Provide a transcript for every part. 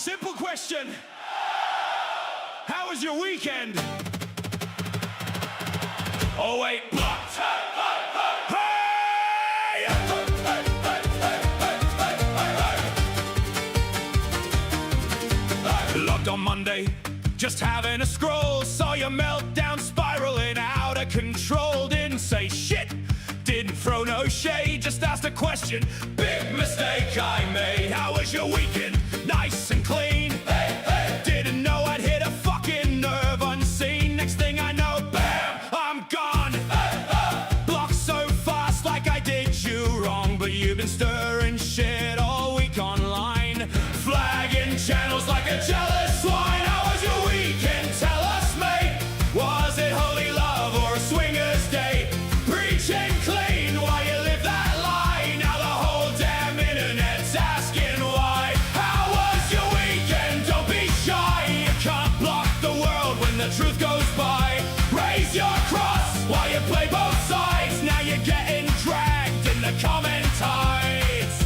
Simple question. How was your weekend? Oh wait, blocked. Hey! Logged on Monday, just having a scroll. Saw your meltdown spiraling out of control. Didn't say shit, didn't throw no shade. Just asked a question, big mistake I made. How was your weekend? Nice and clean. Hey, hey. Didn't know I'd hit a fucking nerve unseen. Next thing I know, bam, I'm gone. Hey, hey. Blocked so fast like I did you wrong. But you've been stirring shit all week online, flagging channels like a jealous swine. How was your weekend? Tell us, mate. Was it holy love or a swingers date? Preaching clean while you live that lie. Now the whole damn internet's asking why. How was your weekend? Don't be shy. You can't block the world when the truth goes by. Raise your cross while you play both sides. Now you're getting dragged in the comment tides.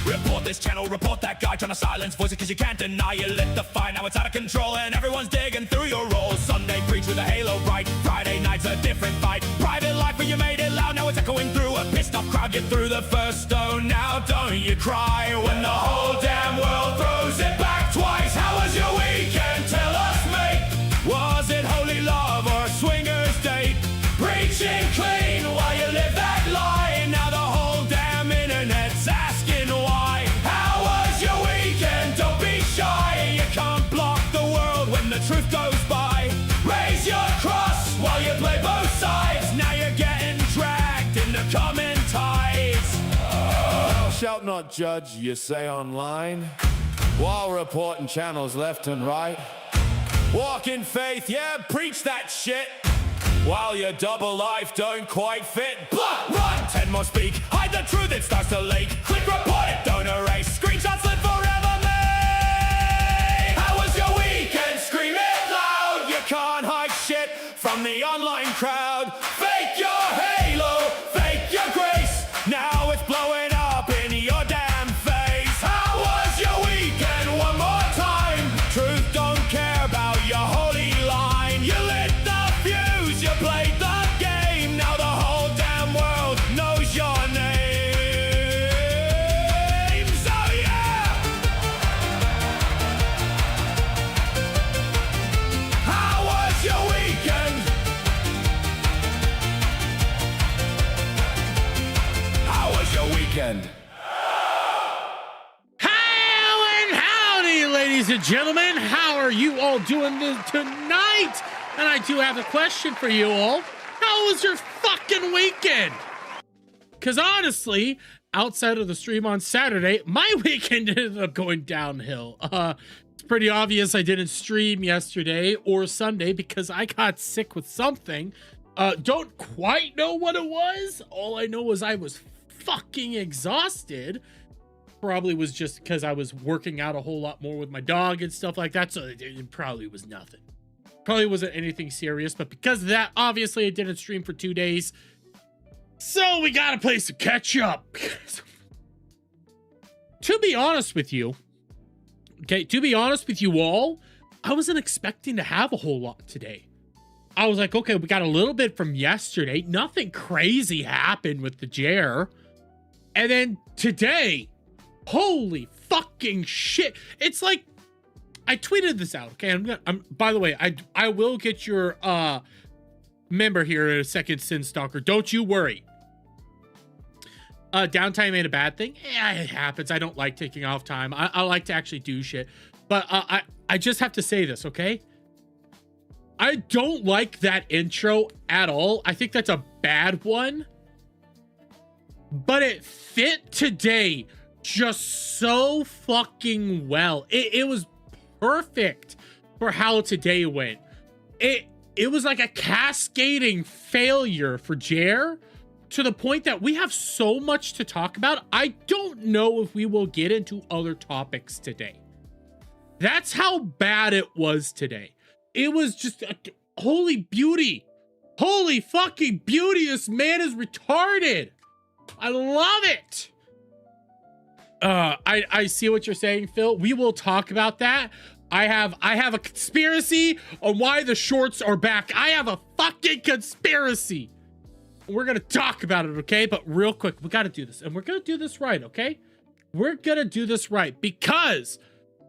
Report this channel, report that guy trying to silence voices cause you can't deny you lit the fire. Now it's out of control and everyone's digging through your roles. Sunday preach with a halo bright, Friday night's a different fight. Private life where you made it loud, now it's echoing through a pissed off crowd. Get through the first stone, now don't you cry when the whole damn world throws it back twice. How was your weekend? Tell us, mate. Was it holy love or a swingers date? Preaching clean while you live that lie. Now the whole damn internet's asking why. How was your weekend? Don't be shy. You can't block the world when the truth goes by. Raise your cross while you play both sides. Now you're getting dragged in the comment tides. Thou shalt not judge, you say online, while reporting channels left and right. Walk in faith, yeah, preach that shit, while your double life don't quite fit. Block, run, 10 more speak, hide the truth, it starts to leak. Click report it, don't erase, screenshots live forever, mate. How was your weekend? Scream it loud. You can't hide shit from the online crowd. Fake your halo, fake your grace. Now it's blowing up in your damn face. How was your weekend? One more time. Truth don't care about your holy line. You lit the fuse, you played the game. Now the whole damn world knows your name. So yeah. How was your weekend? How was your weekend? How and howdy, ladies and gentlemen. How are you all doing this tonight? And I do have a question for you all. How was your fucking weekend? Because honestly, outside of the stream on Saturday, my weekend ended up going downhill. It's pretty obvious I didn't stream yesterday or Sunday because I got sick with something. Don't quite know what it was. All I know is I was fucking exhausted. Probably was just because I was working out a whole lot more with my dog and stuff like that. So it probably was nothing. Probably wasn't anything serious, but because of that, obviously I didn't stream for 2 days. So we gotta play some catch up. To be honest with you, okay, to be honest with you all, I wasn't expecting to have a whole lot today. I was like, okay, we got a little bit from yesterday. Nothing crazy happened with the Jer. And then today, holy fucking shit. It's like, I tweeted this out, okay? By the way, I will get your member here in a second, Sin Stalker. Don't you worry. Downtime ain't a bad thing. Yeah, it happens. I don't like taking off time. I like to actually do shit. But I just have to say this, okay? I don't like that intro at all. I think that's a bad one. But it fit today just so fucking well. It was perfect for how today went. It was like a cascading failure for Jer to the point that we have so much to talk about. I don't know if we will get into other topics today. That's how bad it was today. It was just a holy beauty. Holy fucking beauty. This man is retarded. I love it. I see what you're saying, Phil. We will talk about that. I have a conspiracy on why the shorts are back. I have a fucking conspiracy. We're gonna talk about it, okay? But real quick, we gotta do this, and we're gonna do this right, okay? We're gonna do this right because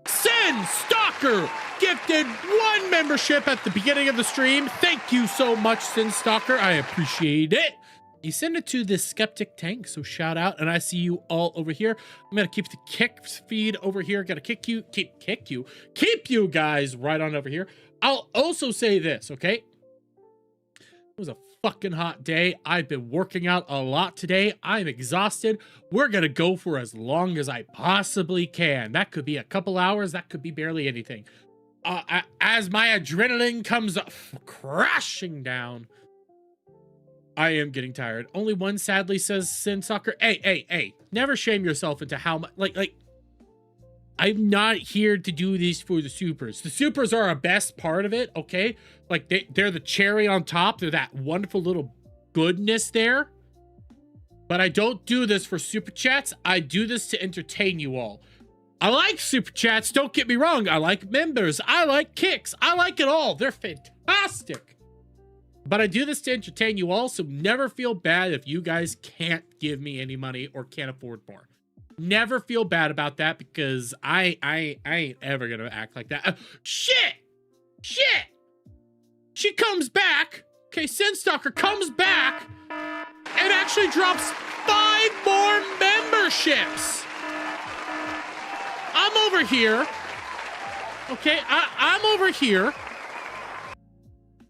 Sin Stalker gifted 1 membership at the beginning of the stream. Thank you so much, Sin Stalker. I appreciate it. You send it to the Skeptic Tank, so shout out. And I see you all over here. I'm gonna keep the kick feed over here. Gotta keep you guys right on over here. I'll also say this, okay? It was a fucking hot day. I've been working out a lot today. I'm exhausted. We're gonna go for as long as I possibly can. That could be a couple hours. That could be barely anything. As my adrenaline comes crashing down, I am getting tired. Only one, sadly, says Sin Soccer. Hey. Never shame yourself into how much, like, I'm not here to do these for the supers. The supers are a best part of it, okay? Like, they're the cherry on top. They're that wonderful little goodness there. But I don't do this for super chats. I do this to entertain you all. I like super chats, don't get me wrong. I like members. I like kicks. I like it all. They're fantastic. But I do this to entertain you all, so never feel bad if you guys can't give me any money or can't afford more. Never feel bad about that, because I ain't ever gonna act like that. Shit! She comes back. Okay, Sin Stalker comes back and actually drops 5 more memberships. I'm over here. Okay, I'm over here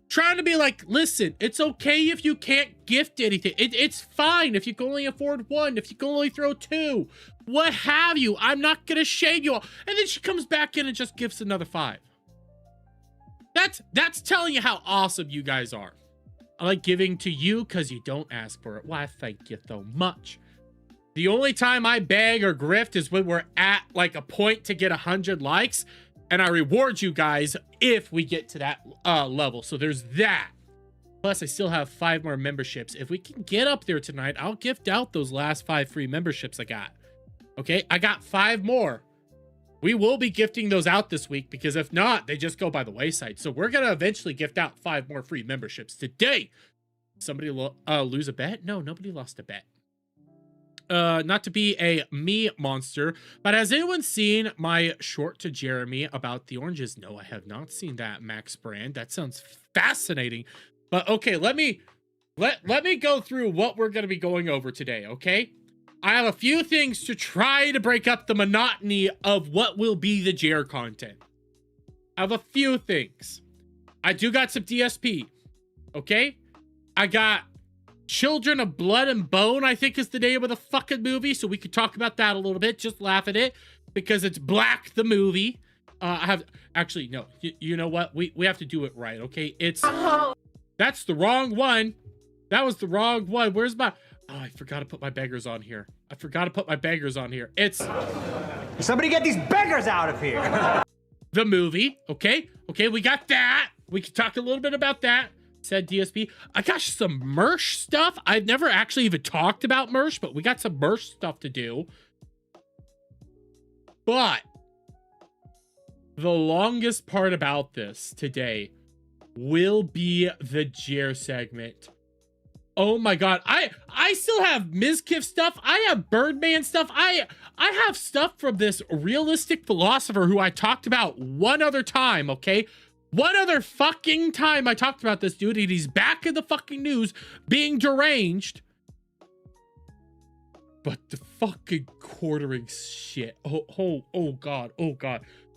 trying to be like, listen, it's okay if you can't gift anything. It's fine if you can only afford 1, if you can only throw 2, what have you. I'm not gonna shame you all. And then she comes back in and just gifts another 5. That's telling you how awesome you guys are. I like giving to you because you don't ask for it. Why, thank you so much. The only time I beg or grift is when we're at like a point to get 100 likes. And I reward you guys if we get to that level. So there's that. Plus, I still have 5 more memberships. If we can get up there tonight, I'll gift out those last 5 free memberships I got. Okay, I got 5 more. We will be gifting those out this week, because if not, they just go by the wayside. So we're going to eventually gift out 5 more free memberships today. Somebody lose a bet? No, nobody lost a bet. Not to be a me monster, but has anyone seen my short to Jeremy about the oranges? No, I have not seen that, Max Brand. That sounds fascinating. But okay, let me go through what we're going to be going over today, okay? I have a few things to try to break up the monotony of what will be the Jer content. I have a few things. I do got some DSP, okay? I got Children of Blood and Bone, I think is the name of the fucking movie, so we could talk about that a little bit, just laugh at it, because it's Black the movie. I have, actually, no, you know what? We have to do it right, okay? That's the wrong one. That was the wrong one. Where's my, oh, I forgot to put my beggars on here. It's somebody get these beggars out of here. the movie, okay? Okay, we got that. We can talk a little bit about that. Said DSP. I got some merch stuff. I've never actually even talked about merch, but we got some merch stuff to do. But the longest part about this today will be the Jer segment. Oh my god, I still have Mizkif stuff. I have Birdman stuff. I have stuff from this realistic philosopher who I talked about one other time, okay? One other fucking time I talked about this dude, and he's back in the fucking news being deranged. But the fucking quartering shit. Oh god.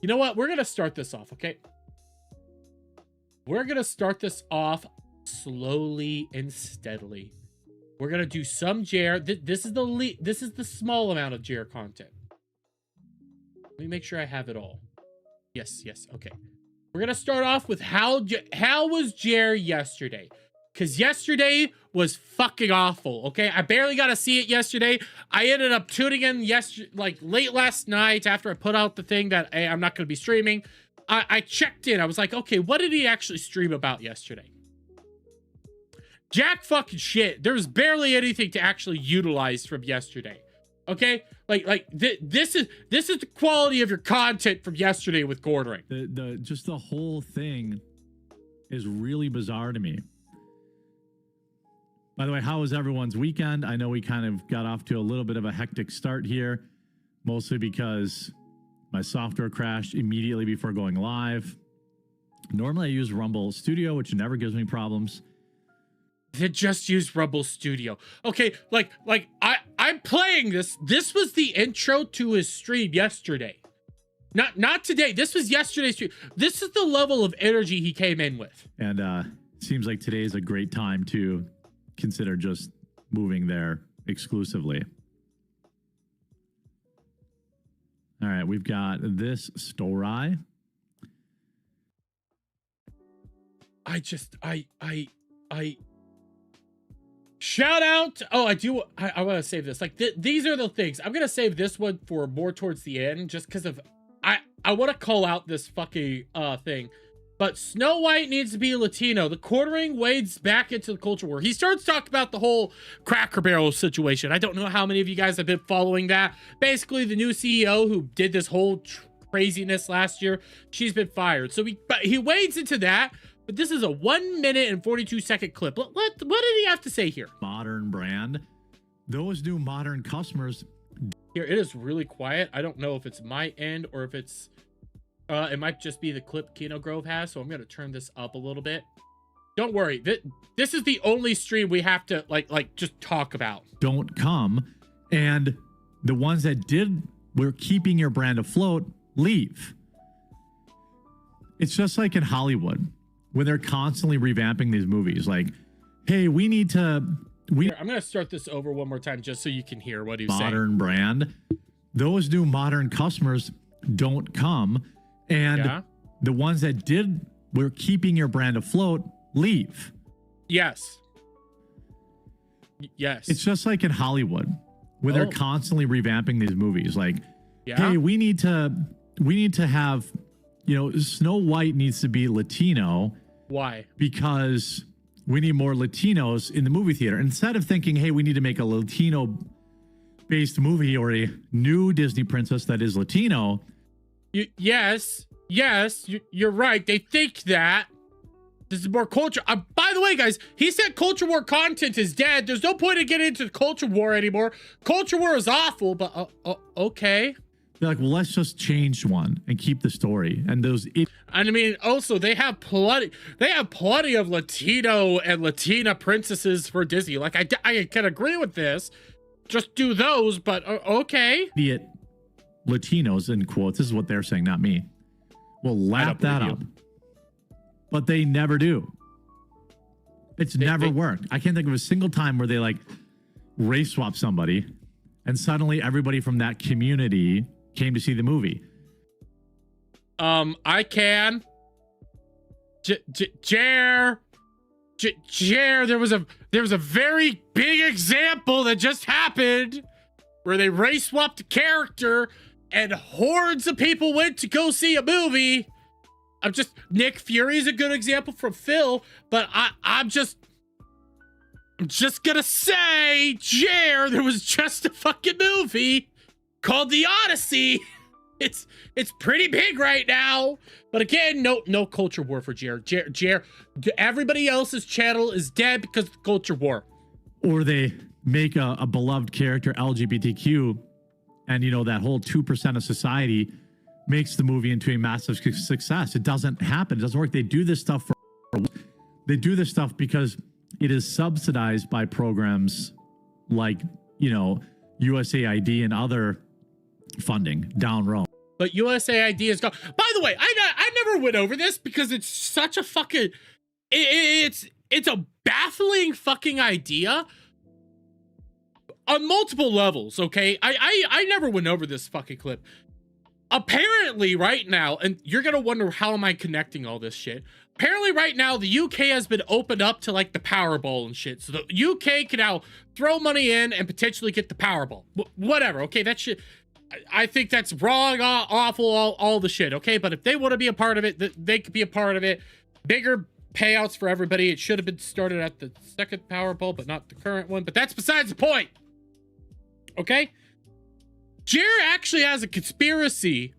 You know what? We're gonna start this off, okay? We're gonna start this off slowly and steadily. We're gonna do some Jer. This is the small amount of Jer content. Let me make sure I have it all. Yes, okay. We're gonna start off with how was Jer yesterday? Because yesterday was fucking awful, okay? I barely got to see it yesterday. I ended up tuning in like late last night after I put out the thing that hey, I'm not gonna be streaming. I checked in. I was like, okay, what did he actually stream about yesterday? Jack fucking shit. There was barely anything to actually utilize from yesterday. Okay, this is the quality of your content from yesterday with Quartering. Just the whole thing is really bizarre to me. By the way, how was everyone's weekend? I know we kind of got off to a little bit of a hectic start here, mostly because my software crashed immediately before going live. Normally I use Rumble Studio, which never gives me problems. They just used Rumble Studio. Okay, I'm playing this. This was the intro to his stream yesterday. Not today. This was yesterday's stream. This is the level of energy he came in with. And seems like today is a great time to consider just moving there exclusively. All right, we've got this story. I shout out. Oh, I want to save this. Like these are the things. I'm going to save this one for more towards the end just because of I want to call out this fucking thing. But Snow White needs to be Latino. The Quartering wades back into the culture war. He starts talking about the whole Cracker Barrel situation. I don't know how many of you guys have been following that. Basically, the new CEO who did this whole craziness last year, she's been fired. So he wades into that. But this is a 1 minute and 42-second clip. What did he have to say here? Modern brand. Those new modern customers. Here, it is really quiet. I don't know if it's my end or if it's... it might just be the clip Kino Grove has, so I'm going to turn this up a little bit. Don't worry. This is the only stream we have to, just talk about. Don't come. And the ones that were keeping your brand afloat, leave. It's just like in Hollywood, when they're constantly revamping these movies. Like, hey, we need to... Here, I'm going to start this over one more time just so you can hear what he's saying. Modern brand. Those new modern customers don't come. And the ones that were keeping your brand afloat, leave. Yes. Yes. It's just like in Hollywood, when they're constantly revamping these movies. Like, hey, we need to have, Snow White needs to be Latino. Why? Because we need more Latinos in the movie theater. Instead of thinking, hey, we need to make a Latino-based movie or a new Disney princess that is Latino. Yes, you're right. They think that this is more culture. By the way, guys, he said culture war content is dead. There's no point in getting into the culture war anymore. Culture war is awful, but okay. They're like, well, let's just change one and keep the story. And those... And I mean, also, they have plenty of Latino and Latina princesses for Disney. Like, I can agree with this. Just do those, but okay. Idiot Latinos, in quotes, this is what they're saying, not me, will lap that up. But they never do. It's never worked. I can't think of a single time where they, race swap somebody and suddenly everybody from that community came to see the movie. I can. Jer, there was a very big example that just happened where they race swapped a character and hordes of people went to go see a movie. Nick Fury is a good example from Phil, but I'm just gonna say, Jer, there was just a fucking movie called The Odyssey. It's pretty big right now. But again, no culture war for Jer. Jer, everybody else's channel is dead because of the culture war. Or they make a beloved character LGBTQ, and that whole 2% of society makes the movie into a massive success. It doesn't happen. It doesn't work. They do this stuff because it is subsidized by programs like, USAID and other funding down road. But USAID is gone. By the way, I never went over this because it's such a fucking... It's a baffling fucking idea on multiple levels, okay? I never went over this fucking clip. Apparently right now, and you're gonna wonder how am I connecting all this shit. Apparently right now, the UK has been opened up to the Powerball and shit. So the UK can now throw money in and potentially get the Powerball. Whatever, okay? That shit, I think that's wrong, awful, all the shit, okay? But if they want to be a part of it, they could be a part of it. Bigger payouts for everybody. It should have been started at the second Powerball, but not the current one. But that's besides the point, okay? Jer actually has a conspiracy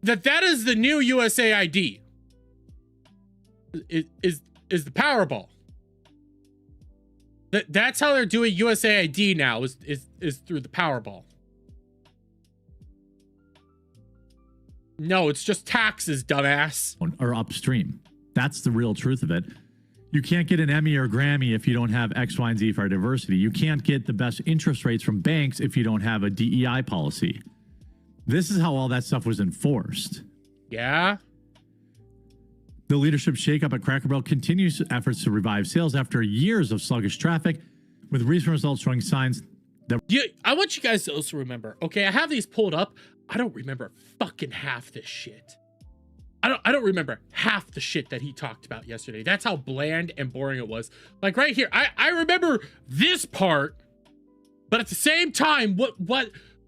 that is the new USAID. Is the Powerball. That's how they're doing USAID now is through the Powerball. No, it's just taxes, dumbass. Or upstream. That's the real truth of it. You can't get an Emmy or Grammy if you don't have X, Y, and Z for diversity. You can't get the best interest rates from banks if you don't have a DEI policy. This is how all that stuff was enforced. Yeah. The leadership shakeup at Cracker Barrel continues efforts to revive sales after years of sluggish traffic, with recent results showing signs that... I want you guys to also remember, okay, I have these pulled up. I don't remember fucking half this shit. I don't remember half the shit that he talked about yesterday. That's how bland and boring it was. Like right here, I remember this part, but at the same time, what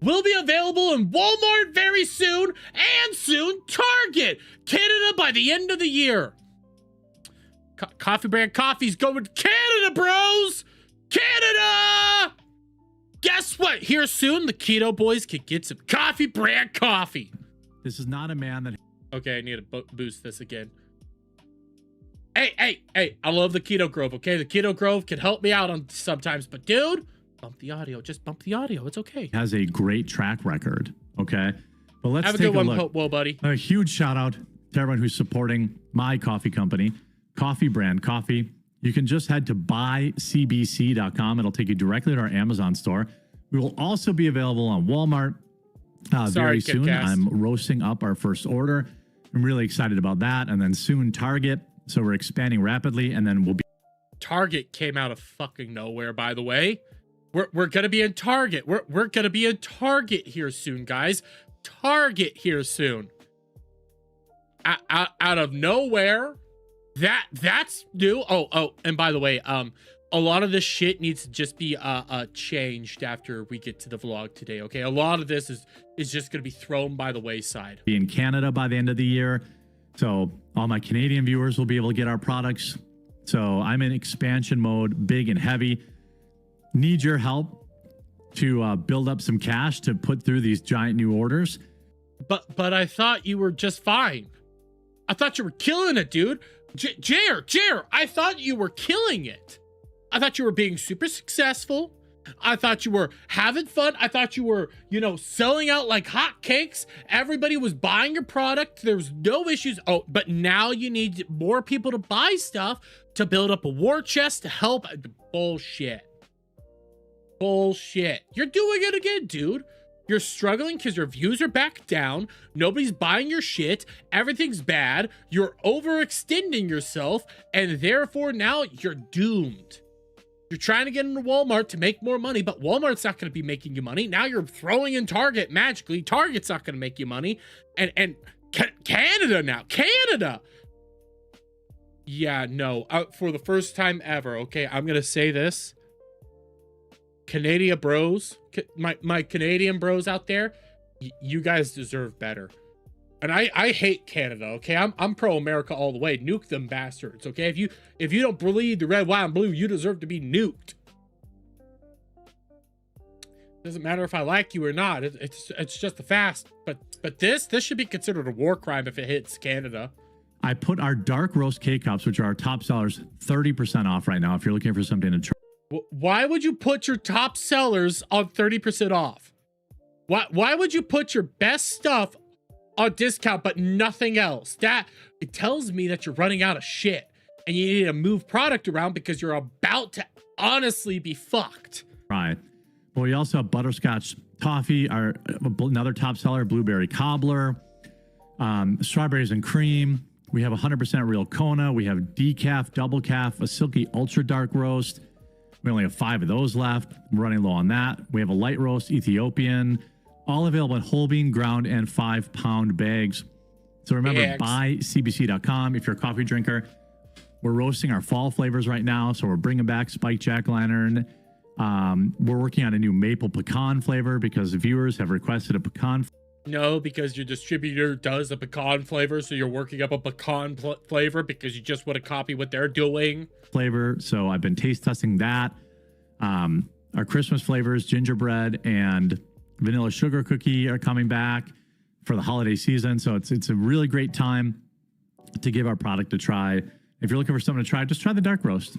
will be available in Walmart very soon, and soon Target, Canada by the end of the year. Coffee brand coffee's going to Canada, bros! Canada! Guess what? Here soon, the Keto Boys can get some coffee brand coffee. This is not a man that... Okay, I need to boost this again. Hey, I love the Keto Grove, okay? The Keto Grove can help me out on sometimes, but dude, bump the audio. Just bump the audio. It's okay. Has a great track record, okay? But let's have a take good a one, look. Well, buddy. A huge shout out to everyone who's supporting my coffee company, Coffee Brand Coffee. You can just head to buycbc.com. It'll take you directly to our Amazon store. We will also be available on Walmart very soon. Kitcast. I'm roasting up our first order. I'm really excited about that. And then soon Target. So we're expanding rapidly, and then we'll be... Target came out of fucking nowhere, by the way. We're gonna be in Target. We're gonna be in Target here soon, guys. Target here soon. Out of nowhere. That's new. Oh, and by the way, a lot of this shit needs to just be changed after we get to the vlog today, okay? A lot of this is just gonna be thrown by the wayside. Be in Canada by the end of the year. So all my Canadian viewers will be able to get our products. So I'm in expansion mode, big and heavy. Need your help to build up some cash to put through these giant new orders. But I thought you were just fine. I thought you were killing it, dude. Jer, I thought you were killing it. I thought you were being super successful. I thought you were having fun. I thought you were, selling out like hotcakes. Everybody was buying your product. There was no issues. Oh, but now you need more people to buy stuff to build up a war chest to help. Bullshit. You're doing it again, dude. You're struggling because your views are back down. Nobody's buying your shit. Everything's bad. You're overextending yourself. And therefore now you're doomed. You're trying to get into Walmart to make more money, but Walmart's not going to be making you money. Now you're throwing in Target magically. Target's not going to make you money. And Canada now. Canada. Yeah, no. For the first time ever, okay, I'm going to say this. Canadian bros, my Canadian bros out there, you guys deserve better. And I hate Canada, okay? I'm pro-America all the way. Nuke them bastards, okay? If you don't bleed the red, white, and blue, you deserve to be nuked. Doesn't matter if I like you or not. It's just a fast. But this should be considered a war crime if it hits Canada. I put our dark roast K-Cups, which are our top sellers, 30% off right now if you're looking for something to try. Why would you put your top sellers on 30% off? Why would you put your best stuff on discount but nothing else? That it tells me that you're running out of shit and you need to move product around because you're about to honestly be fucked. Right. Well, we also have butterscotch toffee, another top seller, blueberry cobbler, strawberries and cream. We have 100% real Kona. We have decaf, double calf, a silky ultra dark roast. We only have 5 of those left. We're running low on that. We have a light roast Ethiopian, all available in whole bean, ground, and 5-pound bags. So remember, buycbc.com if you're a coffee drinker. We're roasting our fall flavors right now. So we're bringing back spiked jack-o'-lantern. We're working on a new maple pecan flavor because viewers have requested a pecan. No, because your distributor does a pecan flavor, so you're working up a pecan flavor because you just want to copy what they're doing. Flavor. So I've been taste testing that. Our Christmas flavors, gingerbread and vanilla sugar cookie are coming back for the holiday season. So it's a really great time to give our product a try. If you're looking for something to try, just try the dark roast.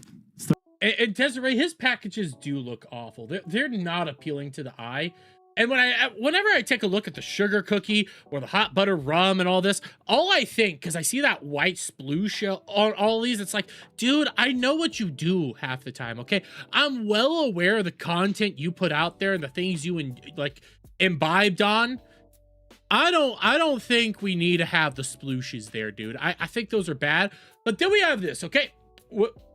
And Desiree, his packages do look awful. They're not appealing to the eye. And whenever I take a look at the sugar cookie or the hot butter rum and all this, all I think, because I see that white sploosh on all these, it's like, dude, I know what you do half the time, okay? I'm well aware of the content you put out there and the things you imbibed on. I don't think we need to have the splooshes there, dude. I think those are bad. But then we have this, okay?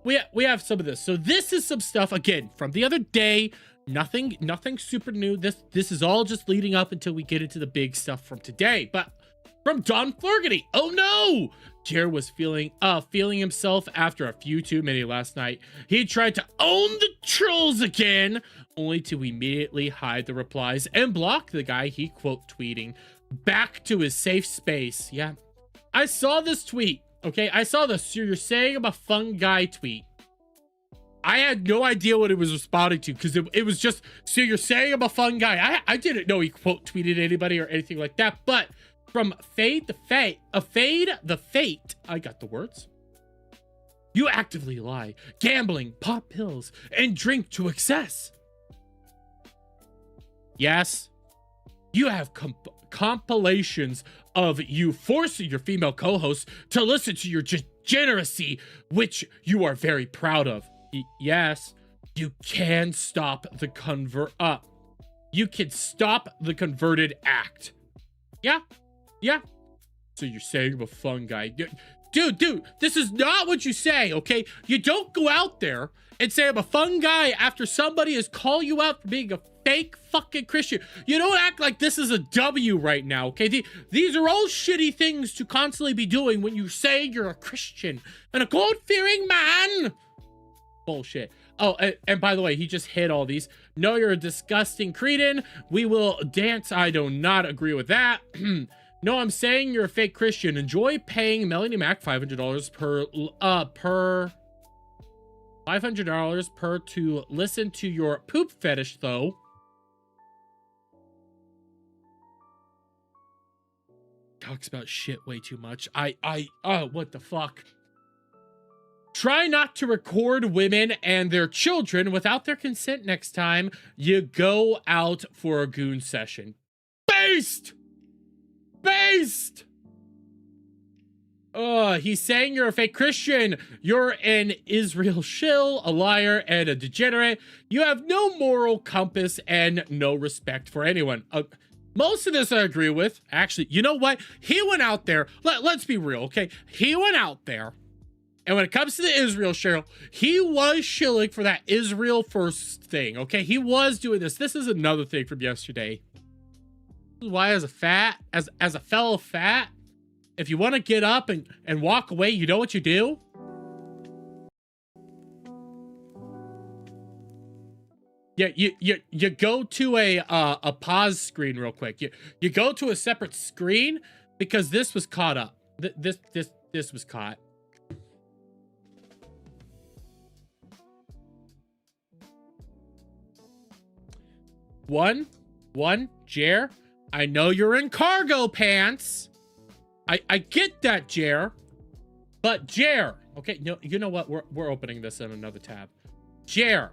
We have some of this. So this is some stuff, again, from the other day. Nothing super new. This is all just leading up until we get into the big stuff from today. But from Don Flurgity, oh no! Jared was feeling himself after a few too many last night. He tried to own the trolls again, only to immediately hide the replies and block the guy he quote tweeting back to his safe space. Yeah, I saw this tweet. Okay, I saw this. You're saying I'm a fun guy tweet. I had no idea what it was responding to because it was just, so you're saying I'm a fun guy. I didn't know he quote tweeted anybody or anything like that. But from Fade the Fate, I got the words. You actively lie, gambling, pop pills, and drink to excess. Yes, you have compilations of you forcing your female co-hosts to listen to your degeneracy, which you are very proud of. Yes, you can stop the you can stop the converted act. Yeah. So you're saying I'm a fun guy. Dude, this is not what you say, okay? You don't go out there and say I'm a fun guy after somebody has called you out for being a fake fucking Christian. You don't act like this is a W right now, okay? These are all shitty things to constantly be doing when you say you're a Christian and a God-fearing man. Bullshit. Oh, and by the way, he just hit all these. No, you're a disgusting cretin. We will dance. I do not agree with that. No, I'm saying you're a fake Christian. Enjoy paying Melanie Mac $500 per $500 per to listen to your poop fetish, though. Talks about shit way too much. Oh, what the fuck? Try not to record women and their children without their consent next time you go out for a goon session. Based! He's saying you're a fake Christian. You're an Israel shill, a liar, and a degenerate. You have no moral compass and no respect for anyone. Most of this I agree with. Actually, you know what? He went out there. Let's be real, okay? He went out there. And when it comes to the Israel shill, he was shilling for that Israel first thing, okay? He was doing this. This is another thing from yesterday. This is why as a fellow fat, if you want to get up and walk away, you know what you do? Yeah, you go to a pause screen real quick. You go to a separate screen because this was caught up. This was caught. One, Jer, I know you're in cargo pants. I get that, Jer. But Jer, okay, no, you know what? We're opening this in another tab. Jer,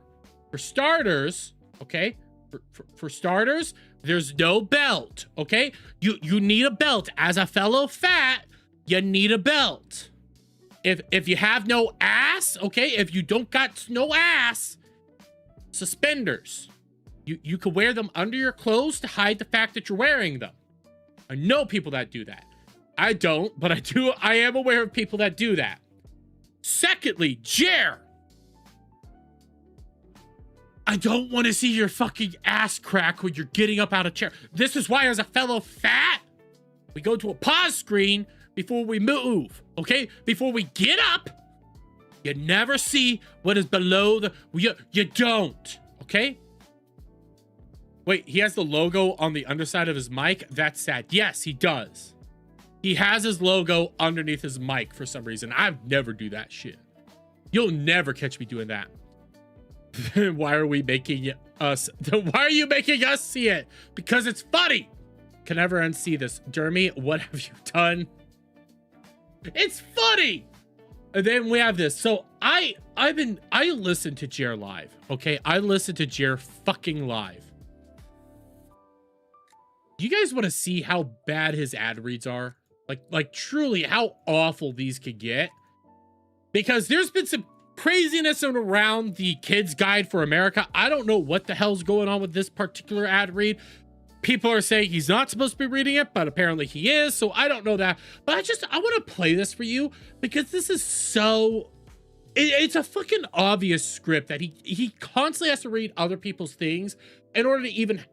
for starters, okay? For starters, there's no belt, okay? You need a belt. As a fellow fat, you need a belt. If you have no ass, okay? If you don't got no ass, suspenders. You could wear them under your clothes to hide the fact that you're wearing them. I know people that do that. I don't, but I am aware of people that do that. Secondly, Jer, I don't want to see your fucking ass crack when you're getting up out of chair. This is why, as a fellow fat, we go to a pause screen before we move, okay? Before we get up, you never see what is below the... You don't, okay? Wait, he has the logo on the underside of his mic? That's sad. Yes, he does. He has his logo underneath his mic for some reason. I've never do that shit. You'll never catch me doing that. Why are we making us. Why are you making us see it? Because it's funny. Can never unsee this. Dermy, what have you done? It's funny. And then we have this. So I listen to Jer live. Okay, I listen to Jer fucking live. You guys want to see how bad his ad reads are? Like truly how awful these could get? Because there's been some craziness around the Kids Guide for America. I don't know what the hell's going on with this particular ad read. People are saying he's not supposed to be reading it, but apparently he is. So I don't know that. But I want to play this for you because this is so... It's a fucking obvious script that he constantly has to read other people's things in order to even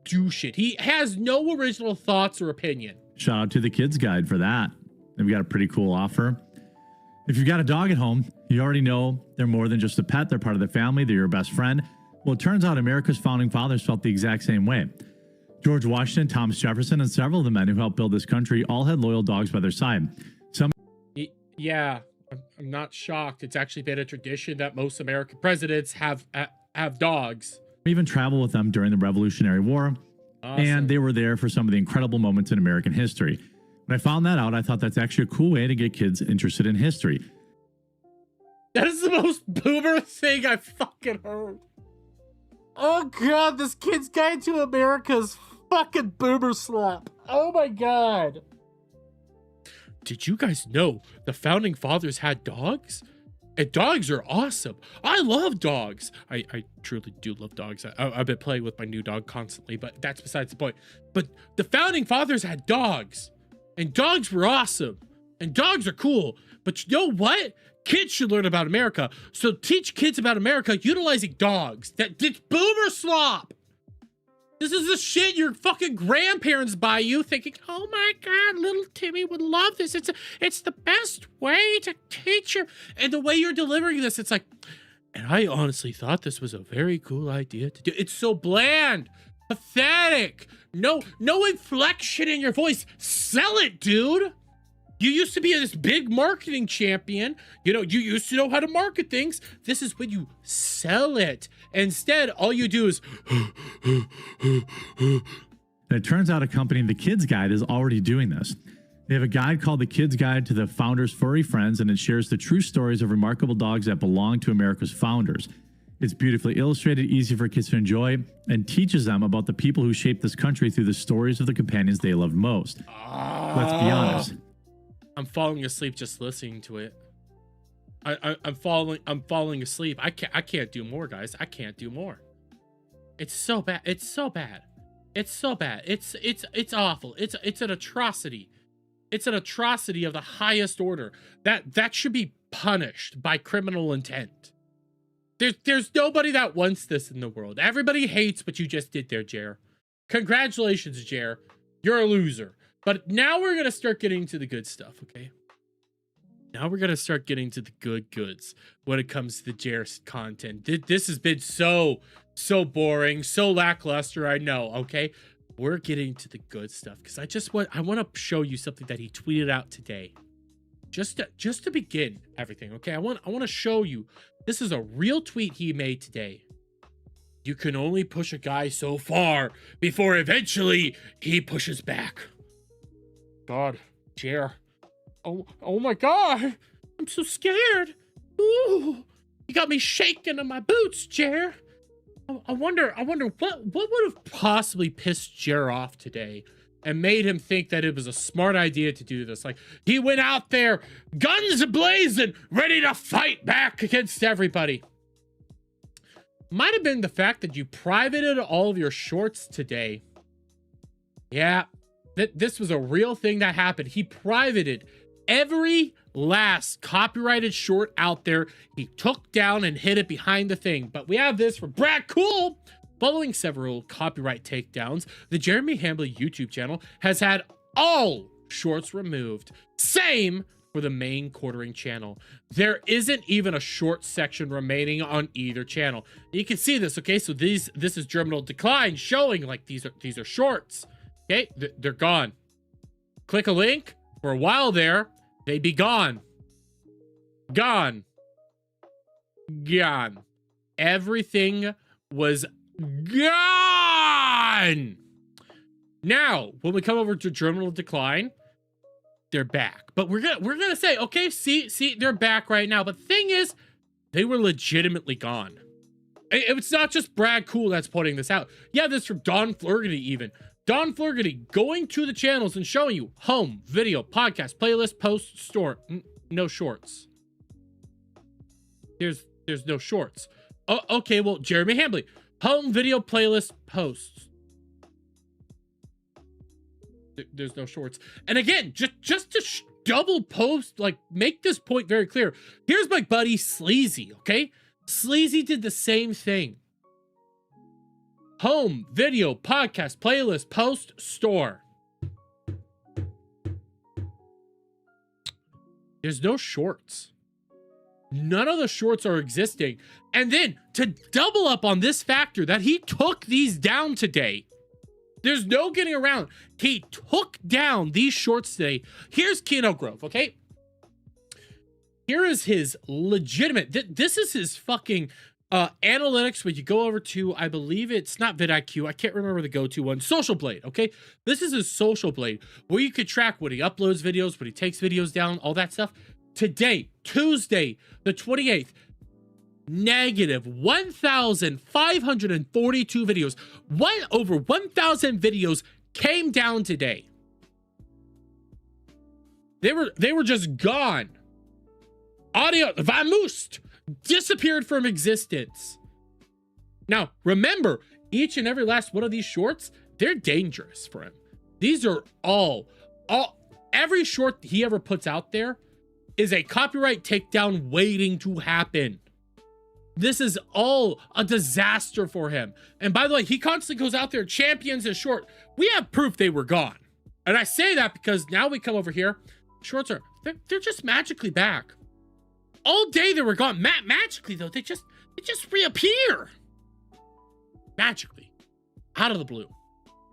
do shit. He has no original thoughts or opinion. Shout out to the Kids Guide for that. They've got a pretty cool offer. If you've got a dog at home, you already know they're more than just a pet. They're part of the family. They're your best friend. Well, it turns out America's founding fathers felt the exact same way. George Washington, Thomas Jefferson, and several of the men who helped build this country all had loyal dogs by their side. Yeah, I'm not shocked. It's actually been a tradition that most American presidents have dogs. Even travel with them during the Revolutionary War. Awesome. And they were there for some of the incredible moments in American history. When I found that out, I thought that's actually a cool way to get kids interested in history. That is the most boomer thing I've fucking heard. Oh god, this Kid's Guide to America's fucking boomer slap. Oh my god. Did you guys know the founding fathers had dogs? And dogs are awesome. I love dogs. I truly do love dogs. I've been playing with my new dog constantly, but that's besides the point. But the founding fathers had dogs. And dogs were awesome. And dogs are cool. But you know what? Kids should learn about America. So teach kids about America utilizing dogs. That's boomer slop. This is the shit your fucking grandparents buy you thinking, oh my god, little Timmy would love this. It's the best way to teach him. And the way you're delivering this, it's like, and I honestly thought this was a very cool idea to do. It's so bland, pathetic. No inflection in your voice. Sell it, dude. You used to be this big marketing champion. You know, you used to know how to market things. This is when you sell it. Instead, all you do is... And it turns out a company, the Kids Guide, is already doing this. They have a guide called The Kids Guide to the Founders' Furry Friends, and it shares the true stories of remarkable dogs that belong to America's founders. It's beautifully illustrated, easy for kids to enjoy, and teaches them about the people who shaped this country through the stories of the companions they loved most. Let's be honest. I'm falling asleep just listening to it. I'm falling asleep. I can't do more, guys. I can't do more. It's so bad. It's so bad. It's so bad. It's awful. It's an atrocity. It's an atrocity of the highest order. That should be punished by criminal intent. There's nobody that wants this in the world. Everybody hates what you just did there, Jer. Congratulations, Jer. You're a loser. But now we're going to start getting to the good stuff, okay? Now we're going to start getting to the good goods when it comes to the Jer's content. This has been so boring, so lackluster, I know, okay? We're getting to the good stuff because I want to show you something that he tweeted out today. Just to begin everything, okay? I want to show you. This is a real tweet he made today. You can only push a guy so far before eventually he pushes back. God, Jer. Oh my god. I'm so scared. Ooh. You got me shaking in my boots, Jer. I wonder what would have possibly pissed Jer off today and made him think that it was a smart idea to do this. Like, he went out there, guns blazing, ready to fight back against everybody. Might have been the fact that you privated all of your shorts today. Yeah. This was a real thing that happened. He privated every last copyrighted short out there. He took down and hid it behind the thing. But we have this from Brad Cool. Following several copyright takedowns, the Jeremy Hambley YouTube channel has had all shorts removed. Same for the main quartering channel. There isn't even a short section remaining on either channel. You can see this, okay? So this is Germinal Decline showing like these are shorts. Okay, they're gone. Click a link. For a while there, they'd be gone. Gone. Everything was Gone. Now, when we come over to Terminal Decline, they're back. But we're gonna say, okay, see, they're back right now. But the thing is, they were legitimately gone. It's not just Brad Cool that's putting this out. Yeah, this is from Don Flurgity even. Don Flurgity going to the channels and showing you home, video, podcast, playlist, post, store. No shorts. There's no shorts. Oh, okay, well, Jeremy Hambley. Home, video, playlist, posts. There's no shorts. And again, just to double post, like, make this point very clear. Here's my buddy Sleazy, okay? Sleazy did the same thing. Home, video, podcast, playlist, post, store. There's no shorts. None of the shorts are existing. And then to double up on this factor that he took these down today, there's no getting around. He took down these shorts today. Here's Keno Grove, okay? Here is his legitimate, this is his fucking analytics when you go over to, I believe it's not vidIQ, I can't remember the go-to one, Social Blade, okay? This is his Social Blade, where you could track when he uploads videos, when he takes videos down, all that stuff. Today, Tuesday, the 28th, negative 1,542 videos. Over 1,000 videos came down today. They were just gone. Audio, Vamoosed, disappeared from existence. Now, remember, each and every last one of these shorts, they're dangerous for him. These are every short he ever puts out there is a copyright takedown waiting to happen. This is all a disaster for him. And by the way, he constantly goes out there, champions his short. We have proof they were gone. And I say that because now we come over here. Shorts are, they're just magically back. All day they were gone. Magically though, they just reappear. Magically. Out of the blue.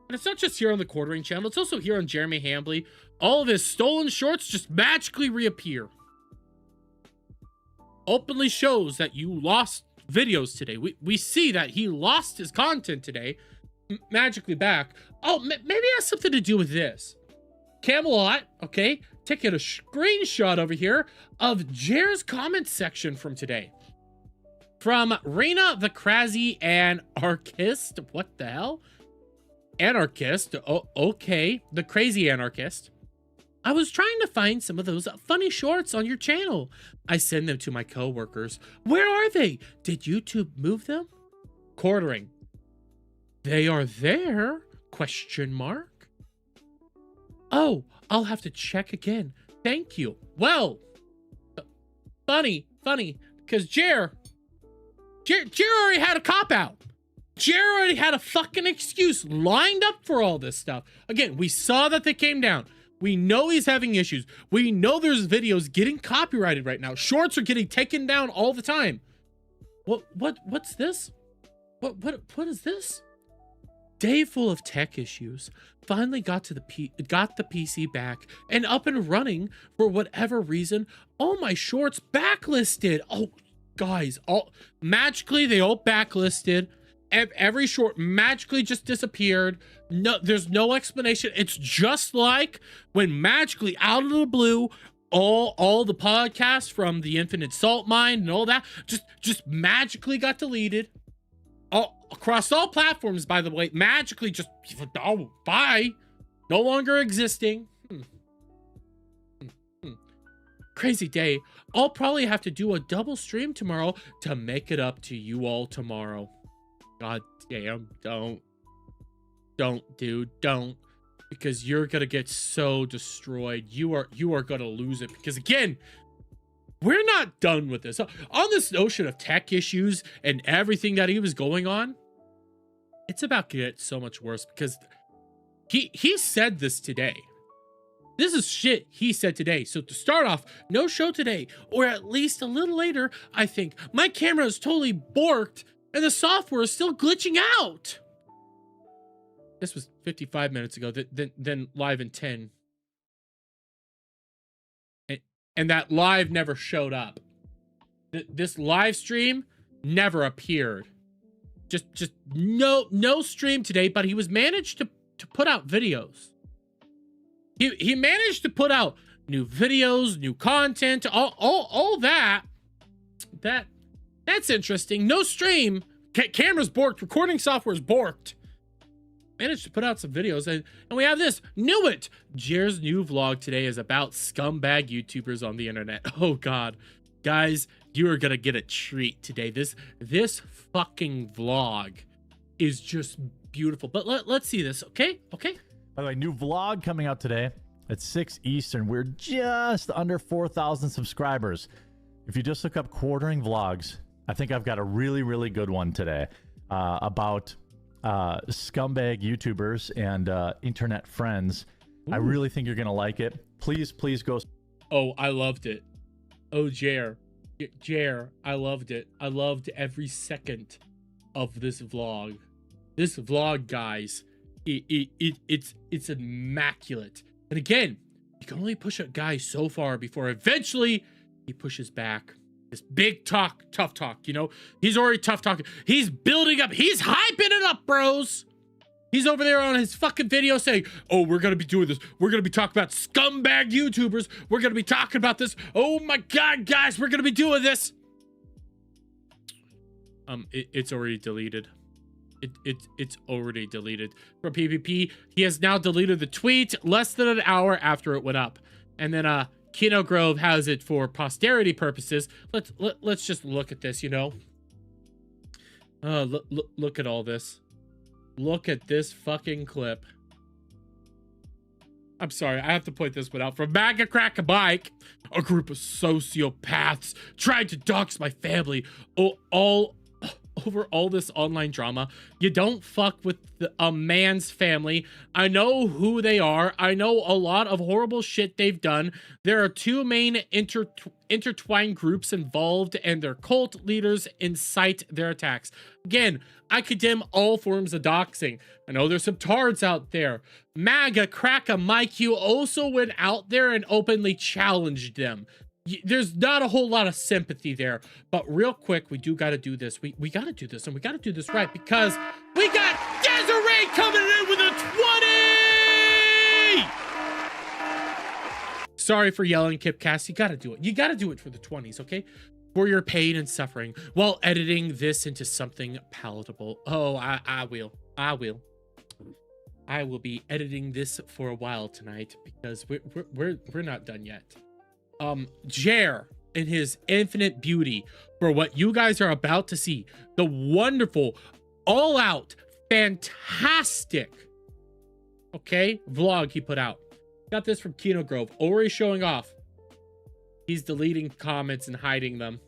And it's not just here on the Quartering channel, it's also here on Jeremy Hambley. All of his stolen shorts just magically reappear. Openly shows that you lost videos today. We see that he lost his content today. Magically back. Oh, maybe it has something to do with this. Camelot, okay, taking a screenshot over here of Jer's comment section from today. From Rena the Crazy Anarchist. What the hell? Anarchist. Oh, okay. The Crazy Anarchist. I was trying to find some of those funny shorts on your channel. I send them to my coworkers. Where are they? Did YouTube move them? Quartering. They are there? Question mark. Oh, I'll have to check again. Thank you. Well, funny, because Jer already had a cop-out. Jer already had a fucking excuse lined up for all this stuff. Again, we saw that they came down. We know he's having issues. We know there's videos getting copyrighted right now. Shorts are getting taken down all the time. What's this? What is this? Day full of tech issues. Finally got the PC back and up and running for whatever reason. All my shorts backlisted. Oh, guys, magically they all backlisted. Every short magically just disappeared. No, there's no explanation. It's just like when magically out of the blue, all the podcasts from the Infinite Salt Mine and all that just magically got deleted. All across all platforms, by the way, magically just, oh, bye. No longer existing. Crazy day. I'll probably have to do a double stream tomorrow to make it up to you all tomorrow. God damn, don't, dude, don't, because you're gonna get so destroyed. You are gonna lose it, because again, we're not done with this. On this notion of tech issues and everything that he was going on, it's about to get so much worse, because he said this today. This is shit he said today. So to start off, no show today, or at least a little later, I think. My camera is totally borked and the software is still glitching out. This was 55 minutes ago, then live in 10. And that live never showed up. This live stream never appeared. just no stream today, but he was managed to put out videos. He managed to put out new videos, new content, all that. That's interesting. No stream. Camera's borked. Recording software's borked. Managed to put out some videos, and we have this. Knew it. Jer's new vlog today is about scumbag YouTubers on the internet. Oh God, guys, you are gonna get a treat today. This fucking vlog is just beautiful. But let's see this, okay? Okay. By the way, new vlog coming out today at 6 Eastern. We're just under 4,000 subscribers. If you just look up Quartering Vlogs, I think I've got a really, really good one today about scumbag YouTubers and internet friends. Ooh. I really think you're gonna like it. Please go. Oh, I loved it. Oh, Jer, I loved it. I loved every second of this vlog. This vlog, guys, it's immaculate. And again, you can only push a guy so far before eventually he pushes back. This big talk, tough talk, you know? He's already tough talking. He's building up. He's hyping it up, bros. He's over there on his fucking video saying, oh, we're going to be doing this. We're going to be talking about scumbag YouTubers. We're going to be talking about this. Oh my God, guys, we're going to be doing this. It's already deleted. It's already deleted from PvP. He has now deleted the tweet less than an hour after it went up. And then, Kino Grove has it for posterity purposes. Let's just look at this, you know. Look at all this. Look at this fucking clip. I'm sorry, I have to point this one out. From MAGA Crack a Bike, a group of sociopaths tried to dox my family. All over all this online drama. You don't fuck with a man's family. I know who they are. I know a lot of horrible shit they've done. There are two main intertwined groups involved, and their cult leaders incite their attacks. Again, I condemn all forms of doxing. I know there's some tards out there. MAGA Crack a Mike, you also went out there and openly challenged them. There's not a whole lot of sympathy there, but real quick, we do got to do this. We got to do this, and we got to do this right, because we got Desiree coming in with a 20. Sorry for yelling, Kipcast. You got to do it. You got to do it for the 20s, okay? For your pain and suffering while editing this into something palatable. Oh, I will. I will be editing this for a while tonight, because we're not done yet. Jer in his infinite beauty for what you guys are about to see, the wonderful, all out, fantastic, okay, vlog he put out. Got this from Kino Grove, already showing off. He's deleting comments and hiding them.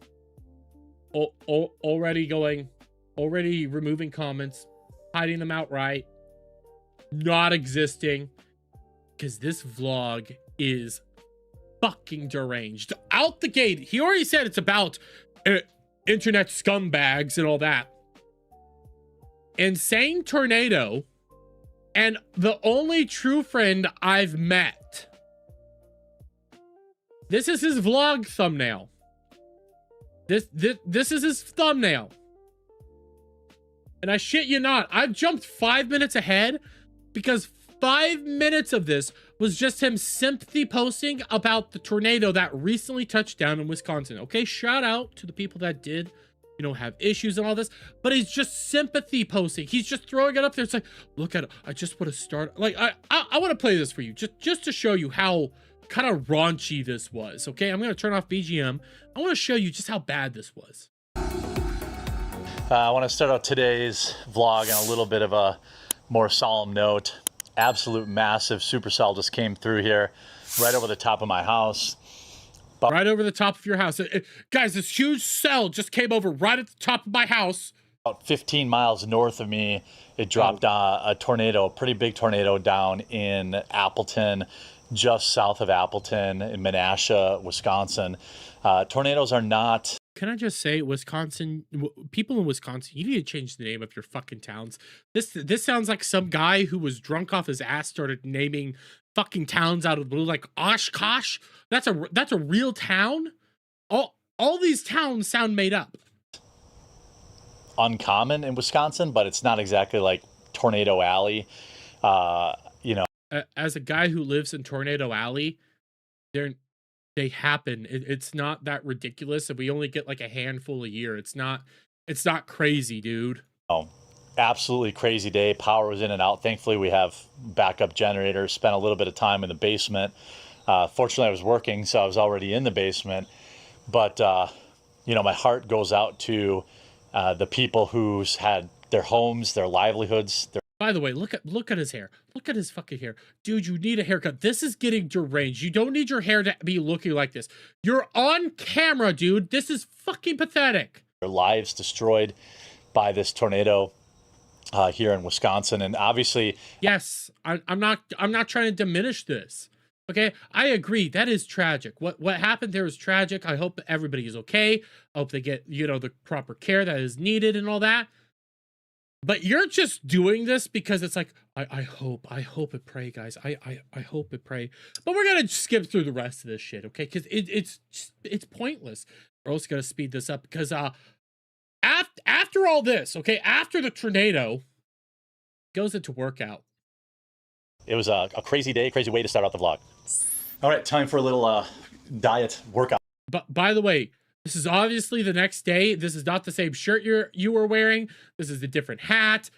Already removing comments, hiding them outright, not existing, because this vlog is fucking deranged. Out the gate, he already said it's about internet scumbags and all that. Insane Tornado and the only true friend I've met. This is his vlog thumbnail. This is his thumbnail. And I shit you not, I've jumped 5 minutes ahead because 5 minutes of this was just him sympathy posting about the tornado that recently touched down in Wisconsin. Okay, shout out to the people that did, you know, have issues and all this, but he's just sympathy posting. He's just throwing it up there. It's like, look at it. I just want to start. Like, I want to play this for you just to show you how kind of raunchy this was. Okay, I'm going to turn off BGM. I want to show you just how bad this was. I want to start out today's vlog on a little bit of a more solemn note. Absolute massive supercell just came through here right over the top of my house. Right over the top of your house. Guys, this huge cell just came over right at the top of my house. About 15 miles north of me, it dropped a tornado, a pretty big tornado down in Appleton, just south of Appleton in Menasha, Wisconsin. Tornadoes are not... Can I just say, Wisconsin, people in Wisconsin, you need to change the name of your fucking towns. This sounds like some guy who was drunk off his ass started naming fucking towns out of the blue, like Oshkosh. That's a real town. All these towns sound made up. uncommon in Wisconsin, but it's not exactly like Tornado Alley. You know, As a guy who lives in Tornado Alley, they happen. It's not that ridiculous, and we only get like a handful a year. It's not crazy, dude. absolutely crazy day. Power was in and out. Thankfully, we have backup generators. Spent a little bit of time in the basement. Fortunately, I was working, so I was already in the basement. But you know, my heart goes out to the people who's had their homes, their livelihoods. By the way, look at his hair. Look at his fucking hair. Dude, you need a haircut. This is getting deranged. You don't need your hair to be looking like this. You're on camera, dude. This is fucking pathetic. Their lives destroyed by this tornado here in Wisconsin. And obviously, yes, I'm not trying to diminish this. Okay, I agree. That is tragic. What happened there is tragic. I hope everybody is okay. I hope they get, you know, the proper care that is needed and all that. But you're just doing this because it's like, I hope and pray, guys. I hope and pray. But we're gonna skip through the rest of this shit, okay? Because it's pointless. We're also gonna speed this up because after all this, okay, after the tornado goes into workout. it was a crazy day, crazy way to start out the vlog. All right, time for a little diet workout. But by the way, this is obviously the next day. This is not the same shirt you were wearing. This is a different hat.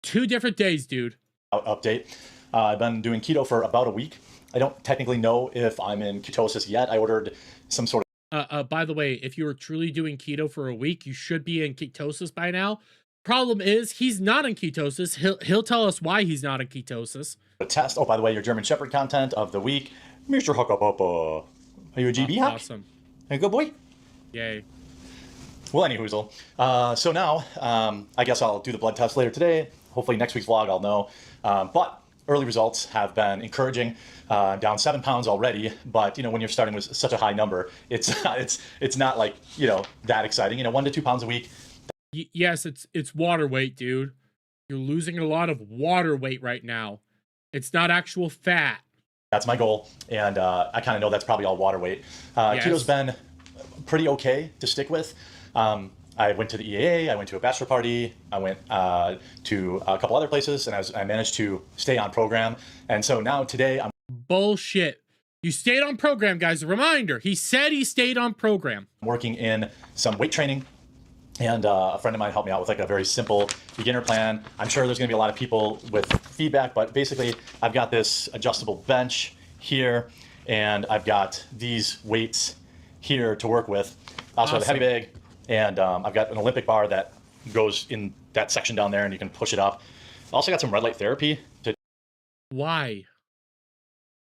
2 different days, dude. Update. I've been doing keto for about a week. I don't technically know if I'm in ketosis yet. I ordered some sort of... by the way, if you were truly doing keto for a week, you should be in ketosis by now. Problem is, he's not in ketosis. He'll tell us why he's not in ketosis. a test. Oh, by the way, your German Shepherd content of the week. Mr. Huckapapa. Are you a GB Huck? Awesome. Are you a good boy? Yay. Well, any hoozle. So now, I guess I'll do the blood test later today. Hopefully next week's vlog I'll know. But early results have been encouraging. Down 7 pounds already, but you know, when you're starting with such a high number, it's not like, you know, that exciting. You know, 1 to 2 pounds a week. Yes, it's water weight, dude. You're losing a lot of water weight right now. It's not actual fat. That's my goal, and I kind of know that's probably all water weight. Yes. Keto's been pretty okay to stick with. I went to the EAA, I went to a bachelor party, I went to a couple other places, and I managed to stay on program. And so now today I'm... Bullshit. You stayed on program, guys. A reminder, he said he stayed on program. working in some weight training, and a friend of mine helped me out with like a very simple beginner plan. I'm sure there's gonna be a lot of people with feedback, but basically I've got this adjustable bench here, and I've got these weights here to work with. I also have a heavy bag, and I've got an Olympic bar that goes in that section down there, and you can push it up. I also got some red light therapy to... Why?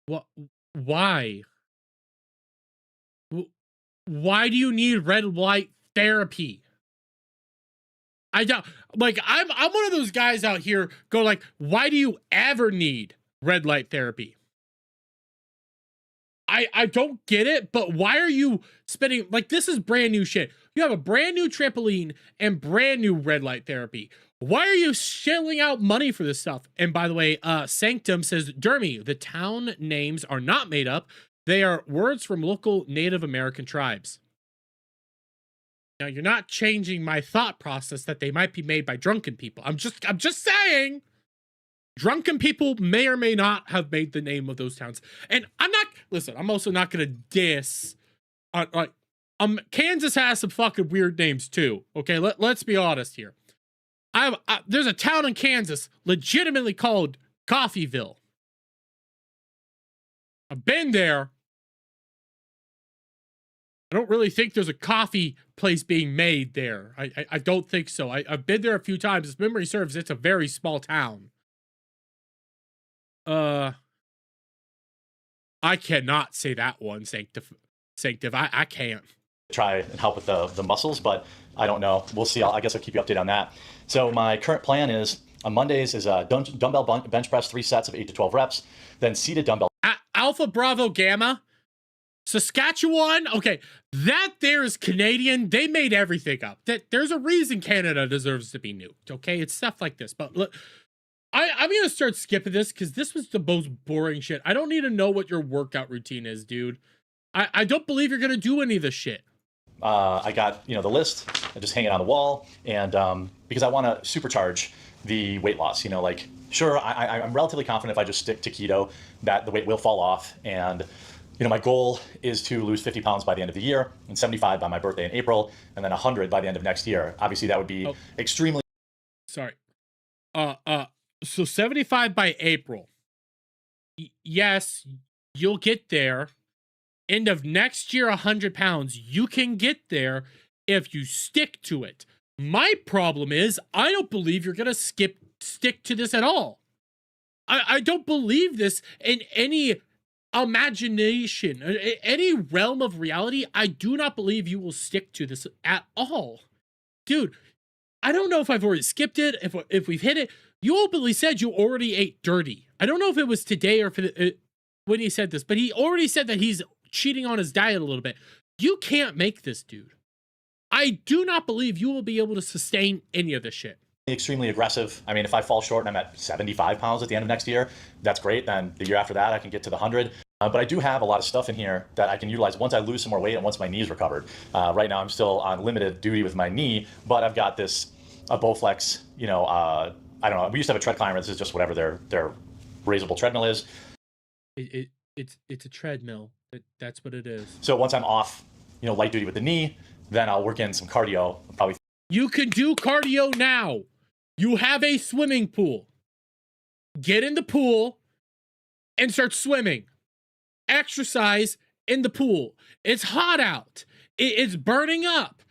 What? Why? Why do you need red light therapy? I don't, like, I'm one of those guys out here go like, why do you ever need red light therapy? I don't get it, but why are you spending, like, this is brand new shit. You have a brand new trampoline and brand new red light therapy. Why are you shelling out money for this stuff? And by the way, Sanctum says, Dermy, the town names are not made up. They are words from local Native American tribes. Now, you're not changing my thought process that they might be made by drunken people. I'm just saying. Drunken people may or may not have made the name of those towns. And listen, I'm also not going to diss. Kansas has some fucking weird names too. Okay, let's be honest here. There's a town in Kansas legitimately called Coffeeville. I've been there. I don't really think there's a coffee place being made there. I don't think so. I've been there a few times. If memory serves, it's a very small town. I cannot say that one, Sanctive. I can't. Try and help with the muscles, but I don't know. We'll see. I guess I'll keep you updated on that. So my current plan is on Mondays is a dumbbell bench press, 3 sets of 8 to 12 reps, then seated dumbbell. Alpha Bravo Gamma, Saskatchewan. Okay, that there is Canadian. They made everything up. There's a reason Canada deserves to be nuked. Okay, it's stuff like this. But look, I'm gonna start skipping this because this was the most boring shit. I don't need to know what your workout routine is, dude. I don't believe you're gonna do any of this shit. I got, the list. I just hang it on the wall, and because I want to supercharge the weight loss. Sure, I'm relatively confident if I just stick to keto that the weight will fall off. And my goal is to lose 50 pounds by the end of the year, and 75 by my birthday in April, and then 100 by the end of next year. Obviously, that would be extremely. Sorry. So 75 by April. Yes, you'll get there. End of next year, 100 pounds. You can get there if you stick to it. My problem is I don't believe you're going to stick to this at all. I don't believe this in any imagination, any realm of reality. I do not believe you will stick to this at all. Dude, I don't know if I've already skipped it, if we've hit it. You openly said you already ate dirty. I don't know if it was today or when he said this, but he already said that he's cheating on his diet a little bit. You can't make this, dude. I do not believe you will be able to sustain any of this shit. Extremely aggressive. I mean, if I fall short and I'm at 75 pounds at the end of next year, that's great. Then the year after that, I can get to the 100. But I do have a lot of stuff in here that I can utilize once I lose some more weight and once my knee's recovered. Right now, I'm still on limited duty with my knee, but I've got a Bowflex, I don't know. We used to have a tread climber. This is just whatever their raisable treadmill is. It's a treadmill. That's what it is. So once I'm off, light duty with the knee, then I'll work in some cardio. Probably. You can do cardio now. You have a swimming pool. Get in the pool and start swimming. Exercise in the pool. It's hot out. It's burning up.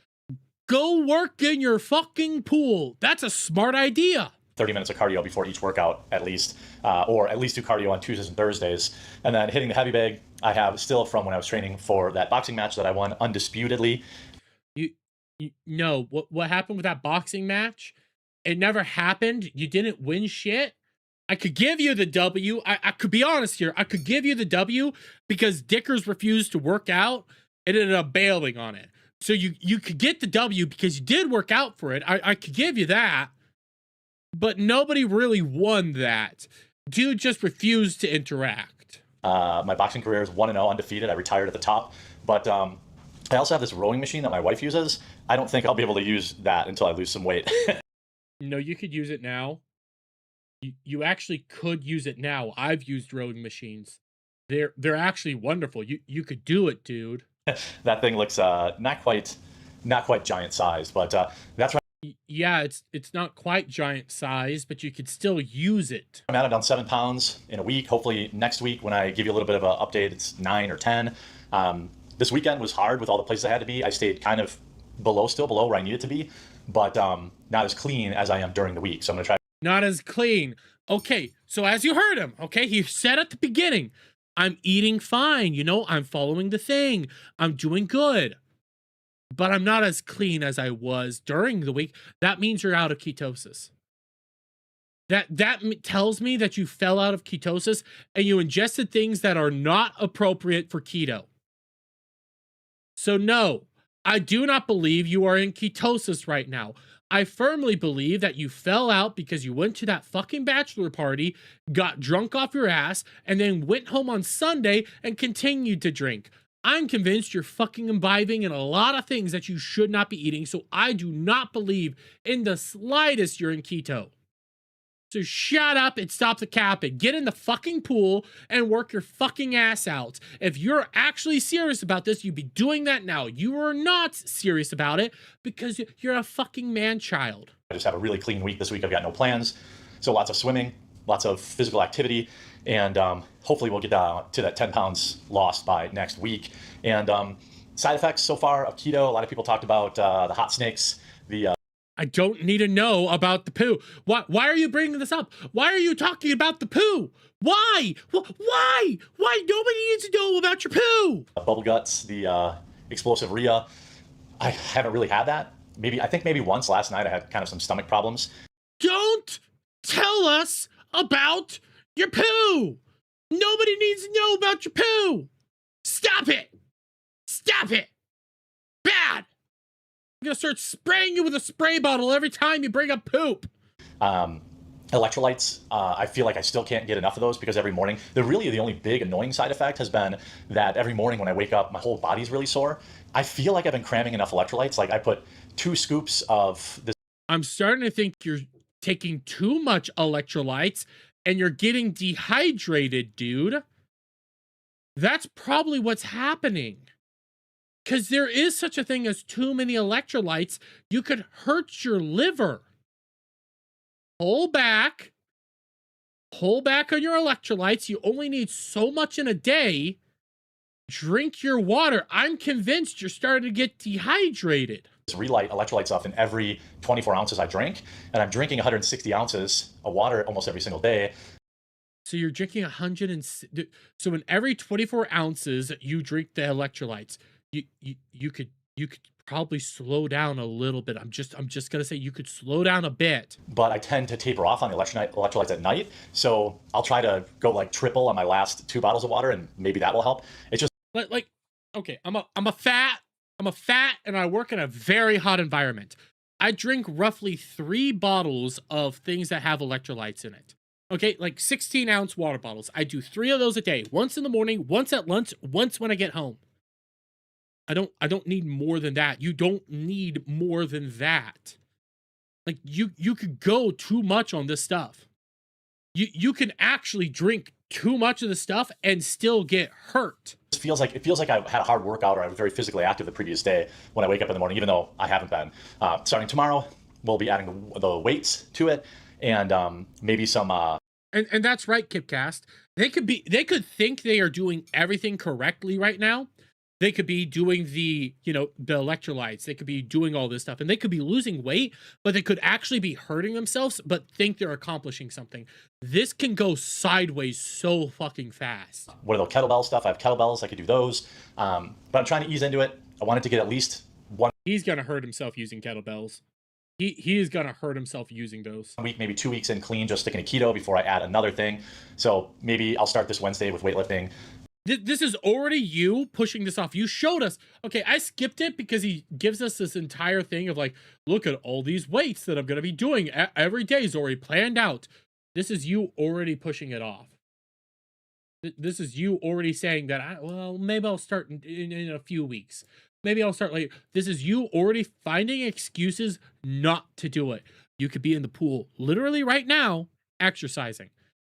Go work in your fucking pool. That's a smart idea. 30 minutes of cardio before each workout, at least, or at least do cardio on Tuesdays and Thursdays. And then hitting the heavy bag, I have still from when I was training for that boxing match that I won undisputedly. No, what happened with that boxing match? It never happened. You didn't win shit. I could give you the W. I could be honest here. I could give you the W because Dickers refused to work out and ended up bailing on it. So you could get the W because you did work out for it. I could give you that. But nobody really won that. Dude just refused to interact. My boxing career is 1-0, undefeated. I retired at the top. But I also have this rowing machine that my wife uses. I don't think I'll be able to use that until I lose some weight. No, you could use it now. You actually could use it now. I've used rowing machines. They're actually wonderful. You could do it, dude. That thing looks not quite giant size, but that's right. Yeah, it's not quite giant size, but you could still use it. I'm at it on 7 pounds in a week. Hopefully next week when I give you a little bit of an update, it's 9 or 10. This weekend was hard with all the places I had to be. I stayed kind of still below where I needed to be, but not as clean as I am during the week. So I'm going to try. Not as clean. Okay, so as you heard him, okay, he said at the beginning, I'm eating fine. I'm following the thing. I'm doing good. But I'm not as clean as I was during the week. That means you're out of ketosis. That tells me that you fell out of ketosis and you ingested things that are not appropriate for keto. So no, I do not believe you are in ketosis right now. I firmly believe that you fell out because you went to that fucking bachelor party, got drunk off your ass, and then went home on Sunday and continued to drink. I'm convinced you're fucking imbibing in a lot of things that you should not be eating, so I do not believe in the slightest you're in keto. So shut up and stop the capping. Get in the fucking pool and work your fucking ass out. If you're actually serious about this, you'd be doing that now. You are not serious about it because you're a fucking man-child. I just have a really clean week this week. I've got no plans. So lots of swimming, lots of physical activity, and hopefully we'll get to that 10 pounds lost by next week. And side effects so far of keto, a lot of people talked about the hot snakes, I don't need to know about the poo. Why are you bringing this up? Why are you talking about the poo? Why? Why? Nobody needs to know about your poo. Bubble guts, the explosive rhea. I haven't really had that. I think maybe once last night I had kind of some stomach problems. Don't tell us about your poo. Nobody needs to know about your poo. Stop it. Stop it. Bad. I'm going to start spraying you with a spray bottle every time you bring up poop. Electrolytes, I feel like I still can't get enough of those because every morning, the only big annoying side effect has been that every morning when I wake up, my whole body's really sore. I feel like I've been cramming enough electrolytes. Like I put 2 scoops of this. I'm starting to think you're taking too much electrolytes and you're getting dehydrated, dude. That's probably what's happening. Because there is such a thing as too many electrolytes. You could hurt your liver. Pull back. Pull back on your electrolytes. You only need so much in a day. Drink your water. I'm convinced you're starting to get dehydrated. Relight electrolyte stuff in every 24 ounces I drink, and I'm drinking 160 ounces of water almost every single day. So you're drinking so in every 24 ounces you drink the electrolytes. You could probably slow down a little bit. I'm just gonna say you could slow down a bit. But I tend to taper off on the electrolytes at night, so I'll try to go like triple on my last 2 bottles of water, and maybe that will help. It's just like okay, I'm a fat and I work in a very hot environment. I drink roughly 3 bottles of things that have electrolytes in it. Okay, like 16-ounce water bottles. I do 3 of those a day. Once in the morning, once at lunch, once when I get home. I don't need more than that. You don't need more than that. Like you could go too much on this stuff. You can actually drink too much of the stuff and still get hurt. It feels like I had a hard workout or I was very physically active the previous day when I wake up in the morning, even though I haven't been. Starting tomorrow, we'll be adding the weights to it and maybe some. And that's right, Kipcast. They could think they are doing everything correctly right now. They could be doing the electrolytes. They could be doing all this stuff, and they could be losing weight, but they could actually be hurting themselves, but think they're accomplishing something. This can go sideways so fucking fast. What are the kettlebell stuff? I have kettlebells. I could do those, but I'm trying to ease into it. I wanted to get at least one. He's gonna hurt himself using kettlebells. He is gonna hurt himself using those. 1 week, maybe 2 weeks in clean, just sticking to keto before I add another thing. So maybe I'll start this Wednesday with weightlifting. This is already you pushing this off. You showed us. Okay, I skipped it because he gives us this entire thing of like, look at all these weights that I'm going to be doing every day is already planned out. This is you already pushing it off. This is you already saying that, well, maybe I'll start in a few weeks. Maybe I'll start later. This is you already finding excuses not to do it. You could be in the pool literally right now exercising.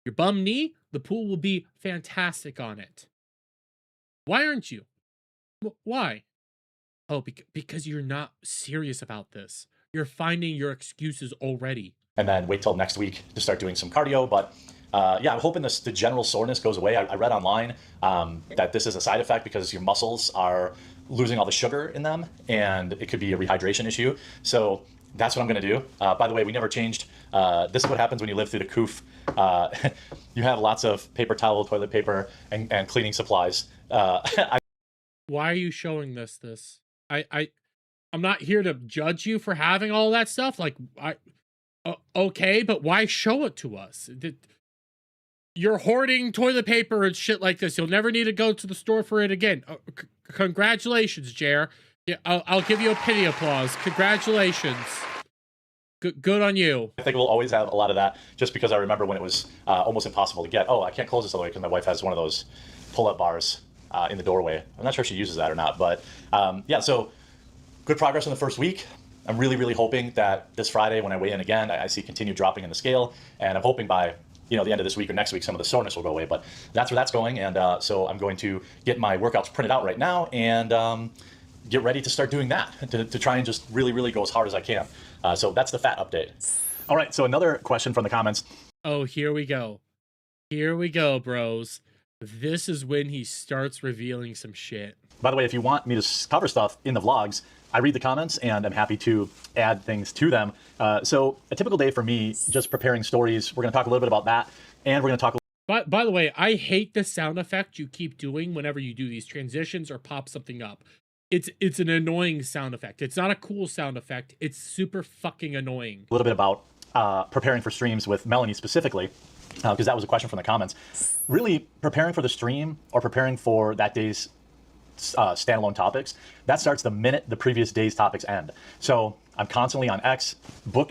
Your bum knee, the pool will be fantastic on it. Why aren't you? Why? Oh, because you're not serious about this. You're finding your excuses already. And then wait till next week to start doing some cardio. But yeah, I'm hoping the general soreness goes away. I read online that this is a side effect because your muscles are losing all the sugar in them, and it could be a rehydration issue. So that's what I'm going to do. By the way, we never changed. This is what happens when you live through the coof. You have lots of paper towel, toilet paper, and cleaning supplies. Why are you showing this? I'm not here to judge you for having all that stuff. Like, okay, but why show it to us? You're hoarding toilet paper and shit like this. You'll never need to go to the store for it again. Congratulations, Jer. Yeah, I'll give you a pity applause. Congratulations. Good on you. I think we'll always have a lot of that just because I remember when it was almost impossible to get. Oh, I can't close this all the way because my wife has one of those pull-up bars in the doorway. I'm not sure if she uses that or not, but yeah, so good progress in the first week. I'm really, really hoping that this Friday when I weigh in again, I see continued dropping in the scale, and I'm hoping by the end of this week or next week, some of the soreness will go away, but that's where that's going. And so I'm going to get my workouts printed out right now and get ready to start doing that to try and just really, really go as hard as I can. So that's the fat update. All right, so another question from the comments. Oh, here we go. Here we go, bros. This is when he starts revealing some shit. By the way, if you want me to cover stuff in the vlogs, I read the comments and I'm happy to add things to them. So a typical day for me, just preparing stories. We're going to talk a little bit about that, and we're going to talk. By the way, I hate the sound effect you keep doing whenever you do these transitions or pop something up. It's an annoying sound effect. It's not a cool sound effect. It's super fucking annoying. A little bit about preparing for streams with Melanie specifically, because that was a question from the comments. Really preparing for the stream or preparing for that day's standalone topics, that starts the minute the previous day's topics end. So I'm constantly on X.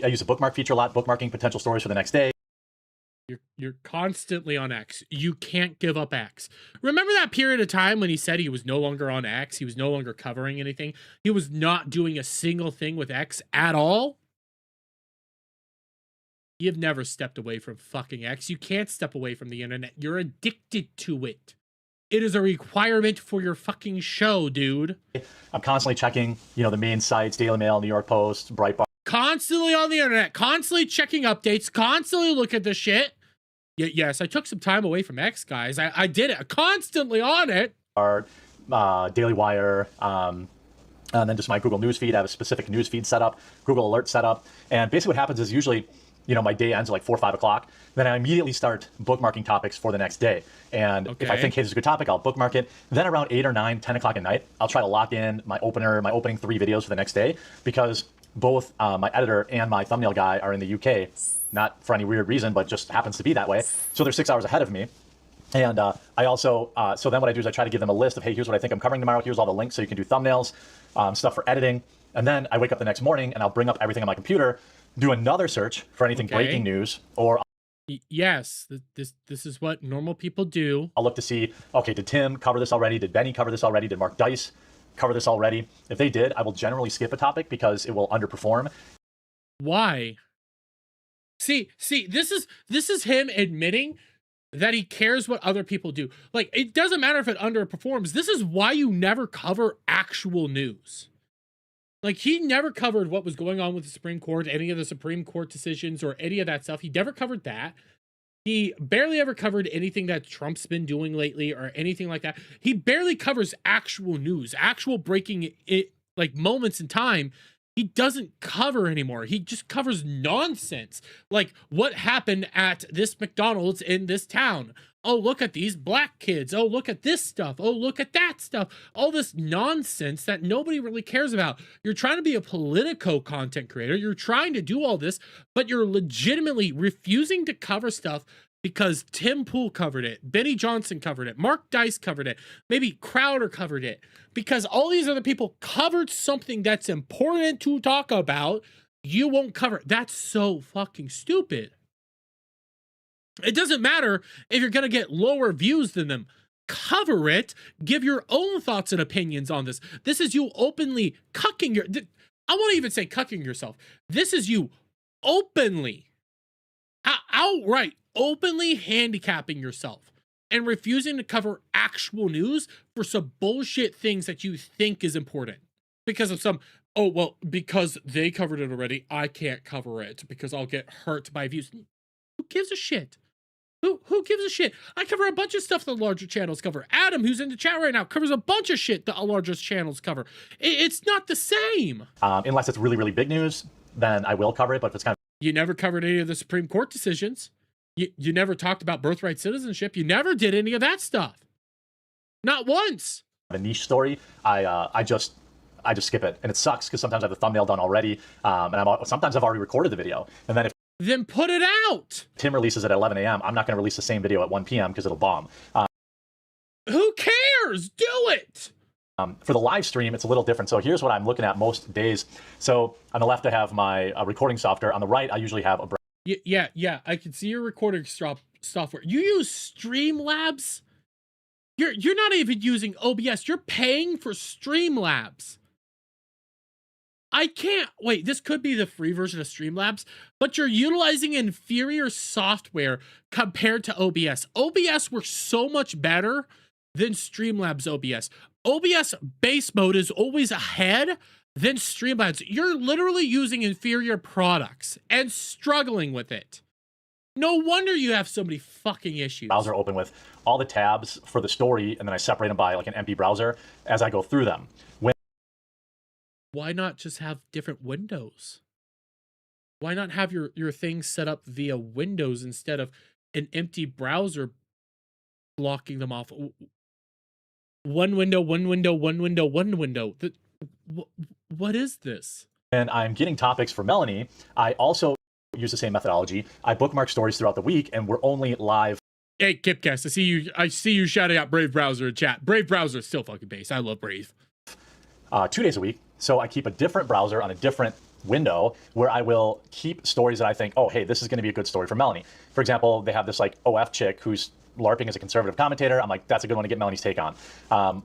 I use a bookmark feature a lot, bookmarking potential stories for the next day. You're constantly on X. You can't give up X. Remember that period of time when he said he was no longer on X? He was no longer covering anything. He was not doing a single thing with X at all. You've never stepped away from fucking X. You can't step away from the internet. You're addicted to it. It is a requirement for your fucking show, dude. I'm constantly checking, the main sites, Daily Mail, New York Post, Breitbart. Constantly on the internet, constantly checking updates, constantly look at the shit. Yes, I took some time away from X, guys. I did it. Constantly on it. Daily Wire, and then just my Google Newsfeed. I have a specific newsfeed set up, Google Alert set up. And basically what happens is usually, my day ends at like 4 or 5 o'clock. Then I immediately start bookmarking topics for the next day. And if I think, hey, this is a good topic, I'll bookmark it. Then around 8 or 9, 10 o'clock at night, I'll try to lock in my opening 3 videos for the next day, because both my editor and my thumbnail guy are in the UK. Not for any weird reason, but just happens to be that way. So they're 6 hours ahead of me. And I also, so then what I do is I try to give them a list of, hey, here's what I think I'm covering tomorrow. Here's all the links so you can do thumbnails, stuff for editing. And then I wake up the next morning and I'll bring up everything on my computer, do another search for anything breaking news, or yes, this is what normal people do. I'll look to see, okay, did Tim cover this already? Did Benny cover this already? Did Mark Dice cover this already? If they did, I will generally skip a topic because it will underperform. Why? See, this is him admitting that he cares what other people do. Like, it doesn't matter if it underperforms. This is why you never cover actual news. Like, he never covered what was going on with the Supreme Court, any of the Supreme Court decisions or any of that stuff. He never covered that. He barely ever covered anything that Trump's been doing lately or anything like that. He barely covers actual news, actual breaking like moments in time. He doesn't cover anymore. He just covers nonsense. Like, what happened at this McDonald's in this town? Oh, look at these black kids. Oh, look at this stuff. Oh, look at that stuff. All this nonsense that nobody really cares about. You're trying to be a Politico content creator. You're trying to do all this, but you're legitimately refusing to cover stuff because Tim Pool covered it, Benny Johnson covered it, Mark Dice covered it, maybe Crowder covered it, because all these other people covered something that's important to talk about. You won't cover it. That's so fucking stupid. It doesn't matter if you're going to get lower views than them. Cover it. Give your own thoughts and opinions on this. This is you openly cucking your... I won't even say cucking yourself. This is you openly, outright, openly handicapping yourself and refusing to cover actual news for some bullshit things that you think is important. Because of some, oh, well, because they covered it already, I can't cover it because I'll get hurt by views. Who gives a shit? Who gives a shit? I cover a bunch of stuff the larger channels cover. Adam, who's in the chat right now, covers a bunch of shit the largest channels cover. It's not the same. Unless it's really, really big news, then I will cover it. But if it's kind of... You never covered any of the Supreme Court decisions. You never talked about birthright citizenship. You never did any of that stuff. Not once. A niche story, I just skip it. And it sucks because sometimes I have the thumbnail done already. And sometimes I've already recorded the video. And then if then put it out. Tim releases it at 11 a.m., I'm not going to release the same video at 1 p.m. because it'll bomb. Who cares? Do it. For the live stream, it's a little different. So here's what I'm looking at most days. So on the left, I have my recording software. On the right, I usually have a... Yeah. I can see your recording software. You use Streamlabs? You're not even using OBS. You're paying for Streamlabs. I can't wait. This could be the free version of Streamlabs, but you're utilizing inferior software compared to OBS. OBS works so much better than Streamlabs OBS. OBS base mode is always ahead than Streamlabs. You're literally using inferior products and struggling with it. No wonder you have so many fucking issues. Browser open with all the tabs for the story, and then I separate them by like an empty browser as I go through them. Why not just have different windows? Why not have your things set up via Windows instead of an empty browser blocking them off? One window, one window, one window, one window. What is this? And I'm getting topics for Melanie. I also use the same methodology. I bookmark stories throughout the week, and we're only live. Hey, Kipcast, I see you shouting out Brave Browser in chat. Brave Browser is still fucking base. I love Brave. 2 days a week. So I keep a different browser on a different window where I will keep stories that I think, oh, hey, this is going to be a good story for Melanie. For example, they have this like OF chick who's LARPing as a conservative commentator. I'm like, that's a good one to get Melanie's take on.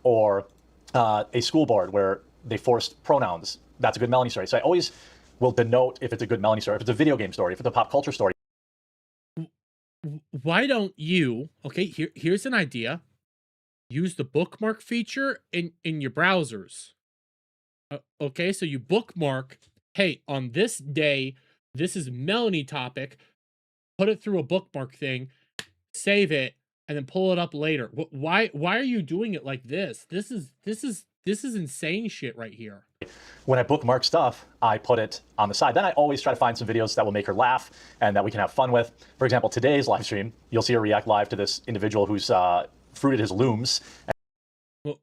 Or a school board where they forced pronouns. That's a good Melanie story. So I always will denote if it's a good Melanie story, if it's a video game story, if it's a pop culture story. Why don't you, okay, here's an idea. Use the bookmark feature in your browsers. Okay, so you bookmark, hey, on this day, this is Melanie topic, put it through a bookmark thing, save it, and then pull it up later. Why are you doing it like this? This is insane shit right here. When I bookmark stuff, I put it on the side. Then I always try to find some videos that will make her laugh and that we can have fun with. For example, today's live stream, you'll see her react live to this individual who's fruited his looms. Well,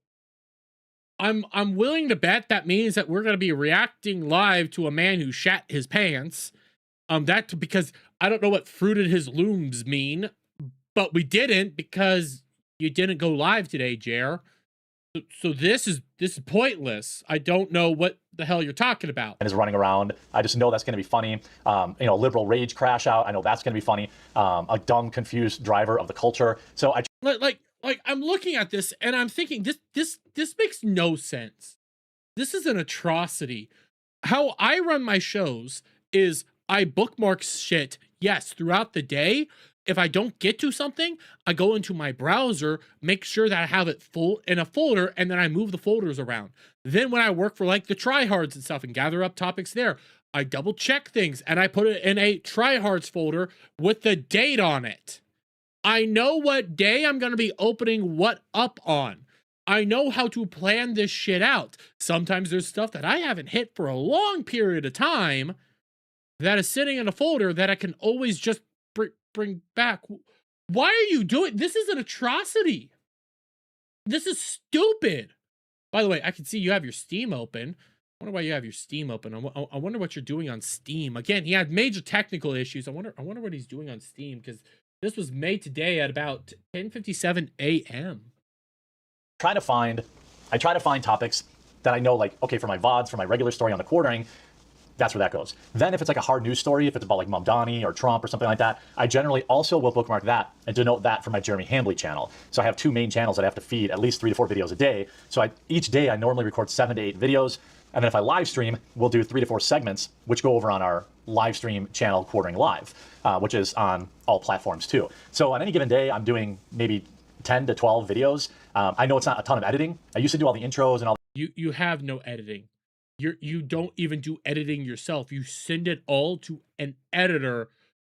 I'm willing to bet that means that we're going to be reacting live to a man who shat his pants. Because I don't know what fruited his looms mean, but we didn't because you didn't go live today, Jer. So this is pointless. I don't know what the hell you're talking about. And is running around. I just know that's going to be funny. Liberal rage crash out. I know that's going to be funny. A dumb, confused driver of the culture. So I like I'm looking at this and I'm thinking this makes no sense. This is an atrocity. How I run my shows is I bookmark shit, yes, throughout the day. If I don't get to something, I go into my browser, make sure that I have it full in a folder, and then I move the folders around. Then when I work for like the tryhards and stuff and gather up topics there, I double check things and I put it in a tryhards folder with the date on it. I know what day I'm going to be opening what up on. I know how to plan this shit out. Sometimes there's stuff that I haven't hit for a long period of time that is sitting in a folder that I can always just bring back. Why are you doing this? Is an atrocity. This is stupid. By the way, I can see you have your Steam open. I wonder why you have your Steam open. I wonder what you're doing on Steam. Again, he had major technical issues. I wonder what he's doing on Steam, because this was made today at about 10:57 a.m. I try to find topics that I know, like, okay, for my VODs, for my regular story on the quartering, that's where that goes. Then if it's like a hard news story, if it's about like Mom Donnie or Trump or something like that, I generally also will bookmark that and denote that for my Jeremy Hambly channel. So I have two main channels that I have to feed at least 3 to 4 videos a day. So each day I normally record 7 to 8 videos. And then if I live stream, we'll do 3 to 4 segments, which go over on our live stream channel, Quartering Live, which is on all platforms too. So on any given day, I'm doing maybe 10 to 12 videos. I know it's not a ton of editing. I used to do all the intros and all. You have no editing. You don't even do editing yourself. You send it all to an editor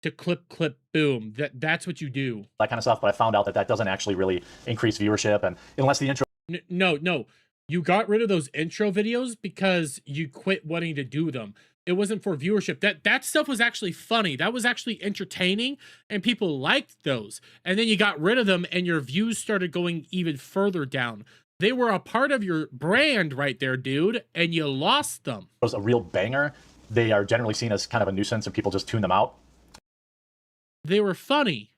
to clip, boom. That's what you do. That kind of stuff, but I found out that doesn't actually really increase viewership, and unless the intro. No. You got rid of those intro videos because you quit wanting to do them. It wasn't for viewership. That stuff was actually funny. That was actually entertaining, and people liked those. And then you got rid of them, and your views started going even further down. They were a part of your brand right there, dude, and you lost them. It was a real banger. They are generally seen as kind of a nuisance, and people just tune them out. They were funny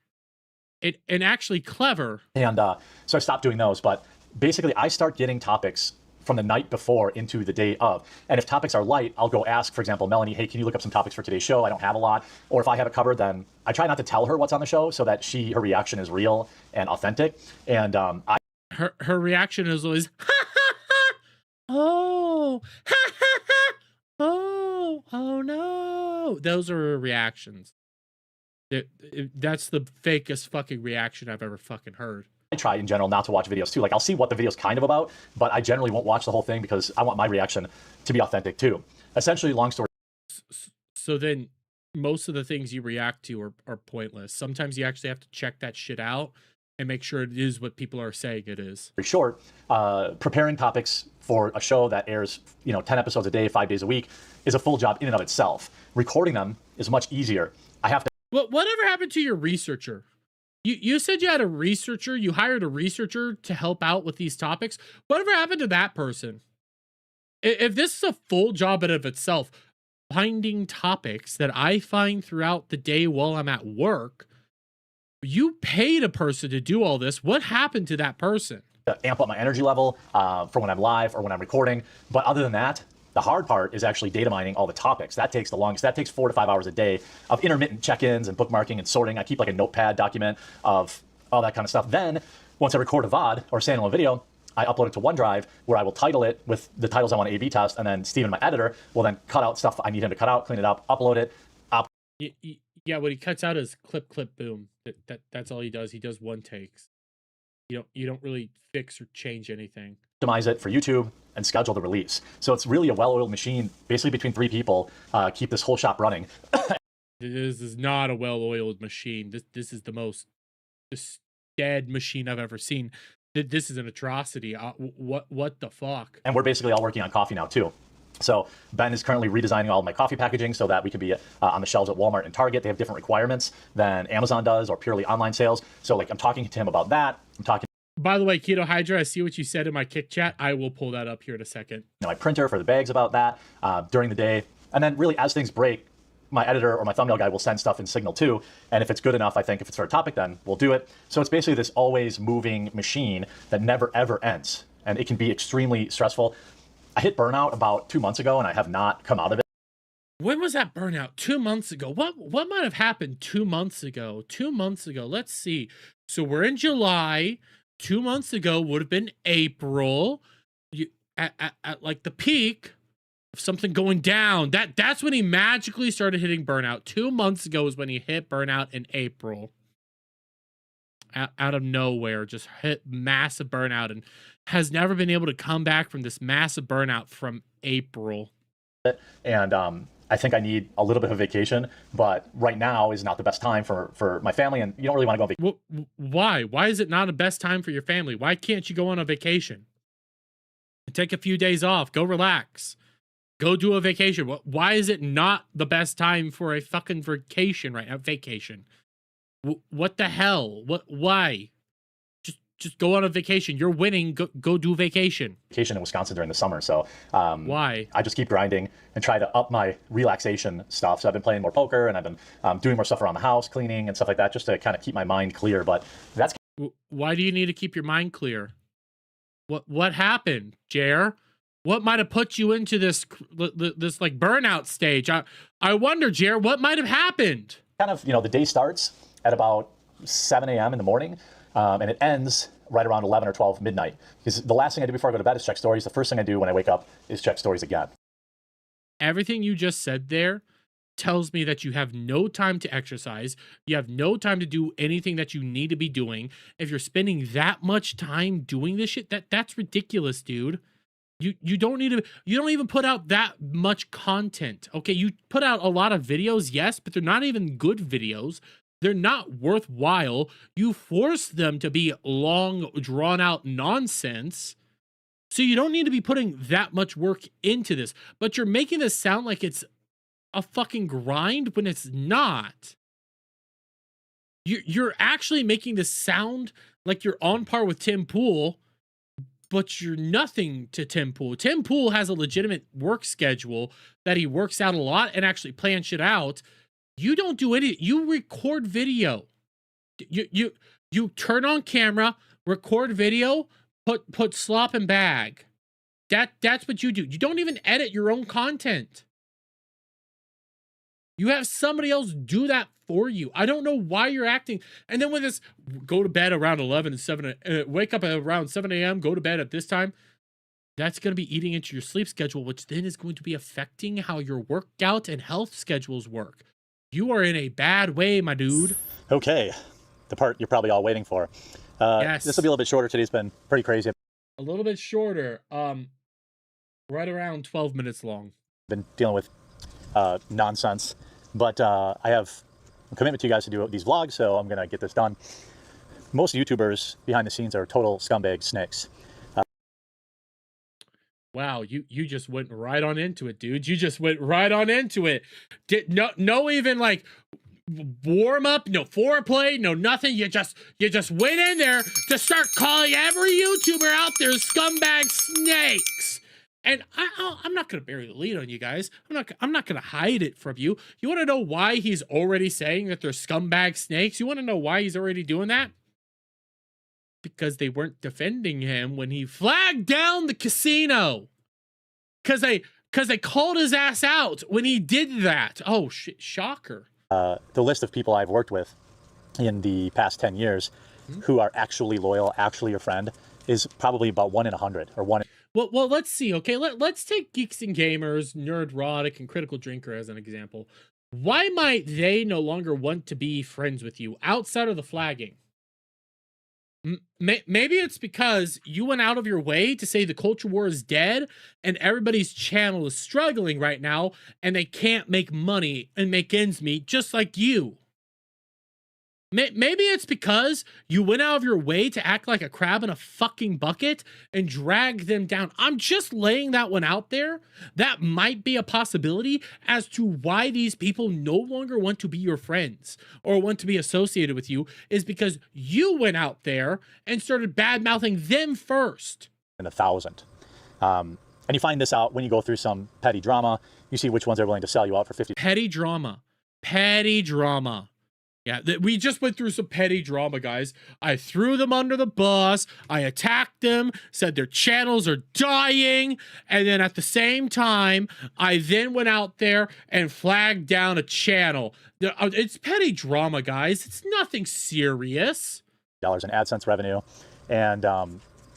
and actually clever. And so I stopped doing those. But basically, I start getting topics from the night before into the day of. And if topics are light, I'll go ask, for example, Melanie, hey, can you look up some topics for today's show? I don't have a lot. Or if I have it covered, then I try not to tell her what's on the show so that her reaction is real and authentic. And her reaction is always, ha ha ha, oh, ha ha ha, oh no. Those are her reactions. That's the fakest fucking reaction I've ever fucking heard. I try in general not to watch videos too. Like, I'll see what the video's kind of about, but I generally won't watch the whole thing because I want my reaction to be authentic too. Essentially, long story. So then most of the things you react to are pointless. Sometimes you actually have to check that shit out and make sure it is what people are saying it is. Very short, preparing topics for a show that airs, 10 episodes a day, 5 days a week is a full job in and of itself. Recording them is much easier. I have to. Whatever happened to your researcher? You said you had a researcher, you hired a researcher to help out with these topics. Whatever happened to that person? If this is a full job in and of itself, finding topics that I find throughout the day while I'm at work, you paid a person to do all this. What happened to that person? Amp up my energy level for when I'm live or when I'm recording. But other than that, The hard part is actually data mining all the topics. That takes the longest. That takes 4 to 5 hours a day of intermittent check-ins and bookmarking and sorting. I keep like a notepad document of all that kind of stuff. Then once I record a VOD or standalone video, I upload it to OneDrive where I will title it with the titles I want to A/B test, and then Steven, my editor, will then cut out stuff I need him to cut out, clean it up, upload it. Yeah, what he cuts out is clip, boom. That's all he does. He does one takes. You don't really fix or change anything. Optimize it for YouTube and schedule the release. So it's really a well-oiled machine, basically between 3 people, keep this whole shop running. This is not a well-oiled machine. This is the most dead machine I've ever seen. This is an atrocity. What the fuck? And we're basically all working on coffee now too. So Ben is currently redesigning all of my coffee packaging so that we can be on the shelves at Walmart and Target. They have different requirements than Amazon does or purely online sales. So like I'm talking to him about that. I'm talking. By the way, Keto Hydra, I see what you said in my Kick chat. I will pull that up here in a second. My printer for the bags about that during the day. And then really as things break, my editor or my thumbnail guy will send stuff in Signal too. And if it's good enough, I think if it's for a topic, then we'll do it. So it's basically this always moving machine that never ever ends. And it can be extremely stressful. I hit burnout about 2 months ago and I have not come out of it. When was that burnout? 2 months ago. What might have happened 2 months ago? 2 months ago. Let's see. So we're in July. 2 months ago would have been April. At like the peak of something going down. That's when he magically started hitting burnout. 2 months ago is when he hit burnout in April. Out of nowhere, just hit massive burnout and has never been able to come back from this massive burnout from April. And I think I need a little bit of vacation, but right now is not the best time for my family, and you don't really want to go on vacation. Why? Why is it not the best time for your family? Why can't you go on a vacation? Take a few days off, go relax, go do a vacation. Why is it not the best time for a fucking vacation right now? Vacation. What the hell? Why? Just go on a vacation. You're winning. Go do vacation. Vacation in Wisconsin during the summer. So why? I just keep grinding and try to up my relaxation stuff. So I've been playing more poker and I've been doing more stuff around the house, cleaning and stuff like that, just to kind of keep my mind clear. But that's. Why do you need to keep your mind clear? What happened, Jer? What might have put you into this like burnout stage? I wonder, Jer, what might have happened? Kind of, the day starts at about 7 a.m. in the morning. And it ends right around 11 or 12 midnight. Because the last thing I do before I go to bed is check stories. The first thing I do when I wake up is check stories again. Everything you just said there tells me that you have no time to exercise. You have no time to do anything that you need to be doing. If you're spending that much time doing this shit, that's ridiculous, dude. You don't need to, you don't even put out that much content. Okay, you put out a lot of videos, yes, but they're not even good videos. They're not worthwhile. You force them to be long, drawn-out nonsense. So you don't need to be putting that much work into this. But you're making this sound like it's a fucking grind when it's not. You're actually making this sound like you're on par with Tim Pool, but you're nothing to Tim Pool. Tim Pool has a legitimate work schedule that he works out a lot and actually plans shit out. You don't do any. You record video. You turn on camera, record video, put slop and bag. That's what you do. You don't even edit your own content. You have somebody else do that for you. I don't know why you're acting. And then with this, go to bed around 11 and 7. Wake up around 7 a.m. Go to bed at this time. That's going to be eating into your sleep schedule, which then is going to be affecting how your workout and health schedules work. You are in a bad way, my dude. Okay, the part you're probably all waiting for. Yes. This will be a little bit shorter. Today's been pretty crazy. A little bit shorter. Right around 12 minutes long. Been dealing with nonsense, but I have a commitment to you guys to do these vlogs, so I'm gonna get this done. Most YouTubers behind the scenes are total scumbag snakes. Wow, you just went right on into it, dude. You just went right on into it. No even like warm up, no foreplay, no nothing. You just went in there to start calling every YouTuber out there scumbag snakes. And I'm not gonna bury the lead on you guys. I'm not gonna hide it from you. You want to know why he's already saying that they're scumbag snakes? You want to know why he's already doing that? Because they weren't defending him when he flagged down the casino. Because because they called his ass out when he did that. Oh shit! Shocker. The list of people I've worked with in the past 10 years who are actually loyal, actually your friend, is probably about 1 in 100 or 1 in... Well, let's see. Okay, let's take Geeks and Gamers, Nerdrotic, and Critical Drinker as an example. Why might they no longer want to be friends with you outside of the flagging? Maybe it's because you went out of your way to say the culture war is dead and everybody's channel is struggling right now and they can't make money and make ends meet just like you. Maybe it's because you went out of your way to act like a crab in a fucking bucket and drag them down. I'm just laying that one out there. That might be a possibility as to why these people no longer want to be your friends or want to be associated with you, is because you went out there and started bad-mouthing them first. In 1,000. And you find this out when you go through some petty drama. You see which ones are willing to sell you out for 50. Petty drama. Petty drama. Yeah, we just went through some petty drama, guys. I threw them under the bus. I attacked them, said their channels are dying. And then at the same time, I then went out there and flagged down a channel. It's petty drama, guys. It's nothing serious. Dollars in AdSense revenue. And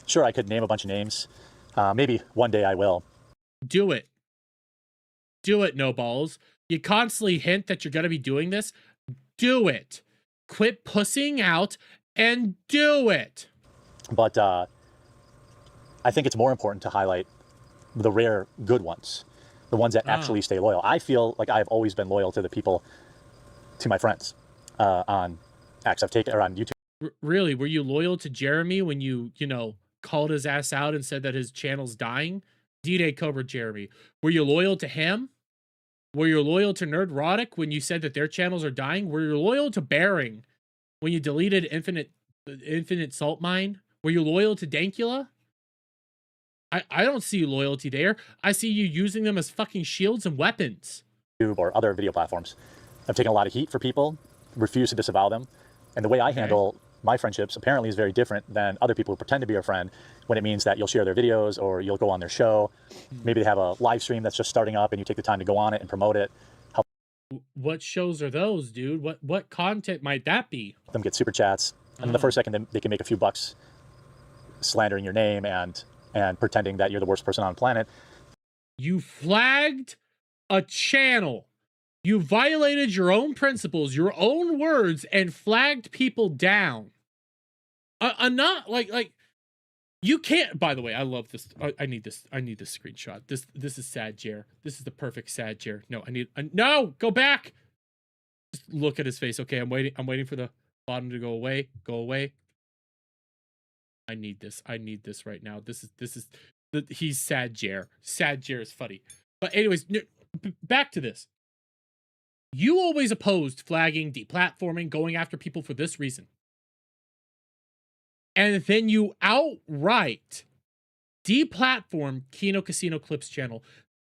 sure, I could name a bunch of names. Maybe one day I will. Do it. Do it, no balls. You constantly hint that you're going to be doing this. Do it. Quit pussing out and do it. But I think it's more important to highlight the rare good ones, the ones that actually stay loyal. I feel like I've always been loyal to the people, to my friends on X. I've taken, or on YouTube. Really? Were you loyal to Jeremy when you called his ass out and said that his channel's dying? D-Day Cobra Jeremy. Were you loyal to him? Were you loyal to Nerdrotic when you said that their channels are dying? Were you loyal to Bearing when you deleted Infinite Salt Mine? Were you loyal to Dankula? I don't see loyalty there. I see you using them as fucking shields and weapons. YouTube or other video platforms. I've taken a lot of heat for people, refuse to disavow them. And the way I handle my friendships apparently is very different than other people who pretend to be your friend, when it means that you'll share their videos or you'll go on their show. Maybe they have a live stream that's just starting up and you take the time to go on it and promote it. Help what shows are those, dude? What content might that be? them get super chats. And in the first second, they can make a few bucks slandering your name and pretending that you're the worst person on the planet. You flagged a channel. You violated your own principles, your own words, and flagged people down. Not like you can't. By the way, I love this. I need this. I need this screenshot. This is sad Jer. This is the perfect sad Jer. No, no. Go back. Just look at his face. Okay, I'm waiting. I'm waiting for the bottom to go away. Go away. I need this. I need this right now. This is. He's sad Jer. Sad Jer is funny. But anyways, back to this. You always opposed flagging, deplatforming, going after people for this reason. And then you outright deplatform Kino Casino Clips channel.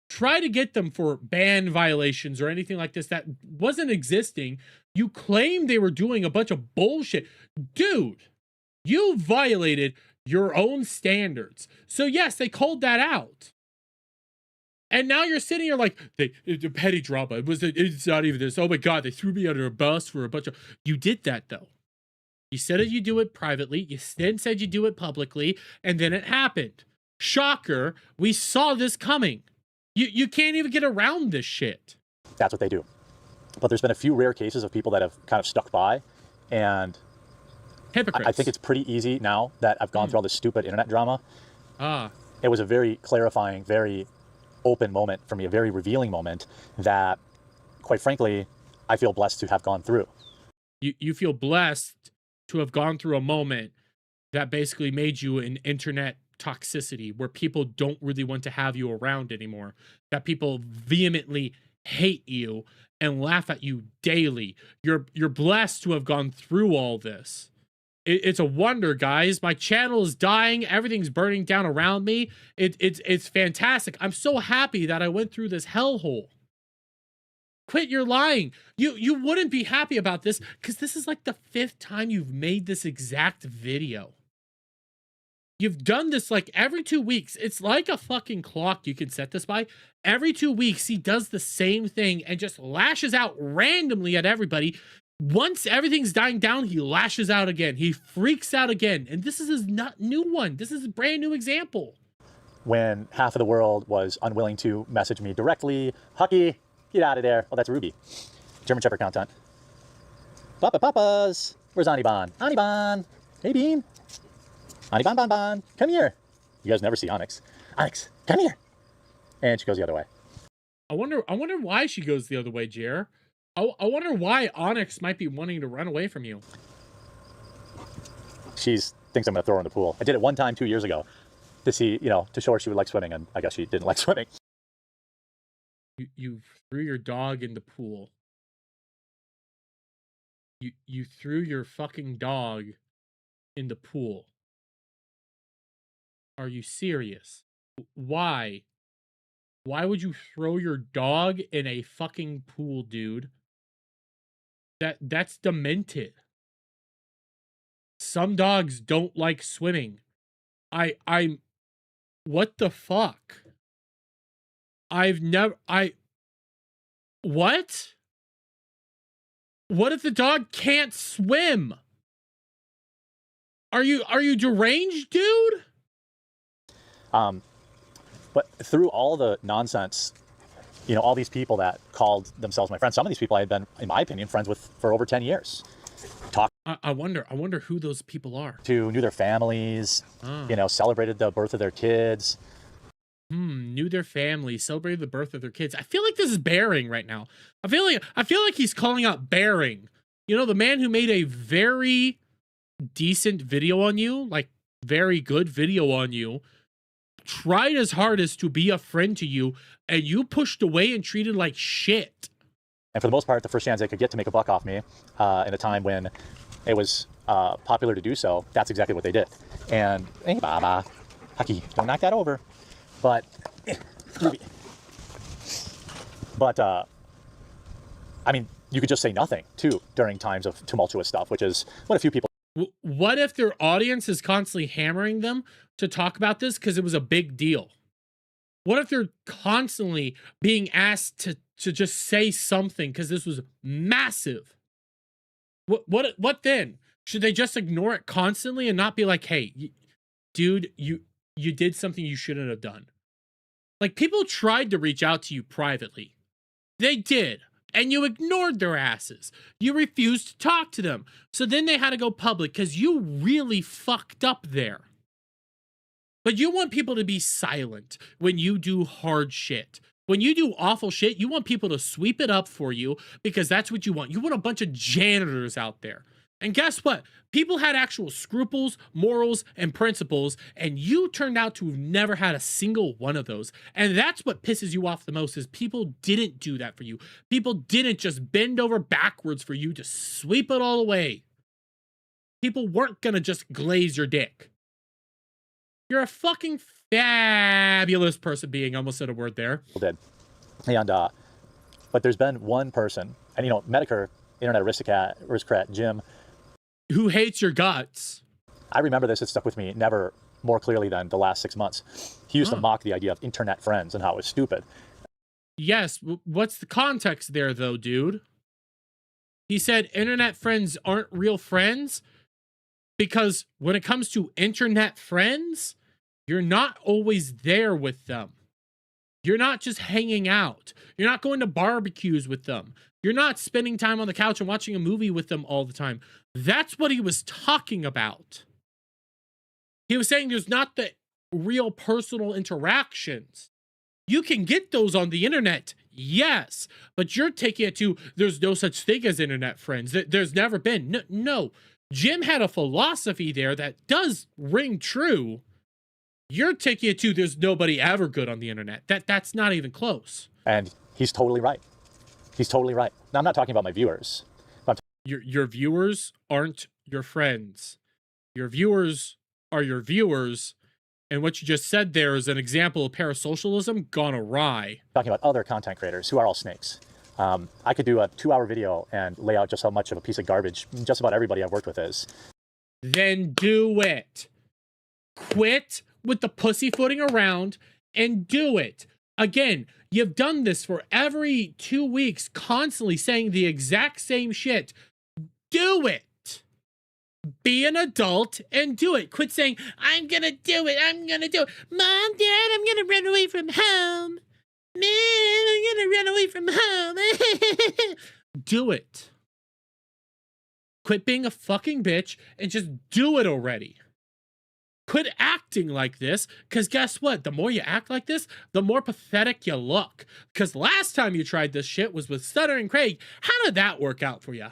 Try to get them for ban violations or anything like this that wasn't existing. You claimed they were doing a bunch of bullshit. Dude, you violated your own standards. So yes, they called that out. And now you're sitting here like, the petty drama. It's not even this. Oh my God, they threw me under a bus for a bunch of... You did that though. You said you do it privately. You then said you do it publicly. And then it happened. Shocker. We saw this coming. You can't even get around this shit. That's what they do. But there's been a few rare cases of people that have kind of stuck by. And hypocrites. I think it's pretty easy now that I've gone through all this stupid internet drama. It was a very clarifying, very open moment for me, a very revealing moment that, quite frankly, I feel blessed to have gone through. You feel blessed to have gone through a moment that basically made you an internet toxicity where people don't really want to have you around anymore, that people vehemently hate you and laugh at you daily. You're blessed to have gone through all this. It's a wonder, guys. My channel is dying. Everything's burning down around me. It's fantastic. I'm so happy that I went through this hellhole. Quit your lying. You wouldn't be happy about this because this is like the 5th time you've made this exact video. You've done this like every 2 weeks. It's like a fucking clock you can set this by. Every 2 weeks, he does the same thing and just lashes out randomly at everybody. Once everything's dying down, he lashes out again. He freaks out again. And this is his new one. This is a brand new example. When half of the world was unwilling to message me directly, Hucky, get out of there. Oh, that's Ruby. German Shepherd content. Papas. Where's Aniban? Aniban. Hey, Bean. Aniban, come here. You guys never see Onyx. Onyx, come here. And she goes the other way. I wonder why she goes the other way, Jer. I wonder why Onyx might be wanting to run away from you. She thinks I'm going to throw her in the pool. I did it one time 2 years ago to see, to show her she would like swimming, and I guess she didn't like swimming. You threw your dog in the pool. You threw your fucking dog in the pool. Are you serious? Why? Why would you throw your dog in a fucking pool, dude? That's demented. Some dogs don't like swimming. I'm what the fuck? What? What if the dog can't swim? Are you deranged, dude? But through all the nonsense, all these people that called themselves my friends, some of these people I had been, in my opinion, friends with for over 10 years. I wonder who those people are. Knew their families, celebrated the birth of their kids. Knew their family, celebrated the birth of their kids. I feel like this is Bearing right now. I feel like he's calling out Bearing. The man who made a very decent video on you, like very good video on you, tried his hardest to be a friend to you, and you pushed away and treated like shit. And for the most part, the first chance they could get to make a buck off me in a time when it was popular to do so, that's exactly what they did. And, hey, Baba, Hucky, don't knock that over. But, I mean, you could just say nothing, too, during times of tumultuous stuff, which is what a few people... What if their audience is constantly hammering them to talk about this because it was a big deal? What if they're constantly being asked to just say something because this was massive? What then? Should they just ignore it constantly and not be like, hey, dude, you did something you shouldn't have done? Like, people tried to reach out to you privately. They did. And you ignored their asses. You refused to talk to them. So then they had to go public because you really fucked up there. But you want people to be silent when you do hard shit. When you do awful shit, you want people to sweep it up for you because that's what you want. You want a bunch of janitors out there. And guess what? People had actual scruples, morals, and principles, and you turned out to have never had a single one of those. And that's what pisses you off the most, is people didn't do that for you. People didn't just bend over backwards for you to sweep it all away. People weren't gonna just glaze your dick. You're a fucking fabulous person being. Almost said a word there. Did. And, but there's been one person, and Medicare, internet aristocrat Jim, who hates your guts. I remember this. It stuck with me never more clearly than the last 6 months. He used to mock the idea of internet friends and how it was stupid. Yes. What's the context there, though, dude? He said internet friends aren't real friends because when it comes to internet friends, you're not always there with them. You're not just hanging out. You're not going to barbecues with them. You're not spending time on the couch and watching a movie with them all the time. That's what he was talking about. He was saying there's not the real personal interactions. You can get those on the internet, yes, but you're taking it to there's no such thing as internet friends. There's never been. No. Jim had a philosophy there that does ring true. You're taking it to there's nobody ever good on the internet. That's not even close. And he's totally right. He's totally right. Now, I'm not talking about my viewers. Your viewers aren't your friends. Your viewers are your viewers. And what you just said there is an example of parasocialism gone awry. Talking about other content creators who are all snakes. I could do a 2-hour video and lay out just how much of a piece of garbage just about everybody I've worked with is. Then do it. Quit with the pussyfooting around and do it. Again, you've done this for every 2 weeks, constantly saying the exact same shit. Do it. Be an adult and do it. Quit saying, I'm gonna do it. I'm gonna do it. Mom, Dad, I'm gonna run away from home. Man, I'm gonna run away from home. Do it. Quit being a fucking bitch and just do it already. Quit acting like this, because guess what? The more you act like this, the more pathetic you look. Because last time you tried this shit was with Stuttering Craig. How did that work out for you?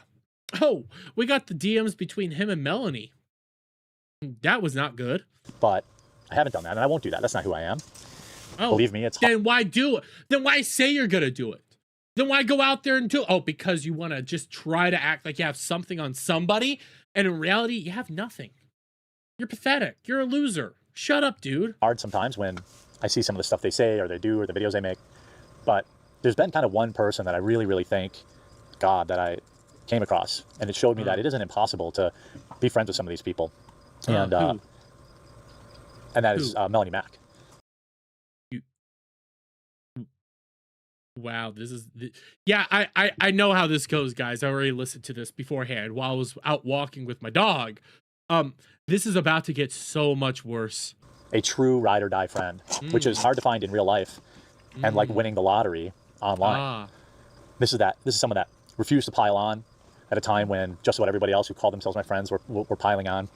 Oh, we got the DMs between him and Melanie. That was not good. But I haven't done that, and I won't do that. That's not who I am. Oh, believe me, it's hard. Then why do it? Then why say you're gonna do it? Then why go out there and do it? Oh, because you want to just try to act like you have something on somebody, and in reality, you have nothing. You're pathetic. You're a loser. Shut up, dude. Hard sometimes when I see some of the stuff they say or they do or the videos they make. But there's been kind of one person that I really, really thank God that I came across. And it showed me that it isn't impossible to be friends with some of these people. And that is Melanie Mack. Wow, this is... Yeah, I know how this goes, guys. I already listened to this beforehand while I was out walking with my dog. This is about to get so much worse. A true ride or die friend, which is hard to find in real life, and like winning the lottery online. This is someone that refused to pile on at a time when just about everybody else who called themselves my friends were piling on.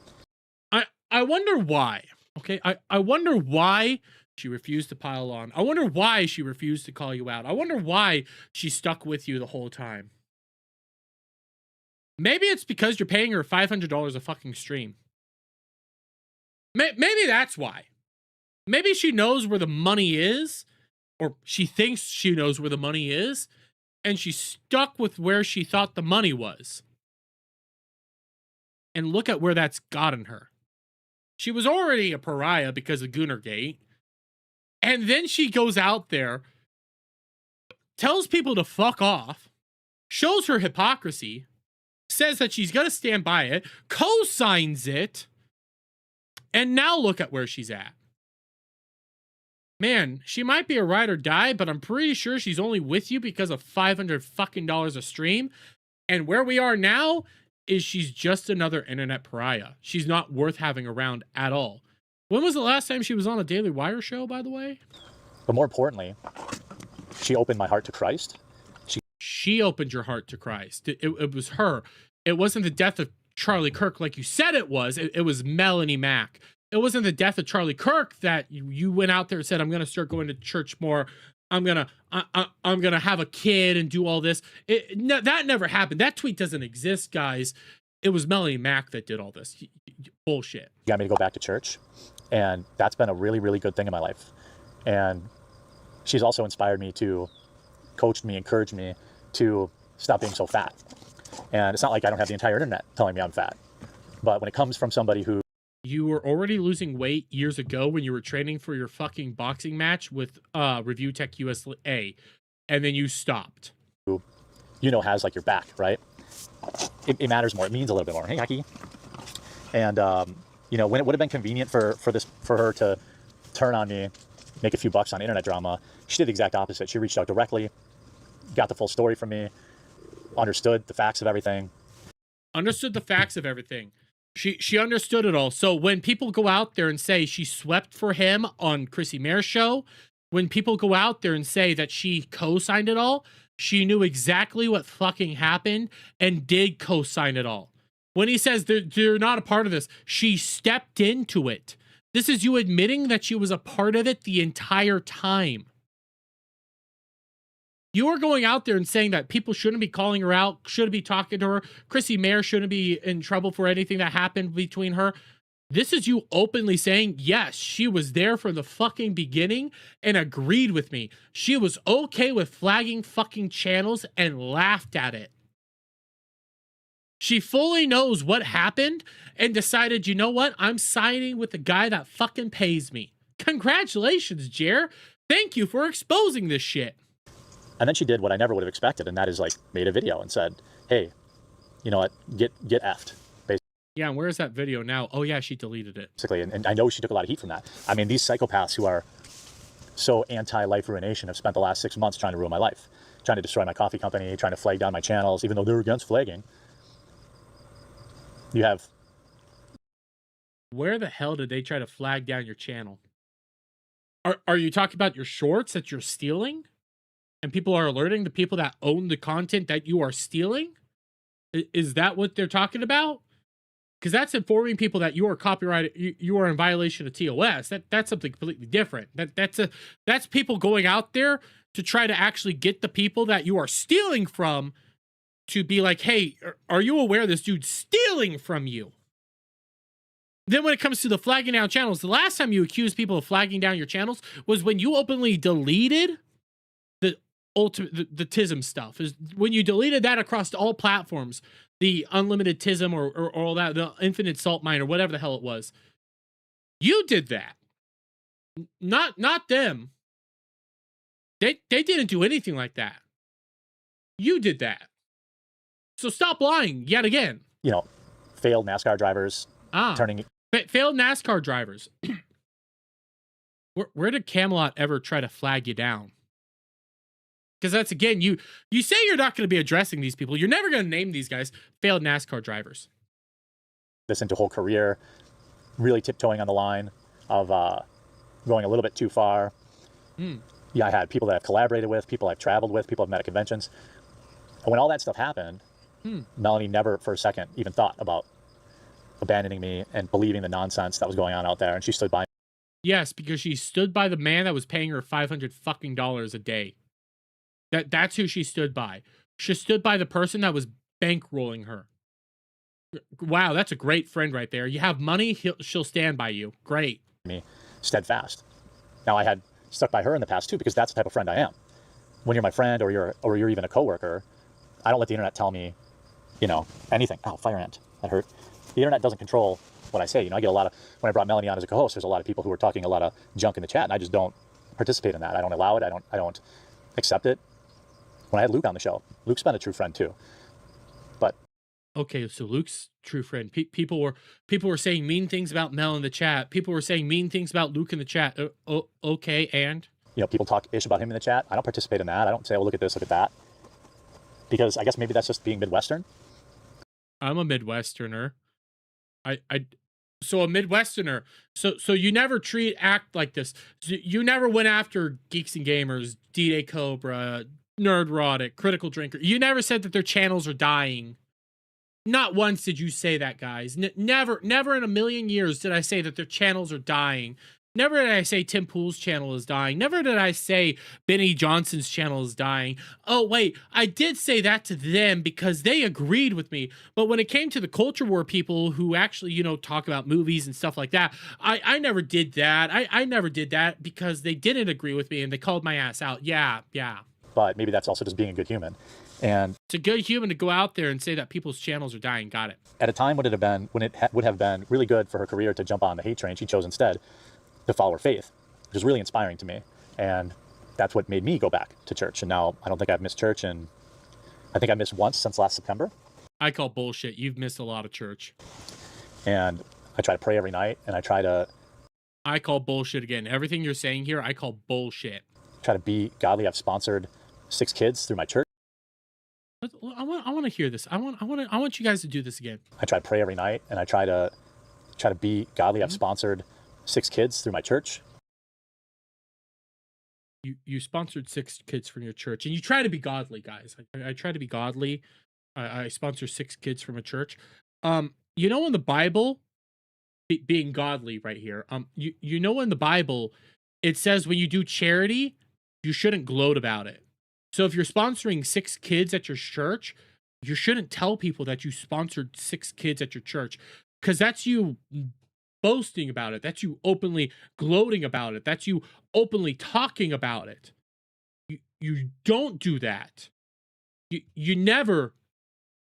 I wonder why. Okay, I wonder why she refused to pile on. I wonder why she refused to call you out. I wonder why she stuck with you the whole time. Maybe it's because you're paying her $500 a fucking stream. Maybe that's why. Maybe she knows where the money is, or she thinks she knows where the money is, and she's stuck with where she thought the money was. And look at where that's gotten her. She was already a pariah because of Goonergate. And then she goes out there, tells people to fuck off, shows her hypocrisy, says that she's going to stand by it, co-signs it, and now look at where she's at. Man, she might be a ride or die, but I'm pretty sure she's only with you because of $500 fucking a stream. And where we are now is she's just another internet pariah. She's not worth having around at all. When was the last time she was on a Daily Wire show, by the way? But more importantly, she opened my heart to Christ. She opened your heart to Christ. It was her. It wasn't the death of Charlie Kirk like you said it was. It was Melanie Mack. It wasn't the death of Charlie Kirk that you went out there and said, I'm going to start going to church more. I'm going to have a kid and do all this. That never happened. That tweet doesn't exist, guys. It was Melanie Mack that did all this. Bullshit. You got me to go back to church. And that's been a really, really good thing in my life. And she's also inspired me to, coached me, encouraged me to stop being so fat. And it's not like I don't have the entire internet telling me I'm fat. But when it comes from somebody who... You were already losing weight years ago when you were training for your fucking boxing match with Review Tech USA. And then you stopped. You know, has like your back, right? It matters more. It means a little bit more. Hey, Haki. And, you know, when it would have been convenient for her to turn on me, make a few bucks on internet drama, she did the exact opposite. She reached out directly, got the full story from me, understood the facts of everything. Understood the facts of everything. She understood it all. So when people go out there and say she swept for him on Chrissy Mare's show, when people go out there and say that she co-signed it all, she knew exactly what fucking happened and did co-sign it all. When he says they're not a part of this, she stepped into it. This is you admitting that she was a part of it the entire time. You are going out there and saying that people shouldn't be calling her out, shouldn't be talking to her. Chrissy Mare shouldn't be in trouble for anything that happened between her. This is you openly saying, yes, she was there from the fucking beginning and agreed with me. She was okay with flagging fucking channels and laughed at it. She fully knows what happened and decided, you know what? I'm siding with the guy that fucking pays me. Congratulations, Jer. Thank you for exposing this shit. And then she did what I never would have expected, and that is like made a video and said, hey, you know what, get effed. Yeah, and where's that video now? Oh yeah, she deleted it. Basically, and I know she took a lot of heat from that. I mean, these psychopaths who are so anti-life ruination have spent the last 6 months trying to ruin my life, trying to destroy my coffee company, trying to flag down my channels, even though they're against flagging. You have... Where the hell did they try to flag down your channel? Are you talking about your shorts that you're stealing? And people are alerting the people that own the content that you are stealing? Is that what they're talking about? Because that's informing people that you are copyrighted, you are in violation of TOS. That's something completely different. That's people going out there to try to actually get the people that you are stealing from to be like, hey, are you aware this dude's stealing from you? Then when it comes to the flagging down channels, the last time you accused people of flagging down your channels was when you openly deleted the TISM stuff. Is when you deleted that across all platforms, the unlimited TISM or all that, the infinite salt mine or whatever the hell it was. You did that. Not them. They didn't do anything like that. You did that. So stop lying yet again. You know, failed NASCAR drivers turning... Failed NASCAR drivers. Where did Camelot ever try to flag you down? Because that's, again, you say you're not going to be addressing these people. You're never going to name these guys failed NASCAR drivers. This into a whole career, really tiptoeing on the line of going a little bit too far. Yeah, I had people that I've collaborated with, people I've traveled with, people I've met at conventions. And when all that stuff happened, Melanie never for a second even thought about abandoning me and believing the nonsense that was going on out there. And she stood by. Yes, because she stood by the man that was paying her $500 fucking a day. That's who she stood by. She stood by the person that was bankrolling her. Wow, that's a great friend right there. You have money, she'll stand by you. Great. Me steadfast. Now, I had stuck by her in the past too, because that's the type of friend I am. When you're my friend or you're even a coworker, I don't let the internet tell me, you know, anything. Oh, fire ant. That hurt. The internet doesn't control what I say. You know, I get a lot of, when I brought Melanie on as a co-host, there's a lot of people who are talking a lot of junk in the chat, and I just don't participate in that. I don't allow it. I don't accept it. When I had Luke on the show, Luke's been a true friend too. But okay, so Luke's true friend. People were saying mean things about Mel in the chat. People were saying mean things about Luke in the chat. Okay, and you know, people talk ish about him in the chat. I don't participate in that. I don't say, "Oh, look at this, look at that," because I guess maybe that's just being Midwestern. I'm a Midwesterner. So a Midwesterner. So you never act like this. You never went after Geeks and Gamers, D-Day Cobra, Nerdrotic, Critical Drinker. You never said that their channels are dying. Not once did you say that, guys. Never in a million years did I say that their channels are dying. Never did I say Tim Pool's channel is dying. Never did I say Benny Johnson's channel is dying. Oh, wait, I did say that to them because they agreed with me. But when it came to the culture war people who actually, you know, talk about movies and stuff like that, I never did that. I never did that because they didn't agree with me and they called my ass out. Yeah. But maybe that's also just being a good human. And it's a good human to go out there and say that people's channels are dying. Got it. At a time when it would have been really good for her career to jump on the hate train, she chose instead to follow her faith, which is really inspiring to me. And that's what made me go back to church. And now I don't think I've missed church, and I think I missed once since last September. I call bullshit. You've missed a lot of church. And I try to pray every night, and I call bullshit again. Everything you're saying here, I call bullshit. Try to be godly. I've sponsored 6 kids through my church. I want to hear this. I want you guys to do this again. I try to pray every night, and I try to be godly. I've sponsored 6 kids through my church. You sponsored 6 kids from your church, and you try to be godly, guys. I try to be godly. I sponsor 6 kids from a church. You know, in the Bible, being godly right here. You know, in the Bible, it says when you do charity, you shouldn't gloat about it. So if you're sponsoring 6 kids at your church, you shouldn't tell people that you sponsored 6 kids at your church, because that's you boasting about it. That's you openly gloating about it. That's you openly talking about it. You don't do that. You never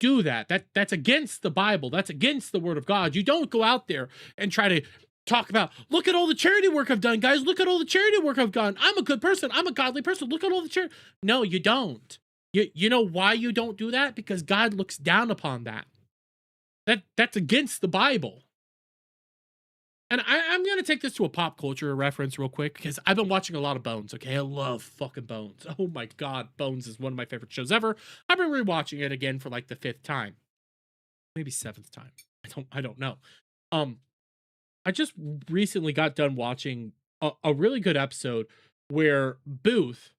do that. That's against the Bible. That's against the word of God. You don't go out there and try to talk about, look at all the charity work I've done, guys. Look at all the charity work I've done. I'm a good person. I'm a godly person. Look at all the charity. No, you don't. You know why you don't do that? Because God looks down upon that. That's against the Bible. And I'm going to take this to a pop culture reference real quick because I've been watching a lot of Bones, okay? I love fucking Bones. Oh my God, Bones is one of my favorite shows ever. I've been rewatching it again for like the 5th time. Maybe 7th time. I don't know. I just recently got done watching a really good episode where Booth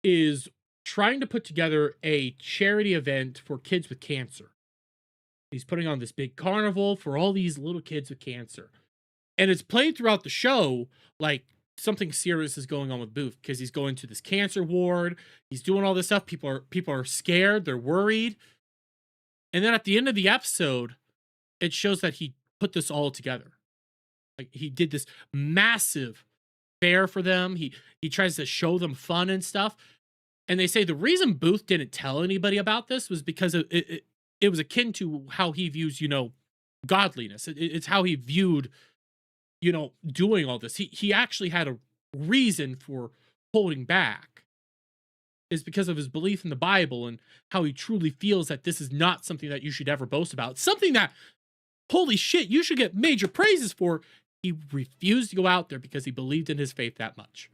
is trying to put together a charity event for kids with cancer. He's putting on this big carnival for all these little kids with cancer. And it's played throughout the show like something serious is going on with Booth because he's going to this cancer ward. He's doing all this stuff. People are scared. They're worried. And then at the end of the episode, it shows that he put this all together. Like he did this massive fair for them. He tries to show them fun and stuff. And they say the reason Booth didn't tell anybody about this was because it was akin to how he views, godliness. It's how he viewed, doing all this. He actually had a reason for holding back. Is because of his belief in the Bible and how he truly feels that this is not something that you should ever boast about. Something that, holy shit, you should get major praises for. He refused to go out there because he believed in his faith that much.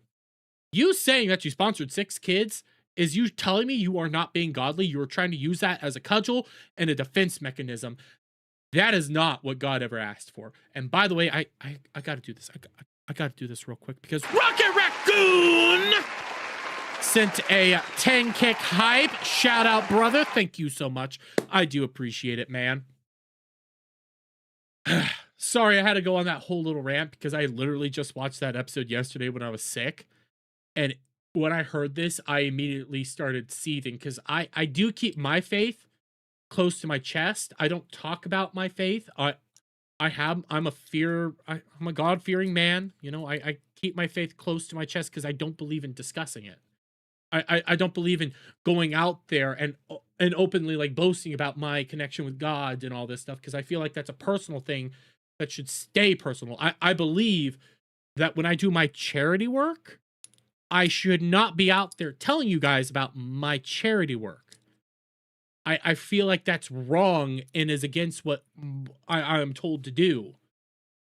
You saying that you sponsored 6 kids is you telling me you are not being godly. You are trying to use that as a cudgel and a defense mechanism. That is not what God ever asked for. And by the way, I got to do this. I got to do this real quick because Rocket Raccoon sent a 10 kick hype. Shout out, brother. Thank you so much. I do appreciate it, man. Sorry, I had to go on that whole little rant because I literally just watched that episode yesterday when I was sick. And when I heard this, I immediately started seething because I do keep my faith close to my chest. I don't talk about my faith. I'm a God-fearing man. I keep my faith close to my chest because I don't believe in discussing it. I don't believe in going out there and openly like boasting about my connection with God and all this stuff because I feel like that's a personal thing that should stay personal. I believe that when I do my charity work, I should not be out there telling you guys about my charity work. I feel like that's wrong and is against what I am told to do.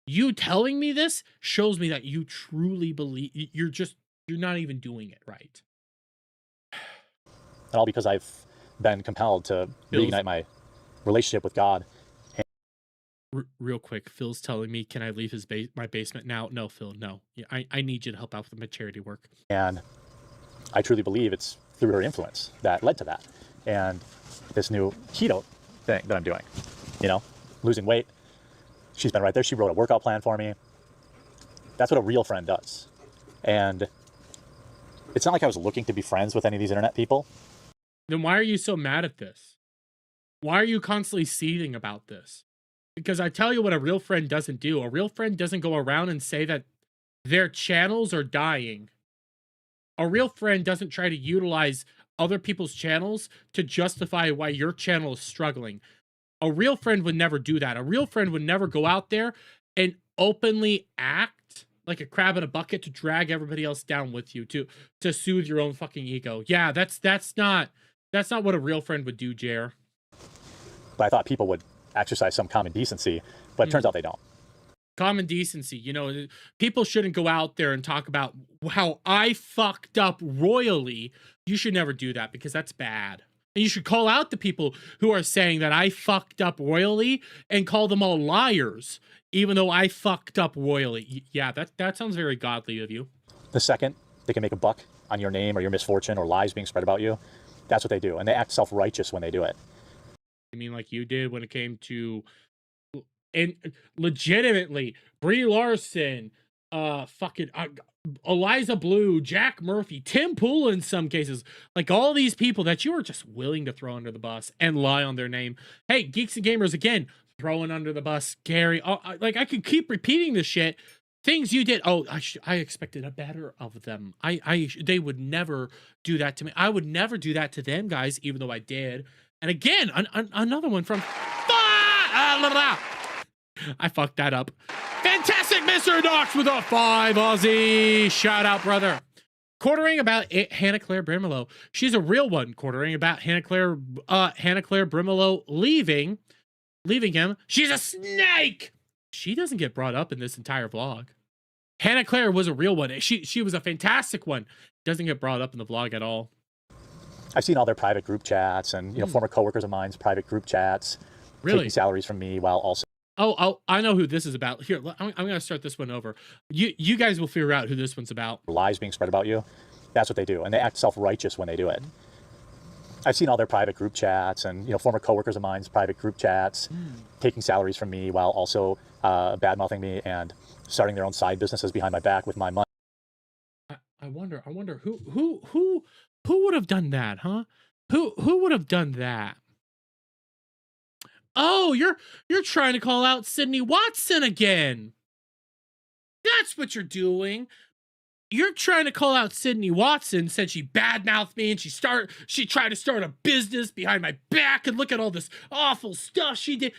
You telling me this shows me that you truly believe you're not even doing it right. And all because I've been compelled to reignite my relationship with God. Real quick, Phil's telling me, can I leave my basement now? No, Phil, no. Yeah, I need you to help out with my charity work. And I truly believe it's through her influence that led to that. And this new keto thing that I'm doing, losing weight. She's been right there. She wrote a workout plan for me. That's what a real friend does. And it's not like I was looking to be friends with any of these internet people. Then why are you so mad at this? Why are you constantly seething about this? Because I tell you what a real friend doesn't do. A real friend doesn't go around and say that their channels are dying. A real friend doesn't try to utilize other people's channels to justify why your channel is struggling. A real friend would never do that. A real friend would never go out there and openly act like a crab in a bucket to drag everybody else down with you, to soothe your own fucking ego. Yeah, that's not what a real friend would do, Jer. But I thought people would exercise some common decency, but it turns out they don't. Common decency, people shouldn't go out there and talk about how I fucked up royally. You should never do that because that's bad. And you should call out the people who are saying that I fucked up royally and call them all liars, even though I fucked up royally. Yeah, that sounds very godly of you. The second they can make a buck on your name or your misfortune or lies being spread about you, that's what they do. And they act self-righteous when they do it. I mean, like you did when it came to, and legitimately, Brie Larson, Eliza Blue, Jack Murphy, Tim Pool in some cases, like all these people that you were just willing to throw under the bus and lie on their name. Hey, Geeks and Gamers again, throwing under the bus, Gary. I could keep repeating this shit. Things you did. Oh, I expected a better of them. They would never do that to me. I would never do that to them, guys, even though I did. And again, another one from... I fucked that up. Fantastic Mr. Knox with a 5 Aussie. Shout out, brother. Quartering about Hannah Claire Brimelow. She's a real one. Quartering about Hannah Claire Brimelow leaving leaving him. She's a snake. She doesn't get brought up in this entire vlog. Hannah Claire was a real one. She was a fantastic one. Doesn't get brought up in the vlog at all. I've seen all their private group chats and, you know, former coworkers of mine's private group chats. Really? Taking salaries from me while also... Oh, I know who this is about. Here, I'm going to start this one over. You guys will figure out who this one's about. Lies being spread about you. That's what they do. And they act self-righteous when they do it. I've seen all their private group chats and, you know, former coworkers of mine's private group chats, taking salaries from me while also bad-mouthing me and starting their own side businesses behind my back with my money. I wonder who would have done that, huh? Who would have done that? Oh, you're trying to call out Sydney Watson again. That's what you're doing. You're trying to call out Sydney Watson, said she badmouthed me and she tried to start a business behind my back, and look at all this awful stuff she did.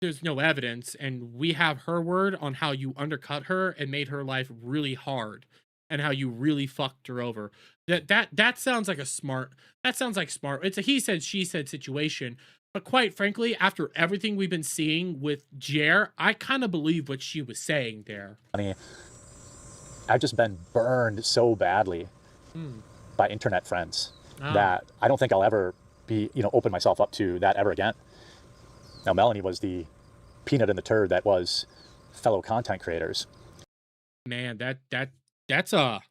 There's no evidence, and we have her word on how you undercut her and made her life really hard, and how you really fucked her over. That sounds like smart. It's a he said, she said situation. But quite frankly, after everything we've been seeing with Jer, I kind of believe what she was saying there. I've just been burned so badly by internet friends that I don't think I'll ever be, you know, open myself up to that ever again. Now, Melanie was the peanut in the turd that was fellow content creators. Man, that's a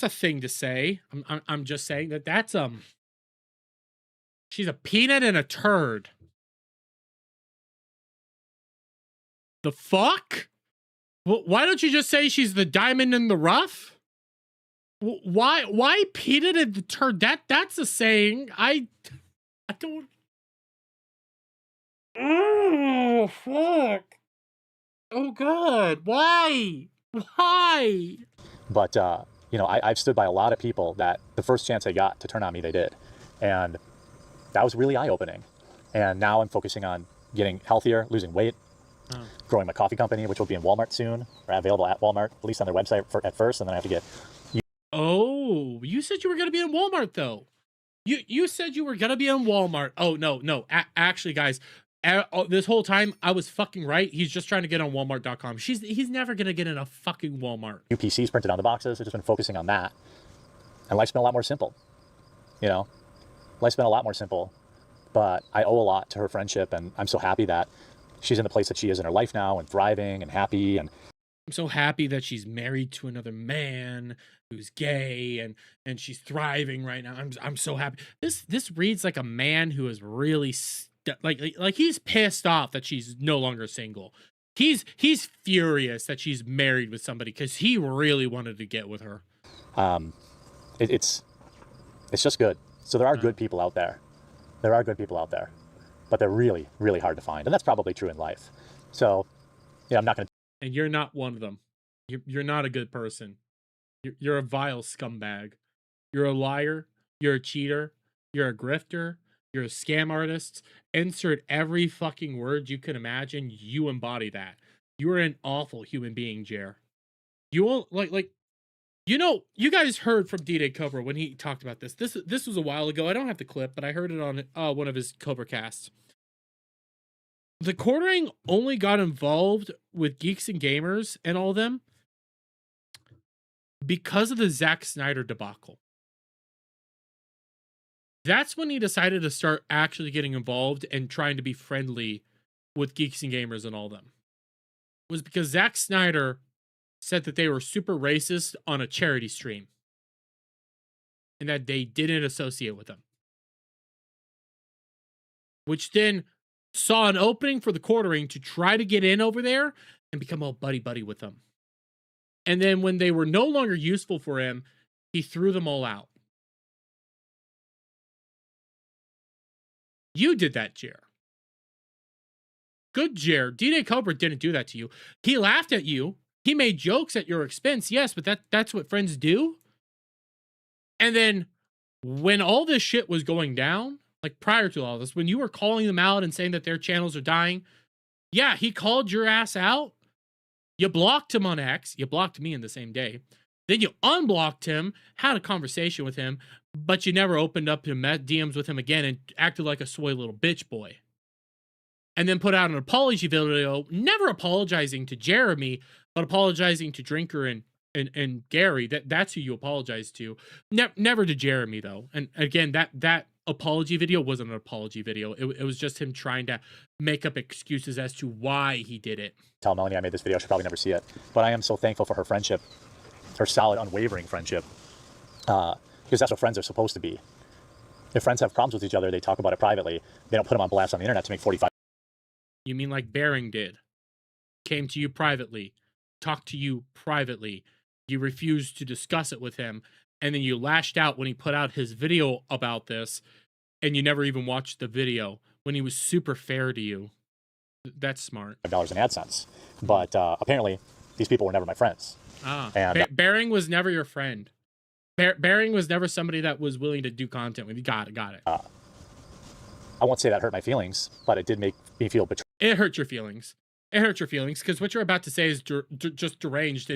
thing to say. I'm just saying that's she's a peanut and a turd. The fuck? Well, why don't you just say she's the diamond in the rough? Why peanut and the turd? That's a saying. I don't. Oh fuck. Oh god. Why? But you know, I've stood by a lot of people that the first chance they got to turn on me, they did, and that was really eye-opening. And now I'm focusing on getting healthier, losing weight, growing my coffee company, which will be in Walmart soon, or available at Walmart, at least on their website at first, and then I have to get... Oh, you said you were going to be in Walmart, though. You said you were going to be in Walmart. Oh, no. Actually, guys, this whole time, I was fucking right. He's just trying to get on Walmart.com. He's never going to get in a fucking Walmart. UPCs printed on the boxes. I've just been focusing on that. And life's been a lot more simple. You know? Life's been a lot more simple. But I owe a lot to her friendship, and I'm so happy that she's in the place that she is in her life now and thriving and happy. And I'm so happy that she's married to another man who's gay and she's thriving right now. I'm so happy. This reads like a man who is really like he's pissed off that she's no longer single. He's furious that she's married with somebody because he really wanted to get with her. It's just good. So there are good people out there. There are good people out there. But they're really, really hard to find. And that's probably true in life. So, yeah, I'm not going to... And you're not one of them. You're not a good person. You're a vile scumbag. You're a liar. You're a cheater. You're a grifter. You're a scam artist. Insert every fucking word you can imagine. You embody that. You are an awful human being, Jer. You won't, like... You know, you guys heard from D-Day Cobra when he talked about this. This was a while ago. I don't have the clip, but I heard it on one of his Cobra casts. The quartering only got involved with Geeks and Gamers and all them because of the Zack Snyder debacle. That's when he decided to start actually getting involved and trying to be friendly with Geeks and Gamers and all them. It was because Zack Snyder said that they were super racist on a charity stream and that they didn't associate with them. Which then saw an opening for the quartering to try to get in over there and become all buddy-buddy with them. And then when they were no longer useful for him, he threw them all out. You did that, Jer. Good, Jer. D-Day Cobra didn't do that to you. He laughed at you. He made jokes at your expense, yes, but that's what friends do. And then when all this shit was going down, like prior to all this, when you were calling them out and saying that their channels are dying, yeah, he called your ass out. You blocked him on X. You blocked me in the same day. Then you unblocked him, had a conversation with him, but you never opened up your DMs with him again and acted like a soy little bitch boy. and then put out an apology video, never apologizing to Jeremy, but apologizing to Drinker and Gary. That's who you apologize to. Never to Jeremy though. And again, that apology video wasn't an apology video. It was just him trying to make up excuses as to why he did it. Tell Melanie I made this video. She'll probably never see it, but I am so thankful for her friendship, her solid, unwavering friendship, because that's what friends are supposed to be. If friends have problems with each other, they talk about it privately. They don't put them on blast on the internet to make 45. You mean like Bering did? Came to you privately, talked to you privately. You refused to discuss it with him, and then you lashed out when he put out his video about this, and you never even watched the video when he was super fair to you. That's smart. $5 in AdSense, but apparently these people were never my friends. And Bering was never your friend. Bering was never somebody that was willing to do content with you. Got it. I won't say that hurt my feelings, but it did make me feel betrayed. It hurt your feelings. It hurt your feelings because what you're about to say is just deranged.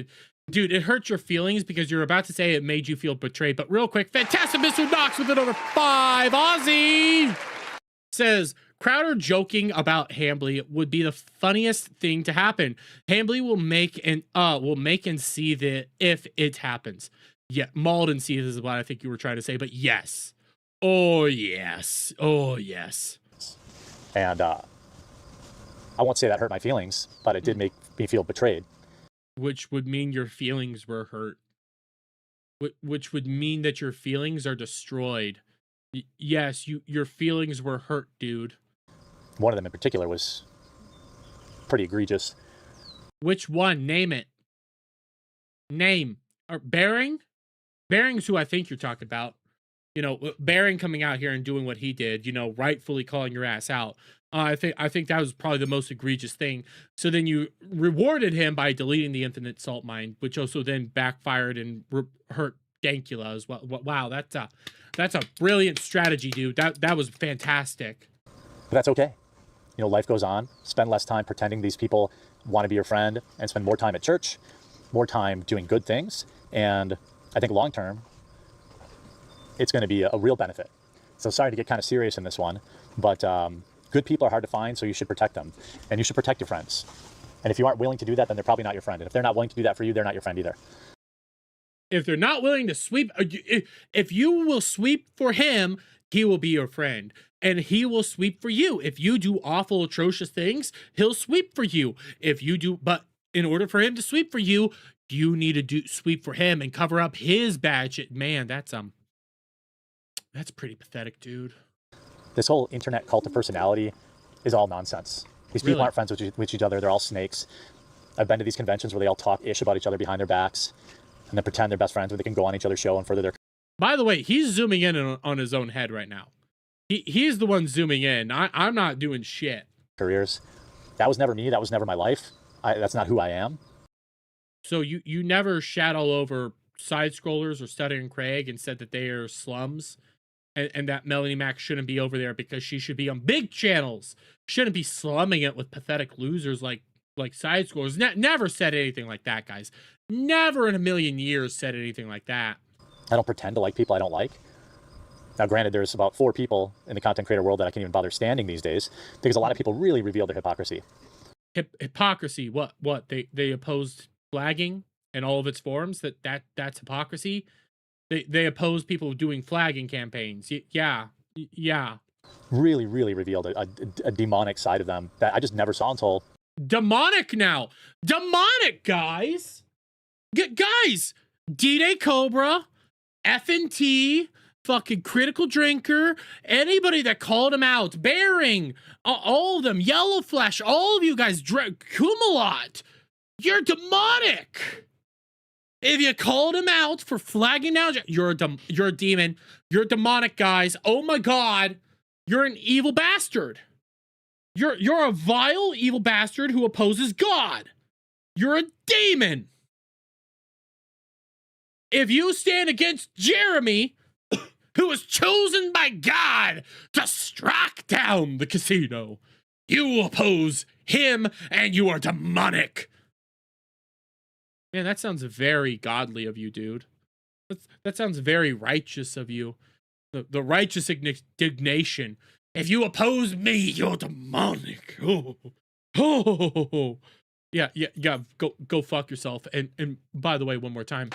Dude, it hurt your feelings because you're about to say it made you feel betrayed. But real quick, fantastic Mr. Knox with another 5 Aussie says, Crowder joking about Hambly would be the funniest thing to happen. Hambly will make and see that if it happens. Yeah, Malden sees is what I think you were trying to say, but yes. Oh, yes. Oh, yes. And I won't say that hurt my feelings, but it did make me feel betrayed. Which would mean your feelings were hurt. Which would mean that your feelings are destroyed. Yes, your feelings were hurt, dude. One of them in particular was pretty egregious. Which one? Name it. Name. Bering? Bering's who I think you're talking about. You know, Bering coming out here and doing what he did, you know, rightfully calling your ass out. I think that was probably the most egregious thing. So then you rewarded him by deleting the Infinite Salt Mine, which also then backfired and hurt Dankula as well. Wow, that's a brilliant strategy, dude. That was fantastic. But that's okay. You know, life goes on. Spend less time pretending these people want to be your friend and spend more time at church, more time doing good things. And I think long term, it's going to be a real benefit. So sorry to get kind of serious in this one, but good people are hard to find, so you should protect them. And you should protect your friends. And if you aren't willing to do that, then they're probably not your friend. And if they're not willing to do that for you, they're not your friend either. If they're not willing to sweep, if you will sweep for him, he will be your friend. And he will sweep for you. If you do awful, atrocious things, he'll sweep for you. If you do, but in order for him to sweep for you, you need to sweep for him and cover up his bad shit. Man, that's pretty pathetic, dude. This whole internet cult of personality is all nonsense. These people aren't friends with each other. They're all snakes. I've been to these conventions where they all talk ish about each other behind their backs and then pretend they're best friends where they can go on each other's show and further their... By the way, he's zooming in on his own head right now. He's the one zooming in. I'm not doing shit. Careers. That was never me. That was never my life. That's not who I am. So you never shat all over side scrollers or Stutter and Craig and said that they are slums and that Melanie Mac shouldn't be over there because she should be on big channels. Shouldn't be slumming it with pathetic losers like side scrollers. Never said anything like that, guys. Never in a million years said anything like that. I don't pretend to like people I don't like. Now, granted, there's about 4 people in the content creator world that I can't even bother standing these days because a lot of people really reveal their hypocrisy. Hypocrisy? What? They opposed flagging in all of its forms? That's hypocrisy? They oppose people doing flagging campaigns. Yeah. Really revealed a demonic side of them that I just never saw until... Demonic now! Demonic, guys! Guys! D-Day Cobra, F&T, fucking Critical Drinker, anybody that called him out, Bering, all of them, Yellow Flash, all of you guys, Kumalot, you're demonic! If you called him out for flagging down, you're a demon. You're demonic, guys. Oh my God. You're an evil bastard. You're a vile, evil bastard who opposes God. You're a demon. If you stand against Jeremy, who was chosen by God to strike down the casino, you oppose him and you are demonic. Man, that sounds very godly of you, dude. That sounds very righteous of you. The righteous indignation. If you oppose me, you're demonic. Oh, oh. Yeah. Go fuck yourself. And by the way, one more time.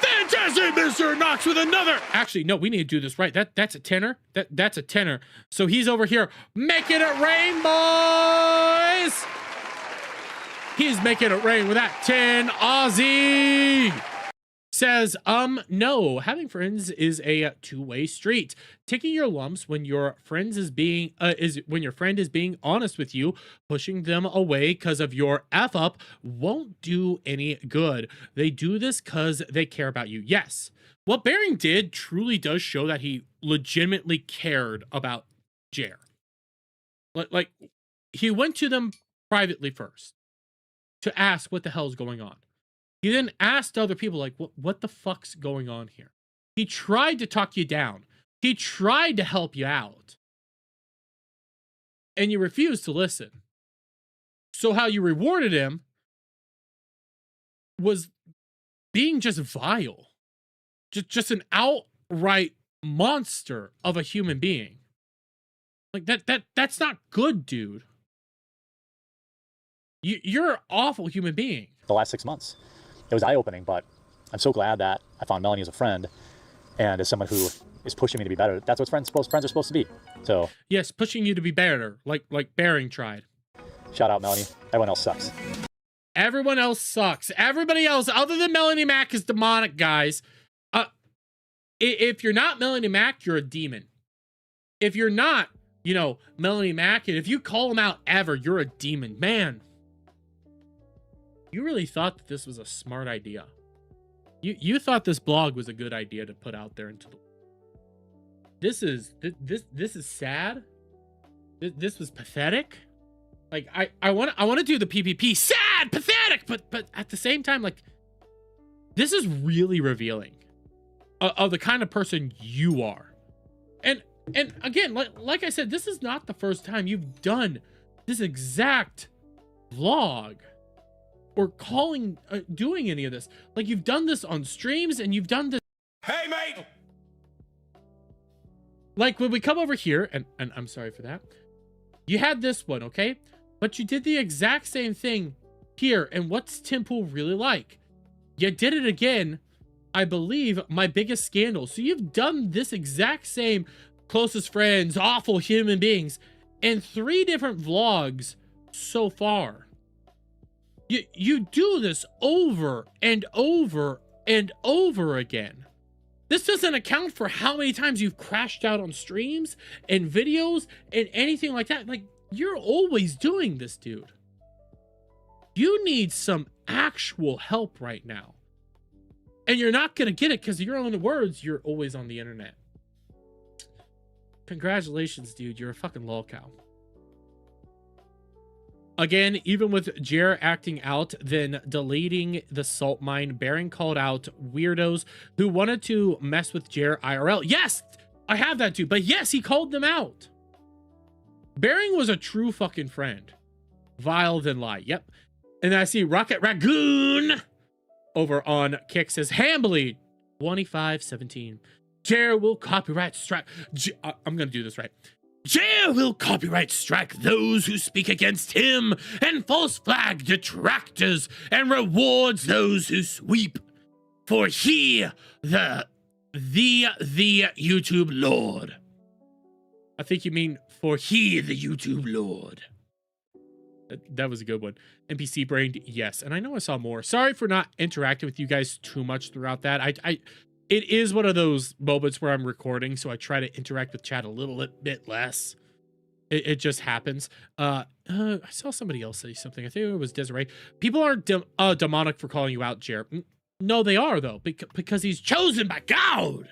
Fantastic, Mr. Knox with another. Actually, no, we need to do this right. That's a tenor. That's a tenor. So he's over here making it rain, boys. He's making it rain with that 10 Aussie. Says, no, having friends is a two-way street. Taking your lumps when your friend is being honest with you, pushing them away because of your F up won't do any good. They do this because they care about you. Yes. What Bering did truly does show that he legitimately cared about Jer. Like he went to them privately first to ask what the hell's going on. He then asked other people, like, what the fuck's going on here? He tried to talk you down. He tried to help you out. And you refused to listen. So how you rewarded him was being just vile. Just an outright monster of a human being. Like, that's not good, dude. You're an awful human being. The last 6 months. It was eye-opening, but I'm so glad that I found Melanie as a friend and as someone who is pushing me to be better. That's what friends are supposed to be. So yes, pushing you to be better, like Bering tried. Shout out, Melanie. Everyone else sucks. Everyone else sucks. Everybody else other than Melanie Mac is demonic, guys. If you're not Melanie Mac, you're a demon. If you're not, Melanie Mac, and if you call him out ever, you're a demon. Man, you really thought that this was a smart idea. You thought this blog was a good idea to put out there into the world. This is sad. This was pathetic. Like I want to do the PPP. Sad, pathetic, but at the same time, like, this is really revealing of the kind of person you are. And again, like I said, this is not the first time you've done this exact vlog or doing any of this. Like, you've done this on streams and you've done this. Hey, mate! Like, when we come over here, and I'm sorry for that, you had this one, okay? But you did the exact same thing here. And what's Tim Pool really like? You did it again, I believe, my biggest scandal. So you've done this exact same closest friends, awful human beings, in 3 different vlogs so far. You do this over and over and over again. This doesn't account for how many times you've crashed out on streams and videos and anything like that. Like, you're always doing this, dude. You need some actual help right now. And you're not going to get it because, your own words, you're always on the internet. Congratulations, dude. You're a fucking lolcow. Again, even with Jer acting out, then deleting the salt mine, Bering called out weirdos who wanted to mess with Jer IRL. Yes, I have that too. But yes, he called them out. Bering was a true fucking friend. Vile than lie. Yep. And then I see Rocket Ragoon over on Kick says, Hambly 2517. Jer will copyright strike. I'm going to do this right. Jer will copyright strike those who speak against him and false flag detractors and rewards those who sweep. For he, the YouTube Lord. I think you mean for he, the YouTube Lord. That was a good one. NPC brained, yes. And I know I saw more. Sorry for not interacting with you guys too much throughout that. It is one of those moments where I'm recording, so I try to interact with chat a little bit less. It just happens. I saw somebody else say something. I think it was Desiree. People aren't demonic for calling you out, Jer. No, they are, though, because he's chosen by God.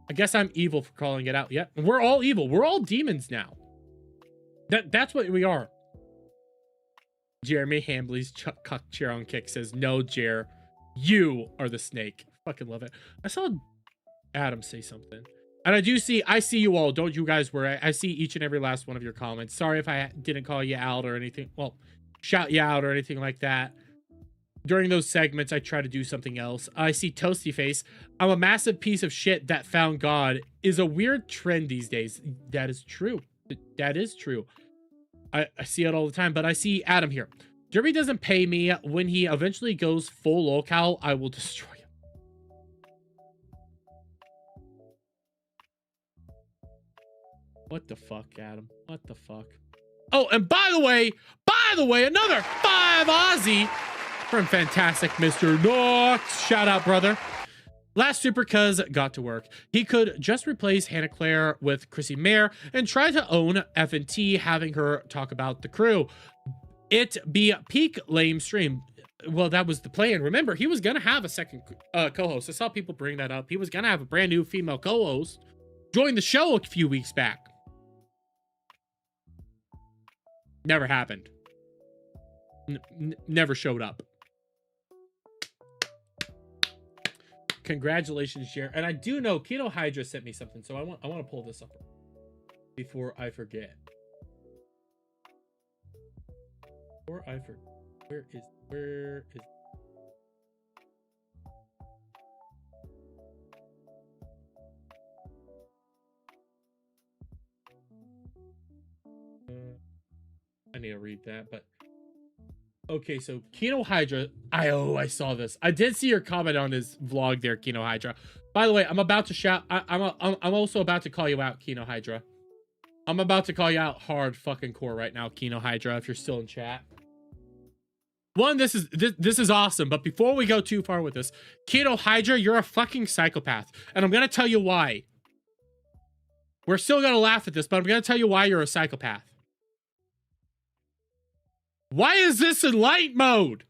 I guess I'm evil for calling it out. Yeah, we're all evil. We're all demons now. That's what we are. Jeremy Hambly's chair on Kick says, no, Jer, you are the snake. Fucking love it. I saw Adam say something. And I see you all. Don't you guys worry. I see each and every last one of your comments. Sorry if I didn't call you out or anything. Well, shout you out or anything like that. During those segments, I try to do something else. I see Toasty Face. I'm a massive piece of shit that found God is a weird trend these days. That is true. That is true. I see it all the time, but I see Adam here. Derby doesn't pay me. When he eventually goes full lolcow, I will destroy him. What the fuck, Adam? What the fuck? Oh, and by the way, another 5 Aussie from fantastic Mr. Knox. Shout out, brother. Last Super Cuz got to work. He could just replace Hannah Claire with Chrissy Mayer and try to own F&T, having her talk about the crew. It be a peak lame stream. Well, that was the plan. Remember, he was going to have a second co-host. I saw people bring that up. He was going to have a brand new female co-host join the show a few weeks back. Never happened. Never showed up. Congratulations, Jer. And I do know Keto Hydra sent me something, so I want to pull this up before I forget. Where is I need to read that, but okay, so Kino Hydra, I saw this. I did see your comment on his vlog there, Kino Hydra. By the way, I'm about to shout. I'm also about to call you out, Kino Hydra. I'm about to call you out hard fucking core right now, Kino Hydra, if you're still in chat. One, this is awesome, but before we go too far with this, Kino Hydra, you're a fucking psychopath, and I'm gonna tell you why. We're still gonna laugh at this, but I'm gonna tell you why you're a psychopath. Why is this in light mode?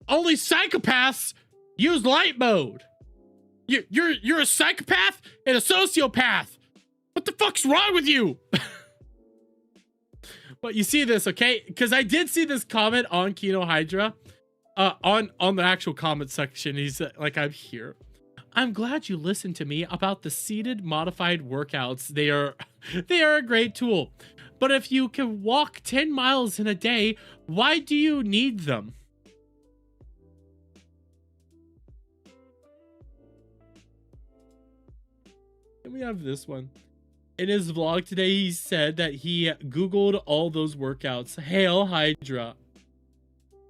Only psychopaths use light mode. You're a psychopath and a sociopath. What the fuck's wrong with you? But you see this, okay? Because I did see this comment on Kino Hydra, on the actual comment section. He's like, I'm here. I'm glad you listened to me about the seated modified workouts. They are a great tool. But if you can walk 10 miles in a day, why do you need them? And we have this one. In his vlog today, he said that he Googled all those workouts. Hail Hydra.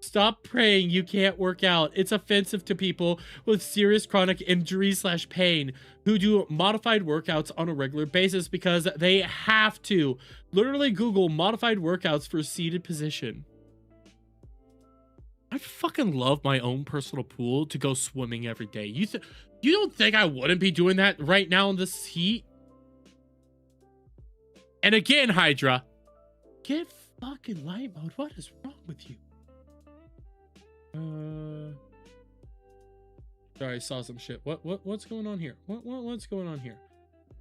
Stop praying you can't work out. It's offensive to people with serious chronic injury/pain who do modified workouts on a regular basis because they have to. Literally Google modified workouts for seated position. I fucking love my own personal pool to go swimming every day. You don't think I wouldn't be doing that right now in this heat? And again, Hydra, get fucking light mode. What is wrong with you? Sorry, I saw some shit. What's going on here? What's going on here?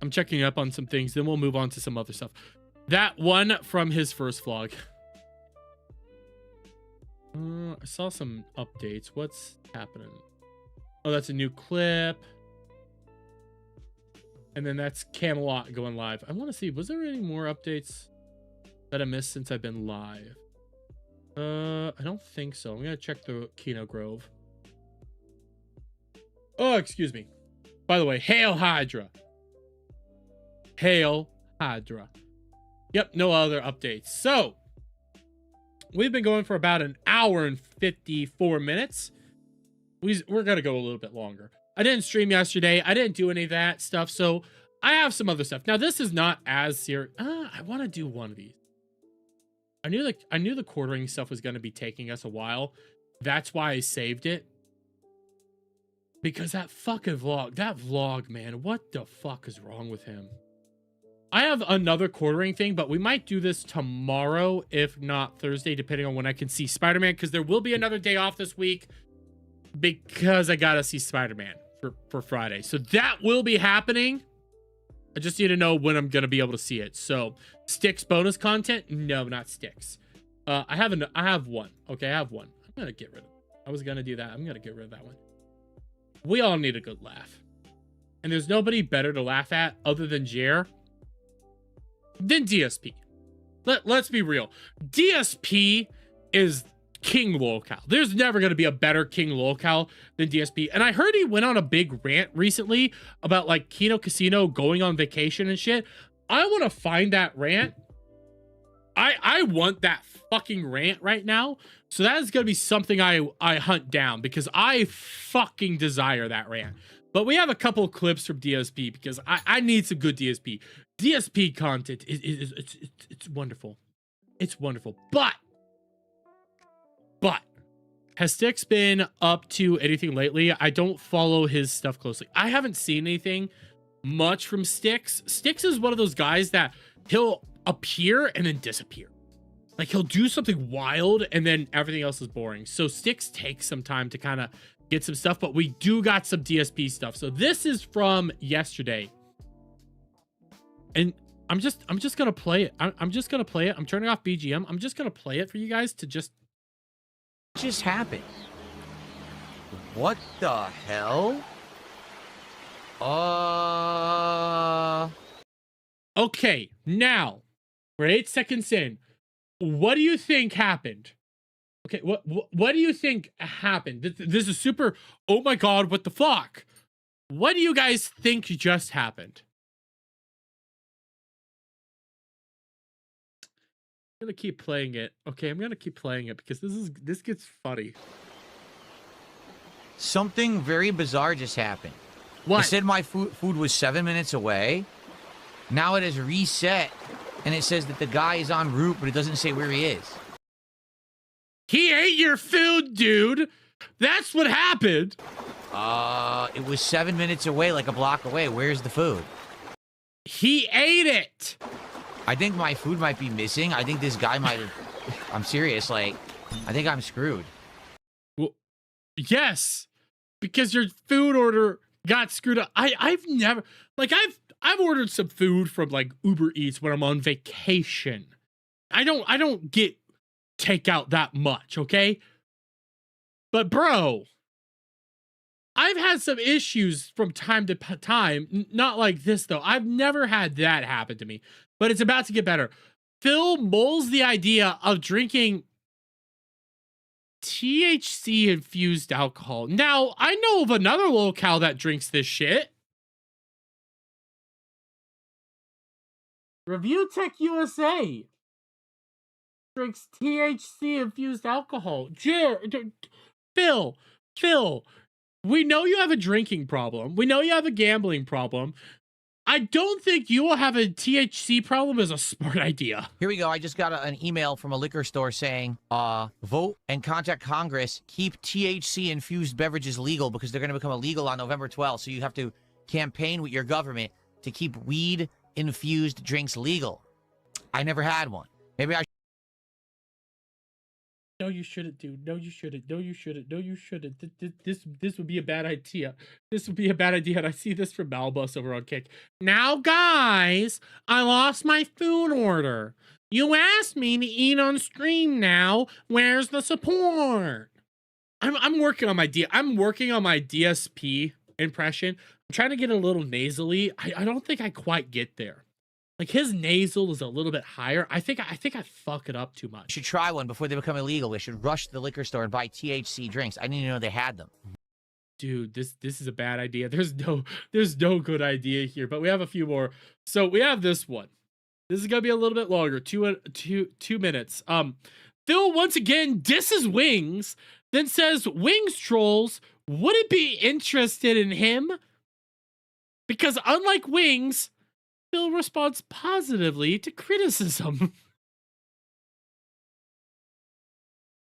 I'm checking up on some things, then we'll move on to some other stuff. That one from his first vlog. I saw some updates. What's happening? Oh, that's a new clip. And then that's Camelot going live. I want to see, was there any more updates that I missed since I've been live? I don't think so. I'm gonna check the Kino Grove. Oh, excuse me. By the way, hail Hydra. Hail Hydra. Yep, no other updates. So, we've been going for about an hour and 54 minutes. We're gonna go a little bit longer. I didn't stream yesterday. I didn't do any of that stuff, so I have some other stuff. Now, this is not as serious. I want to do one of these. I knew the quartering stuff was going to be taking us a while. That's why I saved it. Because that fucking vlog, man, what the fuck is wrong with him? I have another quartering thing, but we might do this tomorrow, if not Thursday, depending on when I can see Spider-Man, because there will be another day off this week because I got to see Spider-Man for Friday. So that will be happening. I just need to know when I'm going to be able to see it. So, Sticks bonus content? No, not Sticks. I have one. Okay, I have one. I'm going to get rid of it. I was going to do that. I'm going to get rid of that one. We all need a good laugh. And there's nobody better to laugh at other than Jer than DSP. Let's be real. DSP is king lolcow. There's never going to be a better king lolcow than DSP. And I heard he went on a big rant recently about like Kino Casino going on vacation and shit. I want to find that rant. I want that fucking rant right now. So that is going to be something I hunt down because I fucking desire that rant. But we have a couple of clips from DSP because I need some good DSP. DSP content it's wonderful. It's wonderful. But has Styx been up to anything lately? I don't follow his stuff closely. I haven't seen anything much from Styx. Styx is one of those guys that he'll appear and then disappear. Like he'll do something wild and then everything else is boring. So Styx takes some time to kind of get some stuff, but we do got some DSP stuff. So this is from yesterday. And I'm just gonna play it. I'm just gonna play it. I'm turning off BGM. I'm just gonna play it for you guys to just happened. What the hell? Okay, now we're 8 seconds in. What do you think happened? Okay, what do you think happened? This is super. Oh my god, what the fuck? What do you guys think just happened? I'm gonna keep playing it. Okay, I'm gonna keep playing it because this gets funny. Something very bizarre just happened. What? I said my food was 7 minutes away. Now it has reset, and it says that the guy is en route, but it doesn't say where he is. He ate your food, dude. That's what happened. It was 7 minutes away, like a block away. Where's the food? He ate it. I think my food might be missing. I think this guy might have... I'm serious, like, I think I'm screwed. Well, yes, because your food order got screwed up. I've never... Like, I've ordered some food from, like, Uber Eats when I'm on vacation. I don't get takeout that much, okay? But, bro... I've had some issues from time to time. Not like this, though. I've never had that happen to me. But it's about to get better. Phil mulls the idea of drinking THC-infused alcohol. Now, I know of another locale that drinks this shit. Review Tech USA drinks THC-infused alcohol. Phil, we know you have a drinking problem. We know you have a gambling problem. I don't think you will have a THC problem is a smart idea. Here we go. I just got an email from a liquor store saying, vote and contact Congress. Keep THC-infused beverages legal because they're going to become illegal on November 12th. So you have to campaign with your government to keep weed-infused drinks legal. I never had one. Maybe I No, you shouldn't, dude. No, you shouldn't. No, you shouldn't. No, you shouldn't. This would be a bad idea. This would be a bad idea. And I see this from Malbus over on Kick. Now, guys, I lost my food order. You asked me to eat on stream now. Where's the support? I'm working on my DSP impression. I'm trying to get a little nasally. I don't think I quite get there. Like his nasal is a little bit higher. I think I fuck it up too much. should try one before they become illegal. We should rush to the liquor store and buy THC drinks. I didn't even know they had them. Dude, this is a bad idea. There's no good idea here, but we have a few more. So we have this one. This is gonna be a little bit longer, two minutes. Phil once again disses Wings, then says Wings trolls wouldn't be interested in him because unlike Wings, Phil responds positively to criticism.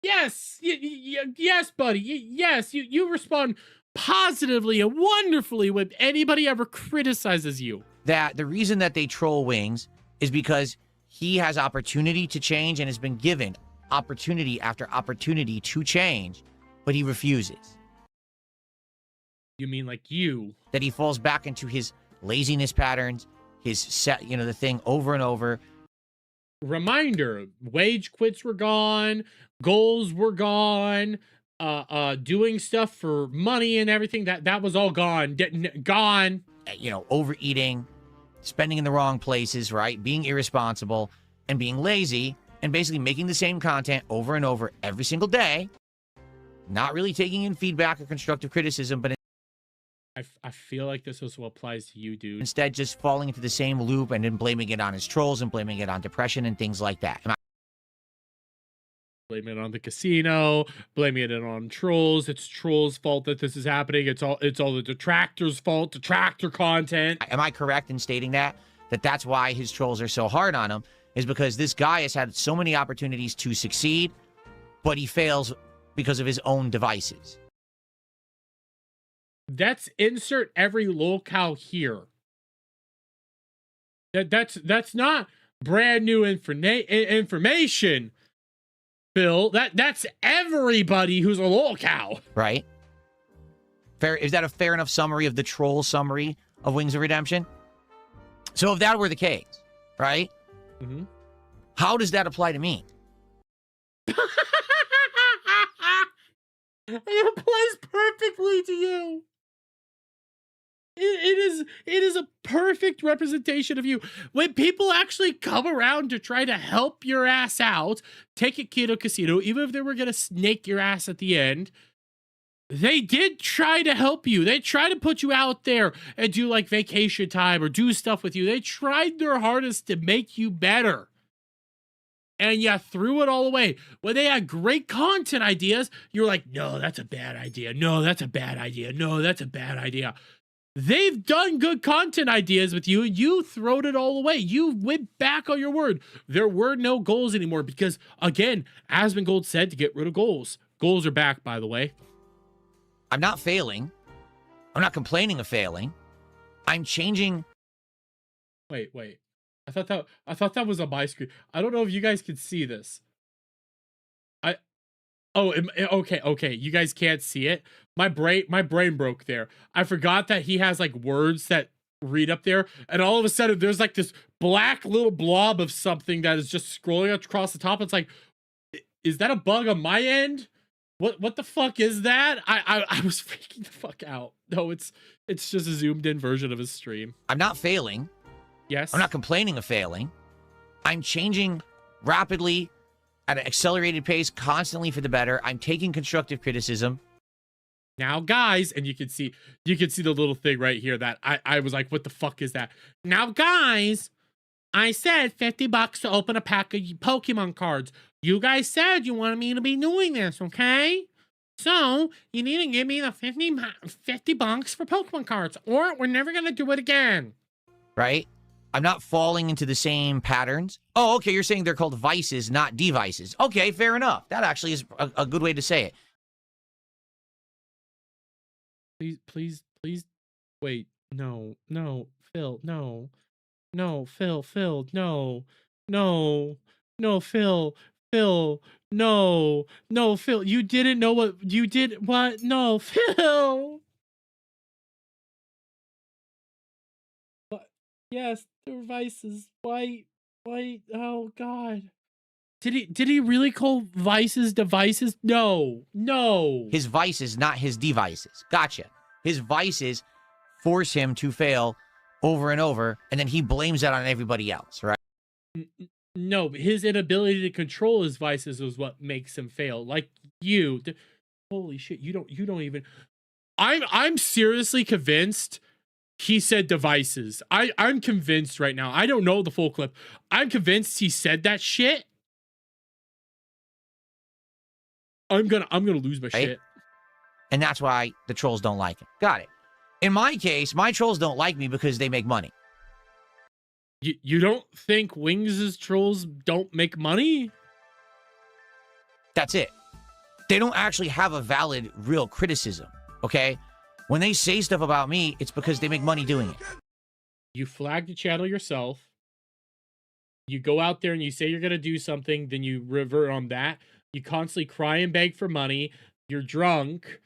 Yes, yes, buddy. Yes, you respond positively and wonderfully when anybody ever criticizes you. That the reason that they troll Wings is because he has opportunity to change and has been given opportunity after opportunity to change, but he refuses. You mean like you? That he falls back into his laziness patterns, his set, the thing over and over. Reminder, wage quits were gone, goals were gone, doing stuff for money and everything, that was all gone. Gone. Overeating, spending in the wrong places, right? Being irresponsible and being lazy. and basically making the same content over and over every single day, not really taking in feedback or constructive criticism, but I feel like this also applies to you, dude. instead just falling into the same loop and then blaming it on his trolls and blaming it on depression and things like that. Blaming it on the casino, blaming it on trolls. It's trolls' fault that this is happening. It's all the detractors' fault, detractor content. Am I correct in stating that that's why his trolls are so hard on him? Is because this guy has had so many opportunities to succeed, but he fails because of his own devices. That's insert every locale here. That's not brand new information, Phil. That's everybody who's a locale. Right? Fair? Is that a fair enough summary of the troll summary of Wings of Redemption? So if that were the case, right? Mm-hmm. How does that apply to me? It applies perfectly to you. It is a perfect representation of you. When people actually come around to try to help your ass out, take a kid to casino, even if they were gonna snake your ass at the end, they did try to help you. They tried to put you out there and do like vacation time or do stuff with you. They tried their hardest to make you better. And you threw it all away. When they had great content ideas, you're like, no, that's a bad idea. No, that's a bad idea. No, that's a bad idea. They've done good content ideas with you, and you throwed it all away. You went back on your word. There were no goals anymore because, again, Asmongold said to get rid of goals. Goals are back, by the way. I'm not failing. I'm not complaining of failing. I'm changing. Wait. I thought that was on my screen. I don't know if you guys can see this. Okay. You guys can't see it. My brain broke there. I forgot that he has like words that read up there, and all of a sudden there's like this black little blob of something that is just scrolling across the top. It's like, is that a bug on my end? What the fuck is that? I was freaking the fuck out. No, it's just a zoomed in version of his stream. I'm not failing. Yes. I'm not complaining of failing. I'm changing rapidly at an accelerated pace, constantly for the better. I'm taking constructive criticism. Now, guys, and you can see the little thing right here that I was like, what the fuck is that? Now, guys, I said $50 to open a pack of Pokemon cards. You guys said you wanted me to be doing this, okay? So, you need to give me the $50 for Pokemon cards, or we're never going to do it again. Right? I'm not falling into the same patterns. Oh, okay, you're saying they're called vices, not devices. Okay, fair enough. That actually is a good way to say it. Please, wait. No, Phil, no. No, Phil, no. No, Phil, no, Phil. You didn't know what you did. What? No, Phil. What? Yes, the vices. White. Oh God. Did he really call vices devices? No. His vices, not his devices. Gotcha. His vices force him to fail over and over, and then he blames that on everybody else, right? No, his inability to control his vices is what makes him fail. Like you. Holy shit, you don't even. I'm seriously convinced he said devices. I'm convinced right now. I don't know the full clip. I'm convinced he said that shit. I'm gonna lose my shit. And that's why the trolls don't like him. Got it. In my case, my trolls don't like me because they make money. You don't think Wings' trolls don't make money? That's it. They don't actually have a valid, real criticism, okay? When they say stuff about me, it's because they make money doing it. You flag the channel yourself. You go out there and you say you're going to do something, then you revert on that. You constantly cry and beg for money. You're drunk.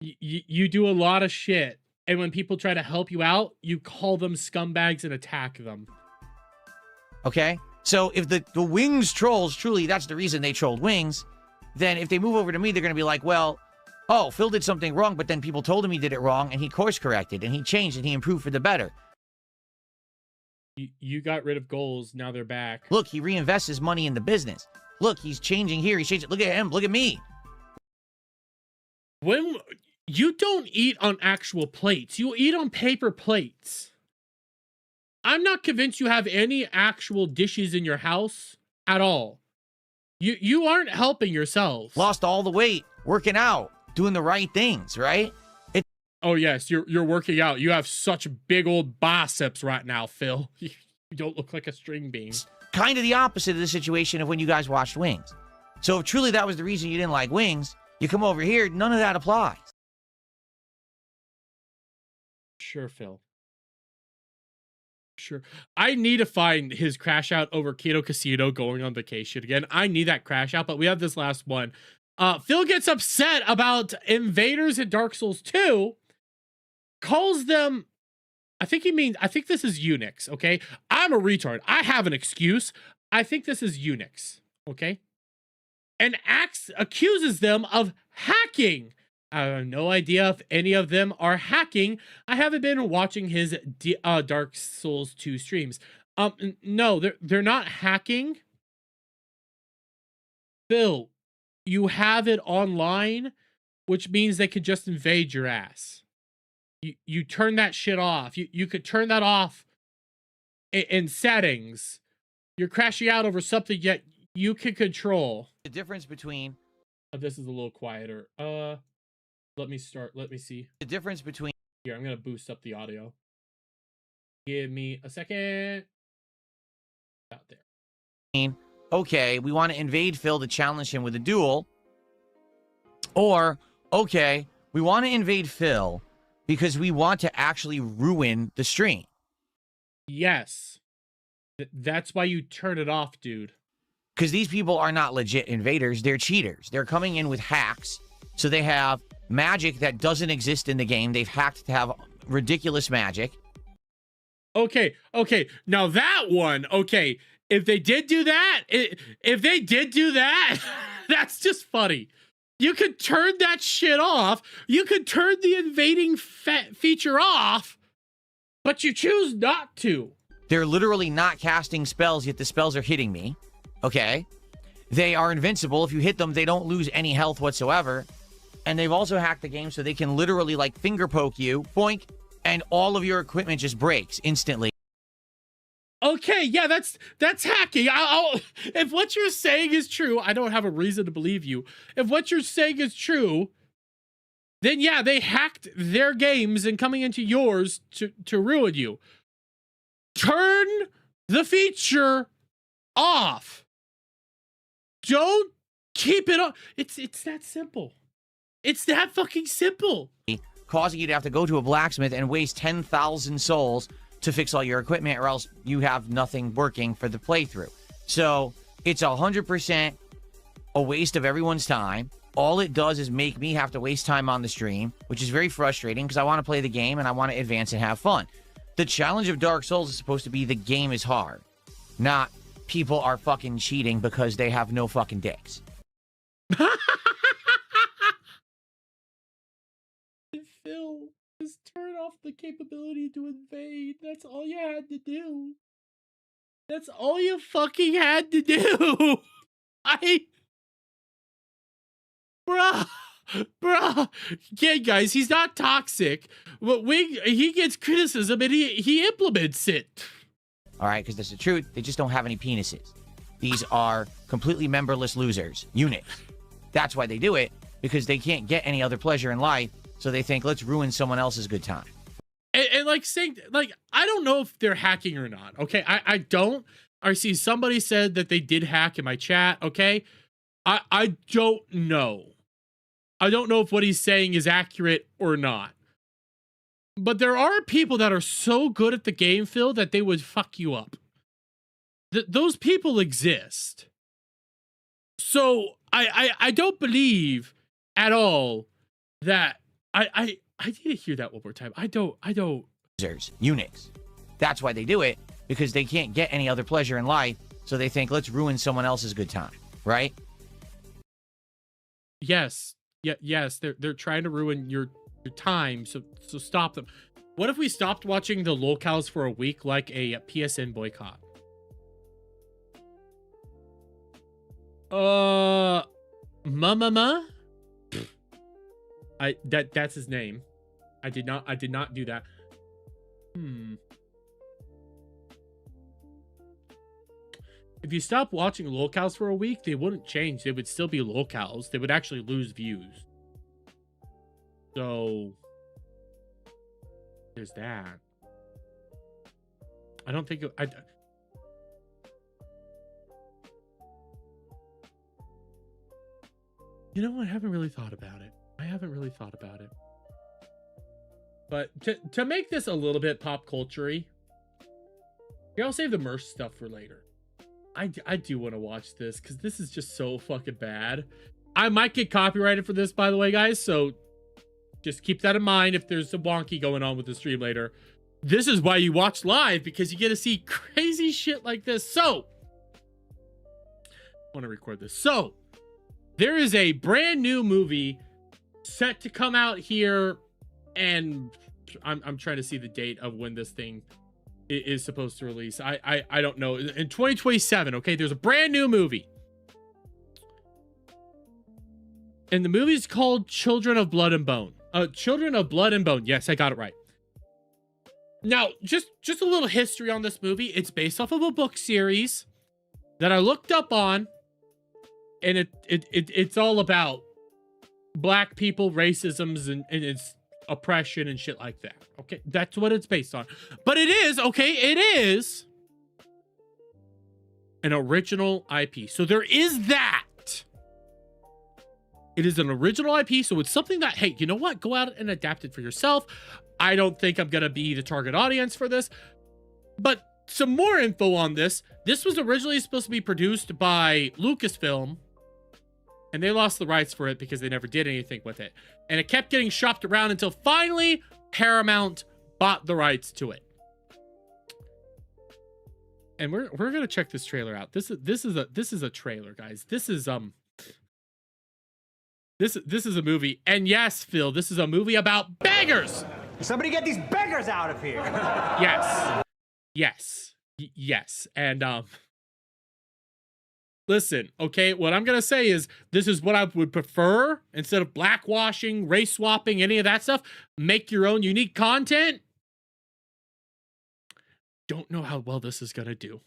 You do a lot of shit. And when people try to help you out, you call them scumbags and attack them. Okay? So if the Wings trolls, truly, that's the reason they trolled Wings, then if they move over to me, they're going to be like, well, oh, Phil did something wrong, but then people told him he did it wrong, and he course corrected, and he changed, and he improved for the better. You got rid of goals. Now they're back. Look, he reinvests his money in the business. Look, he's changing here. He's changing. Look at him. Look at me. When you don't eat on actual plates, you eat on paper plates. I'm not convinced you have any actual dishes in your house at all. You aren't helping yourself. Lost all the weight, working out, doing the right things, right? Oh yes, you're working out. You have such big old biceps right now, Phil. You don't look like a string bean. Kind of the opposite of the situation of when you guys watched Wings. So if truly that was the reason you didn't like Wings, you come over here, none of that applies. Sure, Phil. Sure. I need to find his crash out over Keto Casino going on vacation again. I need that crash out, but we have this last one. Phil gets upset about invaders in Dark Souls 2. Calls them, I think this is Unix, okay? I'm a retard. I have an excuse. I think this is Unix, okay? And accuses them of hacking. I have no idea if any of them are hacking. I haven't been watching his Dark Souls 2 streams. No, they're not hacking. Phil, you have it online, which means they could just invade your ass. You turn that shit off. You could turn that off in settings. You're crashing out over something yet you can control. The difference between... This is a little quieter. Let me see. The difference between... Here, I'm going to boost up the audio. Give me a second. Out there. Okay, we want to invade Phil to challenge him with a duel. Or, okay, we want to invade Phil because we want to actually ruin the stream. Yes. That's why you turn it off, dude. Because these people are not legit invaders. They're cheaters. They're coming in with hacks. So they have magic that doesn't exist in the game. They've hacked to have ridiculous magic. Okay. Now that one, okay. If they did do that, that's just funny. You could turn that shit off. You could turn the invading feature off, but you choose not to. They're literally not casting spells, yet the spells are hitting me. Okay. They are invincible. If you hit them, they don't lose any health whatsoever. And they've also hacked the game so they can literally like finger poke you, boink, and all of your equipment just breaks instantly. Okay, yeah, that's hacking. If what you're saying is true, I don't have a reason to believe you. If what you're saying is true, then yeah, they hacked their games and coming into yours to ruin you. Turn the feature off. Don't keep it on. It's that simple. It's that fucking simple. Causing you to have to go to a blacksmith and waste 10,000 souls to fix all your equipment, or else you have nothing working for the playthrough. So it's 100% a waste of everyone's time. All it does is make me have to waste time on the stream, which is very frustrating because I want to play the game and I want to advance and have fun. The challenge of Dark Souls is supposed to be the game is hard, not people are fucking cheating because they have no fucking dicks. Phil, just turn off the capability to invade. That's all you had to do. That's all you fucking had to do. Bruh. Yeah, guys, he's not toxic. But he gets criticism and he implements it. All right, because that's the truth. They just don't have any penises. These are completely memberless losers, units. That's why they do it, because they can't get any other pleasure in life. So they think, let's ruin someone else's good time. And like saying, like, I don't know if they're hacking or not. Okay, I don't. I see somebody said that they did hack in my chat. Okay, I don't know. I don't know if what he's saying is accurate or not. But there are people that are so good at the game, Phil, that they would fuck you up. Those people exist. So I don't believe at all that I need to hear that one more time. I don't. Users, Unix. That's why they do it, because they can't get any other pleasure in life. So they think, let's ruin someone else's good time, right? Yes. Yeah, yes, they're trying to ruin your time, so stop them. What if we stopped watching the locals for a week like a PSN boycott? Mama? That's his name. I did not do that. If you stop watching locals for a week, they wouldn't change. They would still be locals. They would actually lose views. So there's that. I don't think you know, I haven't really thought about it. But to make this a little bit pop culture-y, here, I'll save the merch stuff for later. I do want to watch this because this is just so fucking bad. I might get copyrighted for this, by the way, guys. So just keep that in mind if there's some wonky going on with the stream later. This is why you watch live, because you get to see crazy shit like this. So, I want to record this. So, there is a brand new movie set to come out here, and I'm trying to see the date of when this thing is supposed to release. I don't know. In 2027, okay? There's a brand new movie. And the movie is called Children of Blood and Bone. Children of Blood and Bone. Yes, I got it right. Now, just a little history on this movie. It's based off of a book series that I looked up on, and it's all about black people, racisms, and it's oppression and shit like that. Okay, that's what it's based on. But it is, okay, it is an original IP. So there is that. It is an original IP, so it's something that, hey, you know what? Go out and adapt it for yourself. I don't think I'm going to be the target audience for this. But some more info on this. This was originally supposed to be produced by Lucasfilm, and they lost the rights for it because they never did anything with it. And it kept getting shopped around until finally Paramount bought the rights to it. And we're going to check this trailer out. This is a trailer, guys. This is a movie. And yes, Phil, this is a movie about beggars. Somebody get these beggars out of here. Yes. And listen, okay, what I'm going to say is this is what I would prefer. Instead of blackwashing, race swapping, any of that stuff, make your own unique content. Don't know how well this is going to do.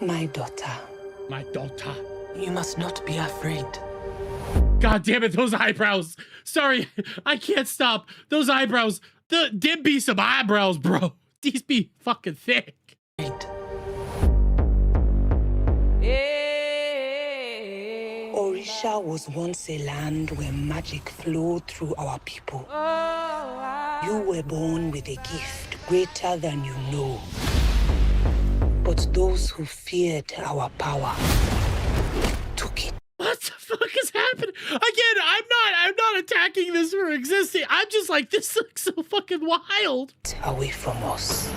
My daughter. My daughter. You must not be afraid. God damn it, those eyebrows. Sorry, I can't stop. Those eyebrows. Did be some eyebrows, bro. These be fucking thick. Orisha was once a land where magic flowed through our people. You were born with a gift greater than you know. But those who feared our power took it. What the fuck is happening? Again, I'm not attacking this for existing. I'm just like, this looks so fucking wild. Away from us.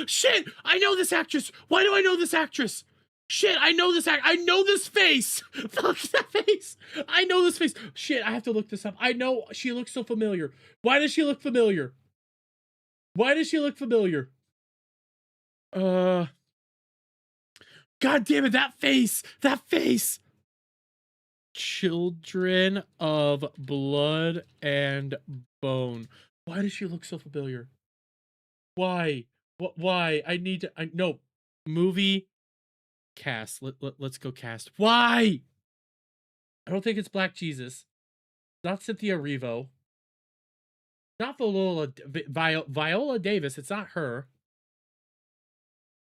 Shit, I know this actress. Why do I know this actress? Shit, I know this I know this face. Fuck that face. I know this face. Shit, I have to look this up. I know she looks so familiar. Why does she look familiar? God damn it, that face. Children of Blood and Bone. Why does she look so familiar? Why? Why? No. Movie cast. Let's go cast. Why? I don't think it's Black Jesus. Not Cynthia Erivo. Not Viola Davis. It's not her.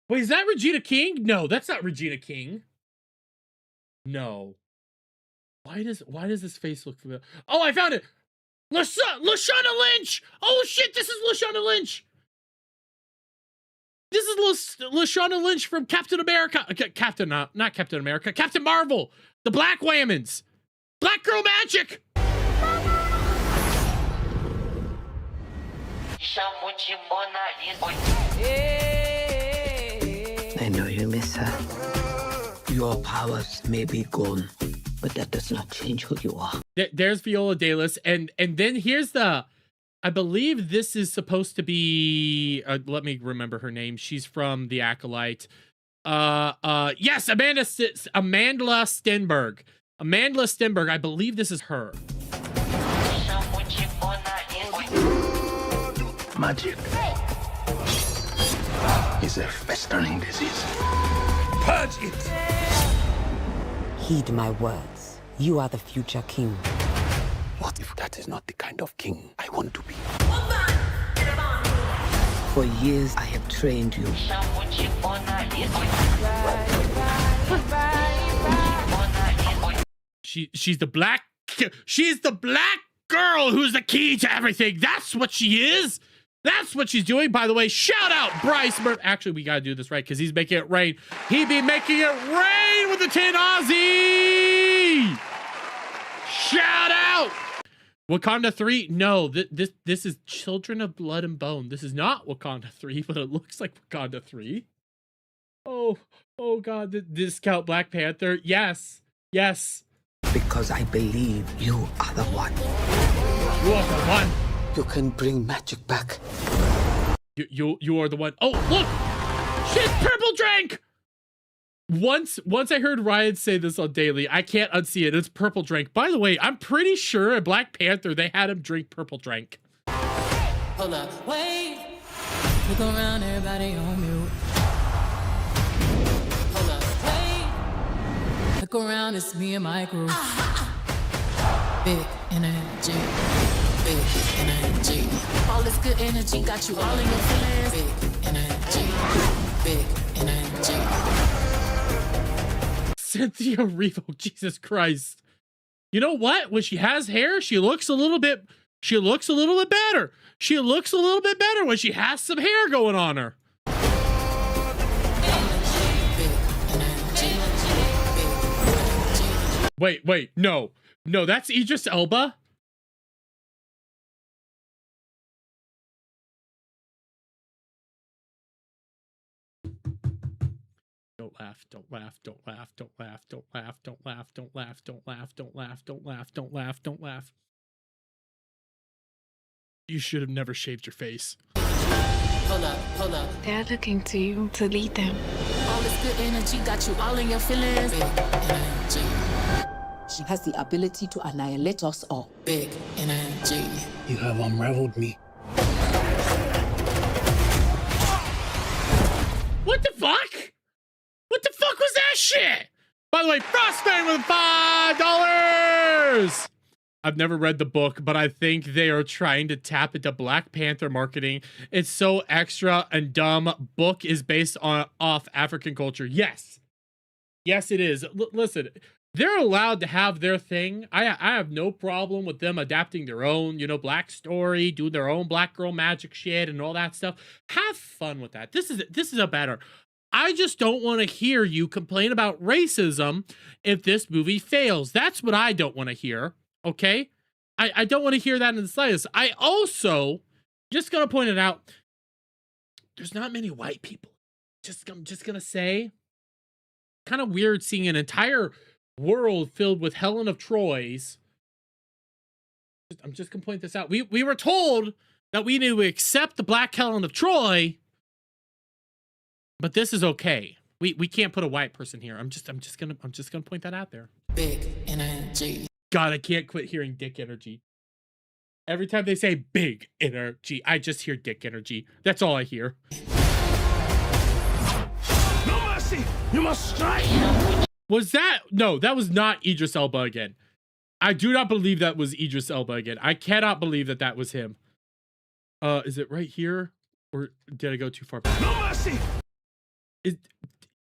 Wait, is that Regina King? No, that's not Regina King. No. Why does this face look familiar? Oh, I found it. Lashana Lynch. Oh shit, this is Lashana Lynch. This is Lashana Lynch from Captain America. Not Captain America. Captain Marvel. The Black Whammons. Black Girl Magic. I know you miss her. You Your powers may be gone, but that does not change who you are. There's Viola Davis, and then here's the, I believe this is supposed to be, let me remember her name. She's from The Acolyte. Yes, Amanda Stenberg. Amanda Stenberg, I believe this is her. Magic is a festering disease. Purge it! Heed my words. You are the future king. What if that is not the kind of king I want to be? For years, I have trained you. She's the black girl who's the key to everything. That's what she is. That's what she's doing. By the way, shout out Bryce Murphy. Actually, we gotta do this right because he's making it rain. He be making it rain with the 10 Aussie. Shout out. Wakanda 3. No, this is Children of Blood and Bone. This is not Wakanda 3, but it looks like Wakanda 3. Oh God, the discount Black Panther. Yes. Because I believe you are the one. You are the one. You can bring magic back. You are the one. Oh, look! She's purple drink! Once I heard Ryan say this on Daily, I can't unsee it. It's purple drink. By the way, I'm pretty sure in Black Panther they had him drink purple drink. Hold up, wait. Look around, everybody on mute. Hold up, wait. Look around, it's me and my crew. Big energy. Big energy. All this good energy got you all in your feelings. Big energy. Big energy. Cynthia Erivo, Jesus Christ. You know what? When she has hair, she looks a little bit better. She looks a little bit better when she has some hair going on her. Wait, no, that's Idris Elba. Don't laugh, don't laugh, don't laugh, don't laugh, don't laugh, don't laugh, don't laugh, don't laugh, don't laugh, don't laugh, don't laugh, don't laugh. You should have never shaved your face. Hold up. They're looking to you to lead them. All this good energy got you all in your feelings. Big energy. She has the ability to annihilate us all. Big energy. You have unraveled me. What the fuck? What the fuck was that shit? By the way, Frostbang with $5. I've never read the book, but I think they are trying to tap into Black Panther marketing. It's so extra and dumb. Book is based off African culture. Yes, it is. Listen, they're allowed to have their thing. I have no problem with them adapting their own, Black story, doing their own Black girl magic shit and all that stuff. Have fun with that. This is a better. I just don't want to hear you complain about racism if this movie fails. That's what I don't want to hear, okay? I don't want to hear that in the slightest. I also, just going to point it out, there's not many white people. I'm just going to say, kind of weird seeing an entire world filled with Helen of Troys. I'm just going to point this out. We were told that we need to accept the Black Helen of Troy, but this is okay. We can't put a white person here. I'm just gonna point that out there. Big energy. God, I can't quit hearing dick energy. Every time they say big energy, I just hear dick energy. That's all I hear. No mercy! You must strike! Was that? No, that was not Idris Elba again. I do not believe that was Idris Elba again. I cannot believe that was him. Is it right here? Or did I go too far back? No mercy!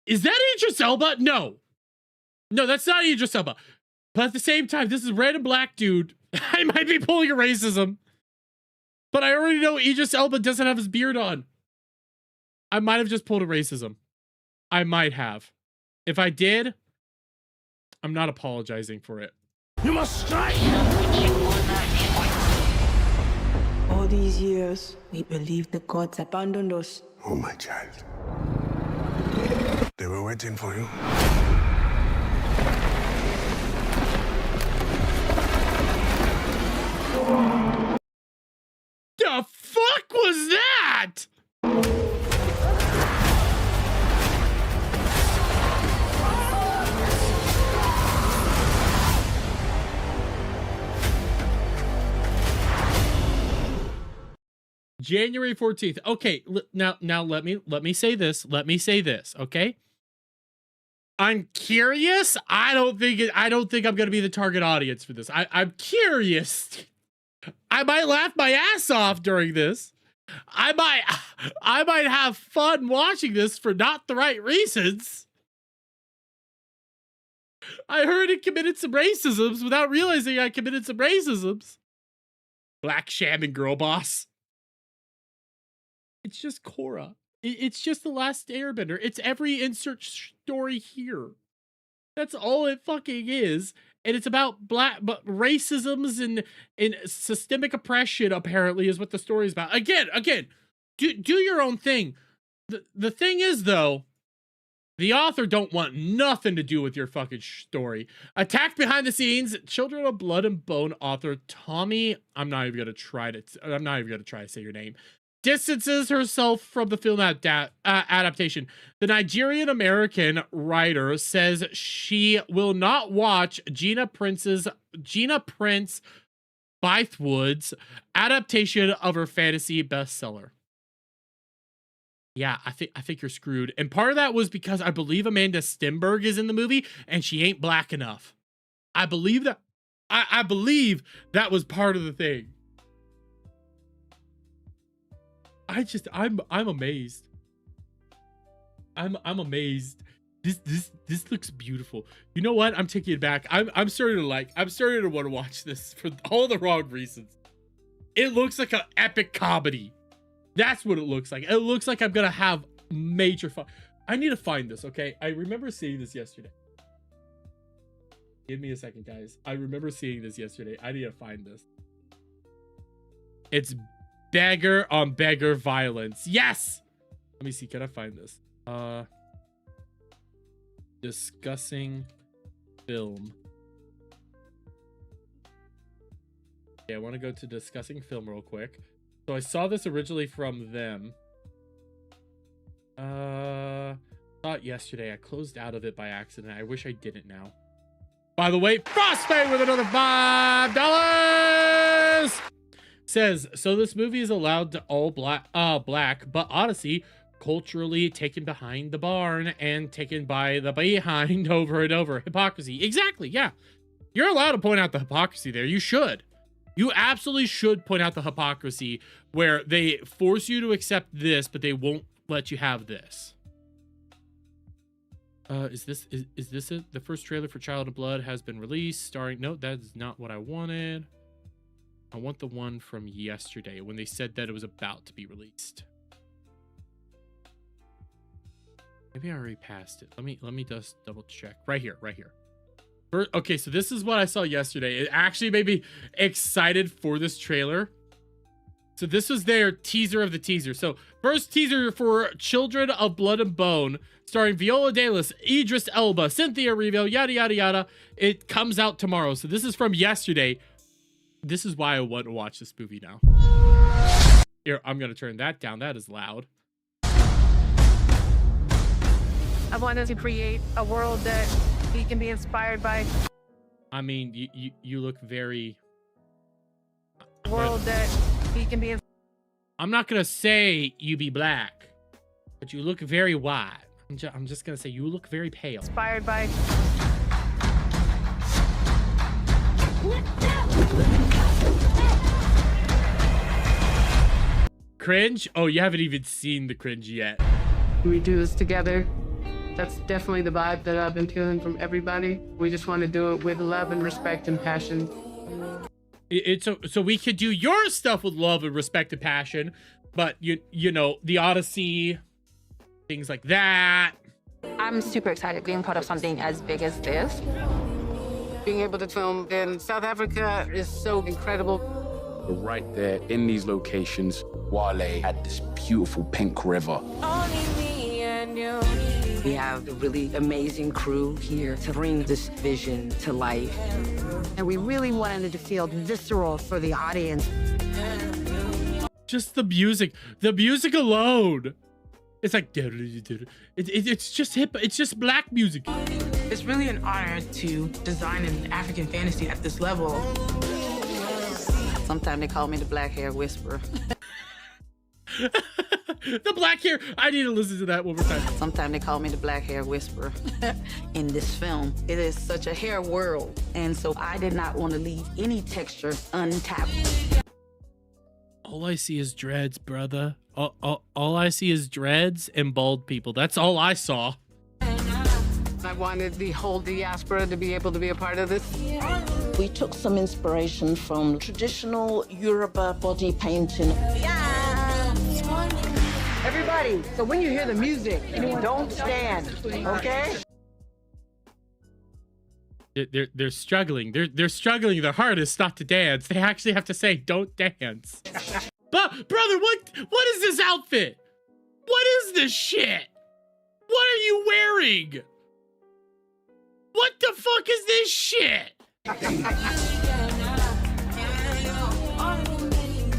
Is that Idris Elba? No, that's not Idris Elba. But at the same time, this is a random black dude. I might be pulling a racism, but I already know Idris Elba doesn't have his beard on. I might have just pulled a racism. I might have. If I did, I'm not apologizing for it. You must strike! All these years, we believed the gods abandoned us. Oh, my child. They were waiting for you. The fuck was that? January 14th. Okay, now let me say this. Let me say this, okay? I'm curious. I don't think I'm going to be the target audience for this. I'm curious. I might laugh my ass off during this. I might have fun watching this for not the right reasons. I heard he committed some racisms without realizing I committed some racisms. Black shaman girl boss. It's just Korra. It's just The Last Airbender. It's every insert story here. That's all it fucking is. And it's about but racisms and systemic oppression, apparently, is what the story is about. Again, do your own thing. The thing is, though, the author don't want nothing to do with your fucking story. Attacked behind the scenes, Children of Blood and Bone author Tommy, I'm not even gonna try to say your name, distances herself from the film adaptation. The Nigerian-American writer says she will not watch Gina Prince Bythewood's adaptation of her fantasy bestseller. Yeah, I think you're screwed. And part of that was because I believe Amanda Stenberg is in the movie and she ain't black enough. I believe that. I believe that was part of the thing. I'm amazed. I'm amazed. This looks beautiful. You know what? I'm taking it back. I'm starting to want to watch this for all the wrong reasons. It looks like an epic comedy. That's what it looks like. It looks like I'm gonna have major fun. I need to find this, okay? I remember seeing this yesterday. Give me a second, guys. I remember seeing this yesterday. I need to find this. It's beggar on beggar violence. Yes! Let me see. Can I find this? Discussing film. Okay, I want to go to discussing film real quick. So I saw this originally from them. Not yesterday. I closed out of it by accident. I wish I didn't now. By the way, Frostbite with another $5 says, so this movie is allowed to all black, but Odyssey culturally taken behind the barn and taken by the behind over and over. Hypocrisy. Exactly. Yeah. You're allowed to point out the hypocrisy there. You should. You absolutely should point out the hypocrisy where they force you to accept this, but they won't let you have this. Is this it? The first trailer for Child of Blood has been released, starring... No, that's not what I wanted. I want the one from yesterday when they said that it was about to be released. Maybe I already passed it. Let me just double check. Right here. Okay, so this is what I saw yesterday. It actually made me excited for this trailer. So this was their teaser of the teaser. So first teaser for Children of Blood and Bone, starring Viola Davis, Idris Elba, Cynthia Erivo, yada, yada, yada. It comes out tomorrow. So this is from yesterday. This is why I want to watch this movie now. Here, I'm going to turn that down. That is loud. I wanted to create a world that we can be inspired by. I mean, you look very... World that we can be... I'm not going to say you be black, but you look very white. I'm just going to say you look very pale. Inspired by... Cringe? Oh, you haven't even seen the cringe yet. We do this together. That's definitely the vibe that I've been feeling from everybody. We just want to do it with love and respect and passion. So we could do your stuff with love and respect and passion, but you know, the Odyssey, things like that. I'm super excited being part of something as big as this. Being able to film in South Africa is so incredible. Right there in these locations, Wale had this beautiful pink river. Only me and you. We have a really amazing crew here to bring this vision to life. And we really wanted it to feel visceral for the audience. Just the music alone. It's like it's just hip. It's just black music. It's really an honor to design an African fantasy at this level. Sometimes they call me the black hair whisperer. The black hair. I need to listen to that one more time. Sometimes they call me the black hair whisperer. In this film, it is such a hair world. And so I did not want to leave any texture untapped. All I see is dreads, brother. All I see is dreads and bald people. That's all I saw. I wanted the whole diaspora to be able to be a part of this. We took some inspiration from traditional Yoruba body painting. Everybody, so when you hear the music, don't stand, okay? They're struggling. They're struggling the hardest not to dance. They actually have to say, "Don't dance." But brother, what is this outfit? What is this shit? What are you wearing? What the fuck is this shit?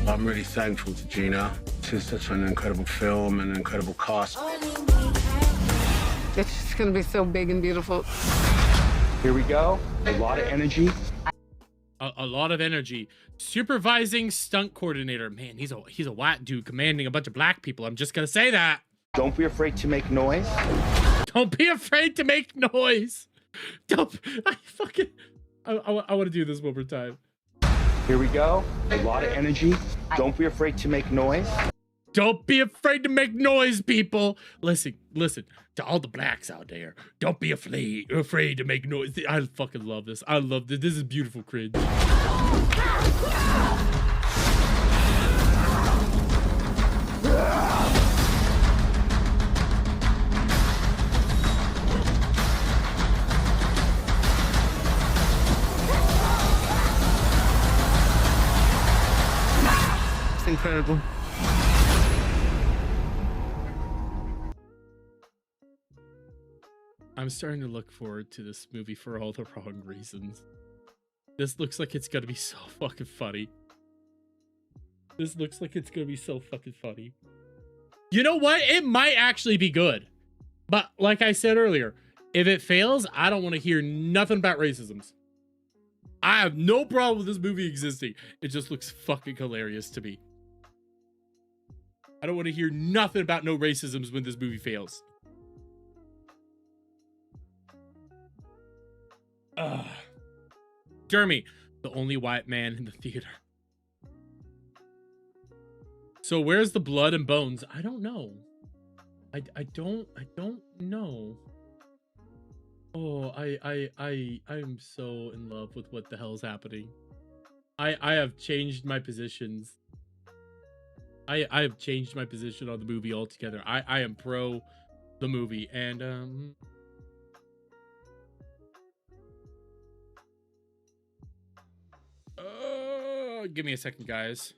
I'm really thankful to Gina. This is such an incredible film and an incredible cast. It's just gonna be so big and beautiful. Here we go. A lot of energy. A lot of energy. Supervising stunt coordinator. Man, he's a white dude commanding a bunch of black people. I'm just gonna say that. Don't be afraid to make noise. Don't be afraid to make noise. Don't. I want to do this one more time. Here we go. A lot of energy. Don't be afraid to make noise. Don't be afraid to make noise, people. Listen to all the blacks out there. Don't be afraid to make noise. I fucking love this. I love this. This is beautiful cringe. It's incredible. I'm starting to look forward to this movie for all the wrong reasons. This looks like it's gonna be so fucking funny. This looks like it's gonna be so fucking funny. You know what? It might actually be good. But like I said earlier, if it fails, I don't want to hear nothing about racisms. I have no problem with this movie existing. It just looks fucking hilarious to me. I don't want to hear nothing about no racisms when this movie fails. Jeremy, the only white man in the theater. So where's the blood and bones? I don't know. I don't know. Oh, I'm so in love with what the hell's happening. I have changed my positions. I have changed my position on the movie altogether. I am pro the movie, and give me a second, guys.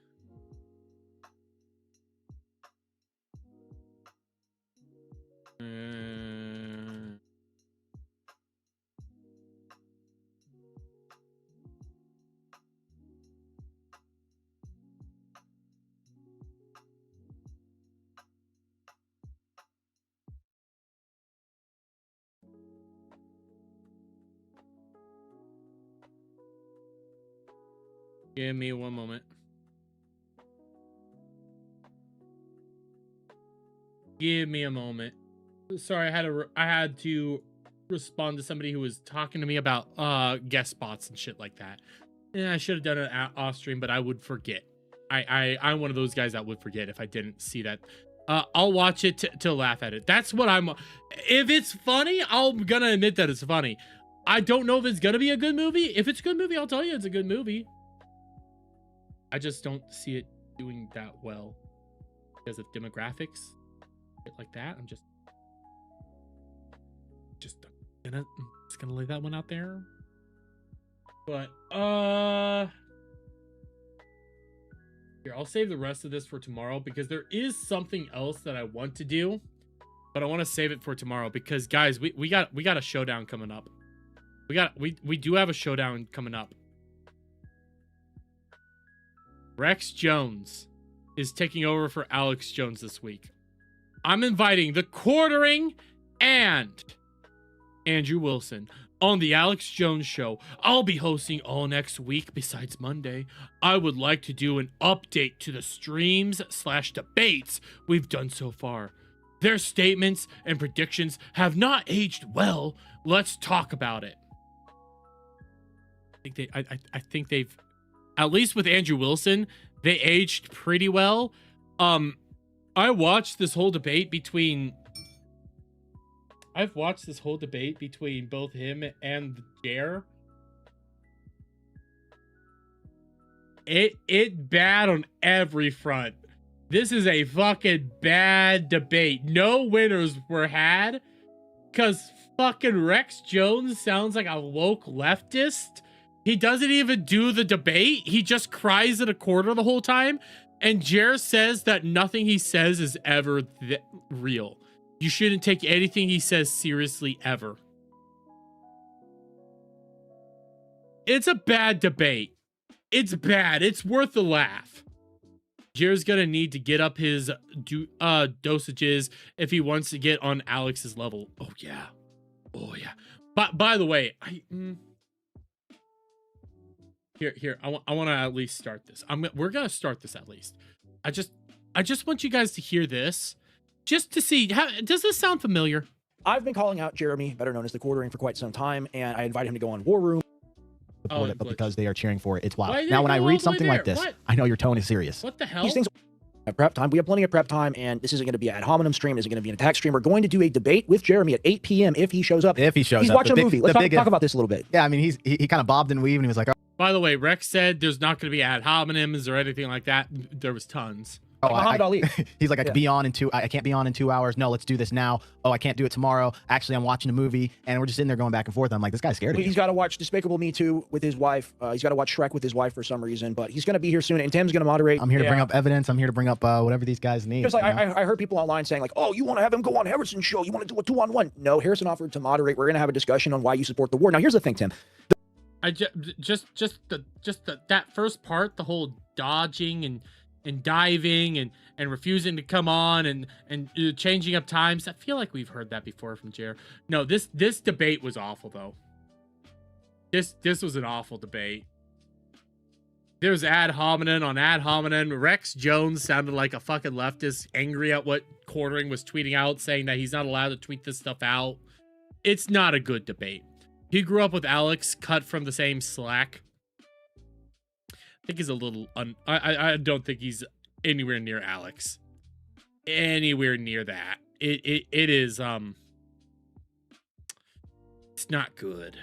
Give me one moment. Give me a moment. Sorry, I had to respond to somebody who was talking to me about guest spots and shit like that. And I should have done it off stream, but I would forget. I'm one of those guys that would forget if I didn't see that. I'll watch it to laugh at it. That's what I'm. If it's funny, I'm gonna admit that it's funny. I don't know if it's gonna be a good movie. If it's a good movie, I'll tell you it's a good movie. I just don't see it doing that well because of demographics, shit like that. I'm just gonna lay that one out there. But here, I'll save the rest of this for tomorrow because there is something else that I want to do. but I want to save it for tomorrow because guys, we got a showdown coming up. We do have a showdown coming up. Rex Jones is taking over for Alex Jones this week. I'm inviting the Quartering and Andrew Wilson on the Alex Jones Show. I'll be hosting all next week besides Monday. I would like to do an update to the streams/debates we've done so far. Their statements and predictions have not aged well. Let's talk about it. I think they've, at least with Andrew Wilson, they aged pretty well. I've watched this whole debate between both him and Jer. It bad on every front. This is a fucking bad debate. No winners were had because fucking Rex Jones sounds like a woke leftist. He doesn't even do the debate. He just cries at a corner the whole time. And Jer says that nothing he says is ever real. You shouldn't take anything he says seriously ever. It's a bad debate. It's bad. It's worth a laugh. Jer's gonna need to get up his dosages if he wants to get on Alex's level. Oh yeah. Oh yeah. But by the way, Here, I want to at least start this. We're gonna start this at least. I just want you guys to hear this, just to see does this sound familiar? I've been calling out Jeremy, better known as the Quartering, for quite some time, and I invited him to go on War Room. Support it, but because they are cheering for it, it's wild. Now, when I read something like this, I know your tone is serious. What the hell? These things have prep time. We have plenty of prep time, and this isn't going to be an ad hominem stream. This isn't going to be an attack stream. We're going to do a debate with Jeremy at 8 p.m. if he shows up. If he shows up. He's watching a movie. Let's talk about this a little bit. Yeah, I mean, he kind of bobbed and weaved, and he was like, By the way, Rex said there's not going to be ad hominems or anything like that. There was tons. Oh, he's like, I can't be on in 2 hours. No, let's do this now. Oh, I can't do it tomorrow. Actually, I'm watching a movie, and we're just sitting there going back and forth. I'm like, this guy's scared of me. He's got to watch Despicable Me 2 with his wife. He's got to watch Shrek with his wife for some reason, but he's going to be here soon, and Tim's going to moderate. I'm here to bring up evidence. I'm here to bring up whatever these guys need. Just like I heard people online saying like, oh, you want to have him go on Harrison's show? You want to do a 2-on-1? No, Harrison offered to moderate. We're going to have a discussion on why you support the war. Now, here's the thing, Tim. That first part, the whole dodging and diving and refusing to come on and changing up times. I feel like we've heard that before from Jer. No, this debate was awful though. This was an awful debate. There's ad hominem on ad hominem. Rex Jones sounded like a fucking leftist, angry at what Quartering was tweeting out, saying that he's not allowed to tweet this stuff out. It's not a good debate. He grew up with Alex, cut from the same slack. I think he's a little I don't think he's anywhere near Alex. Anywhere near that. It is it's not good.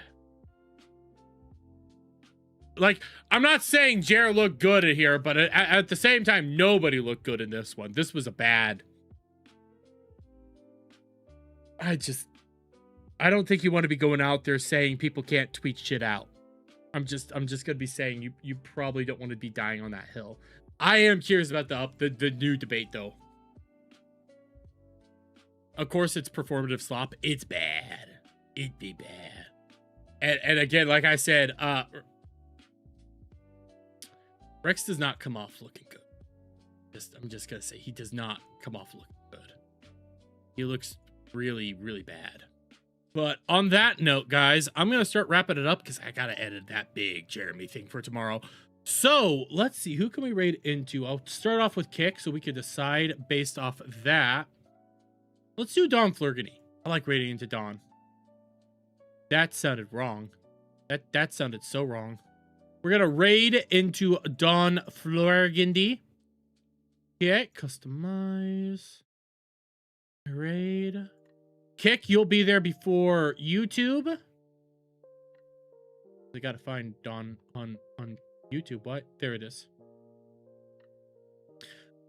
Like, I'm not saying Jer looked good in here, but at the same time, nobody looked good in this one. This was a bad. I don't think you want to be going out there saying people can't tweet shit out. I'm just gonna be saying you probably don't want to be dying on that hill. I am curious about the new debate though. Of course, it's performative slop. It's bad. It'd be bad. And again, like I said, Rex does not come off looking good. I'm just gonna say he does not come off looking good. He looks really, really bad. But on that note, guys, I'm going to start wrapping it up because I got to edit that big Jeremy thing for tomorrow. So let's see. Who can we raid into? I'll start off with Kick so we can decide based off that. Let's do Don Flurgany. I like raiding into Don. That sounded wrong. That sounded so wrong. We're going to raid into Don Flurgany. Okay, customize. Raid. Kick, you'll be there before YouTube. We gotta find Don on YouTube. What? There it is.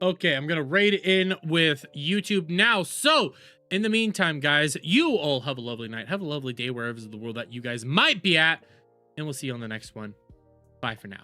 Okay, I'm gonna raid in with YouTube now. So, in the meantime, guys, you all have a lovely night. Have a lovely day wherever in the world that you guys might be at. And we'll see you on the next one. Bye for now.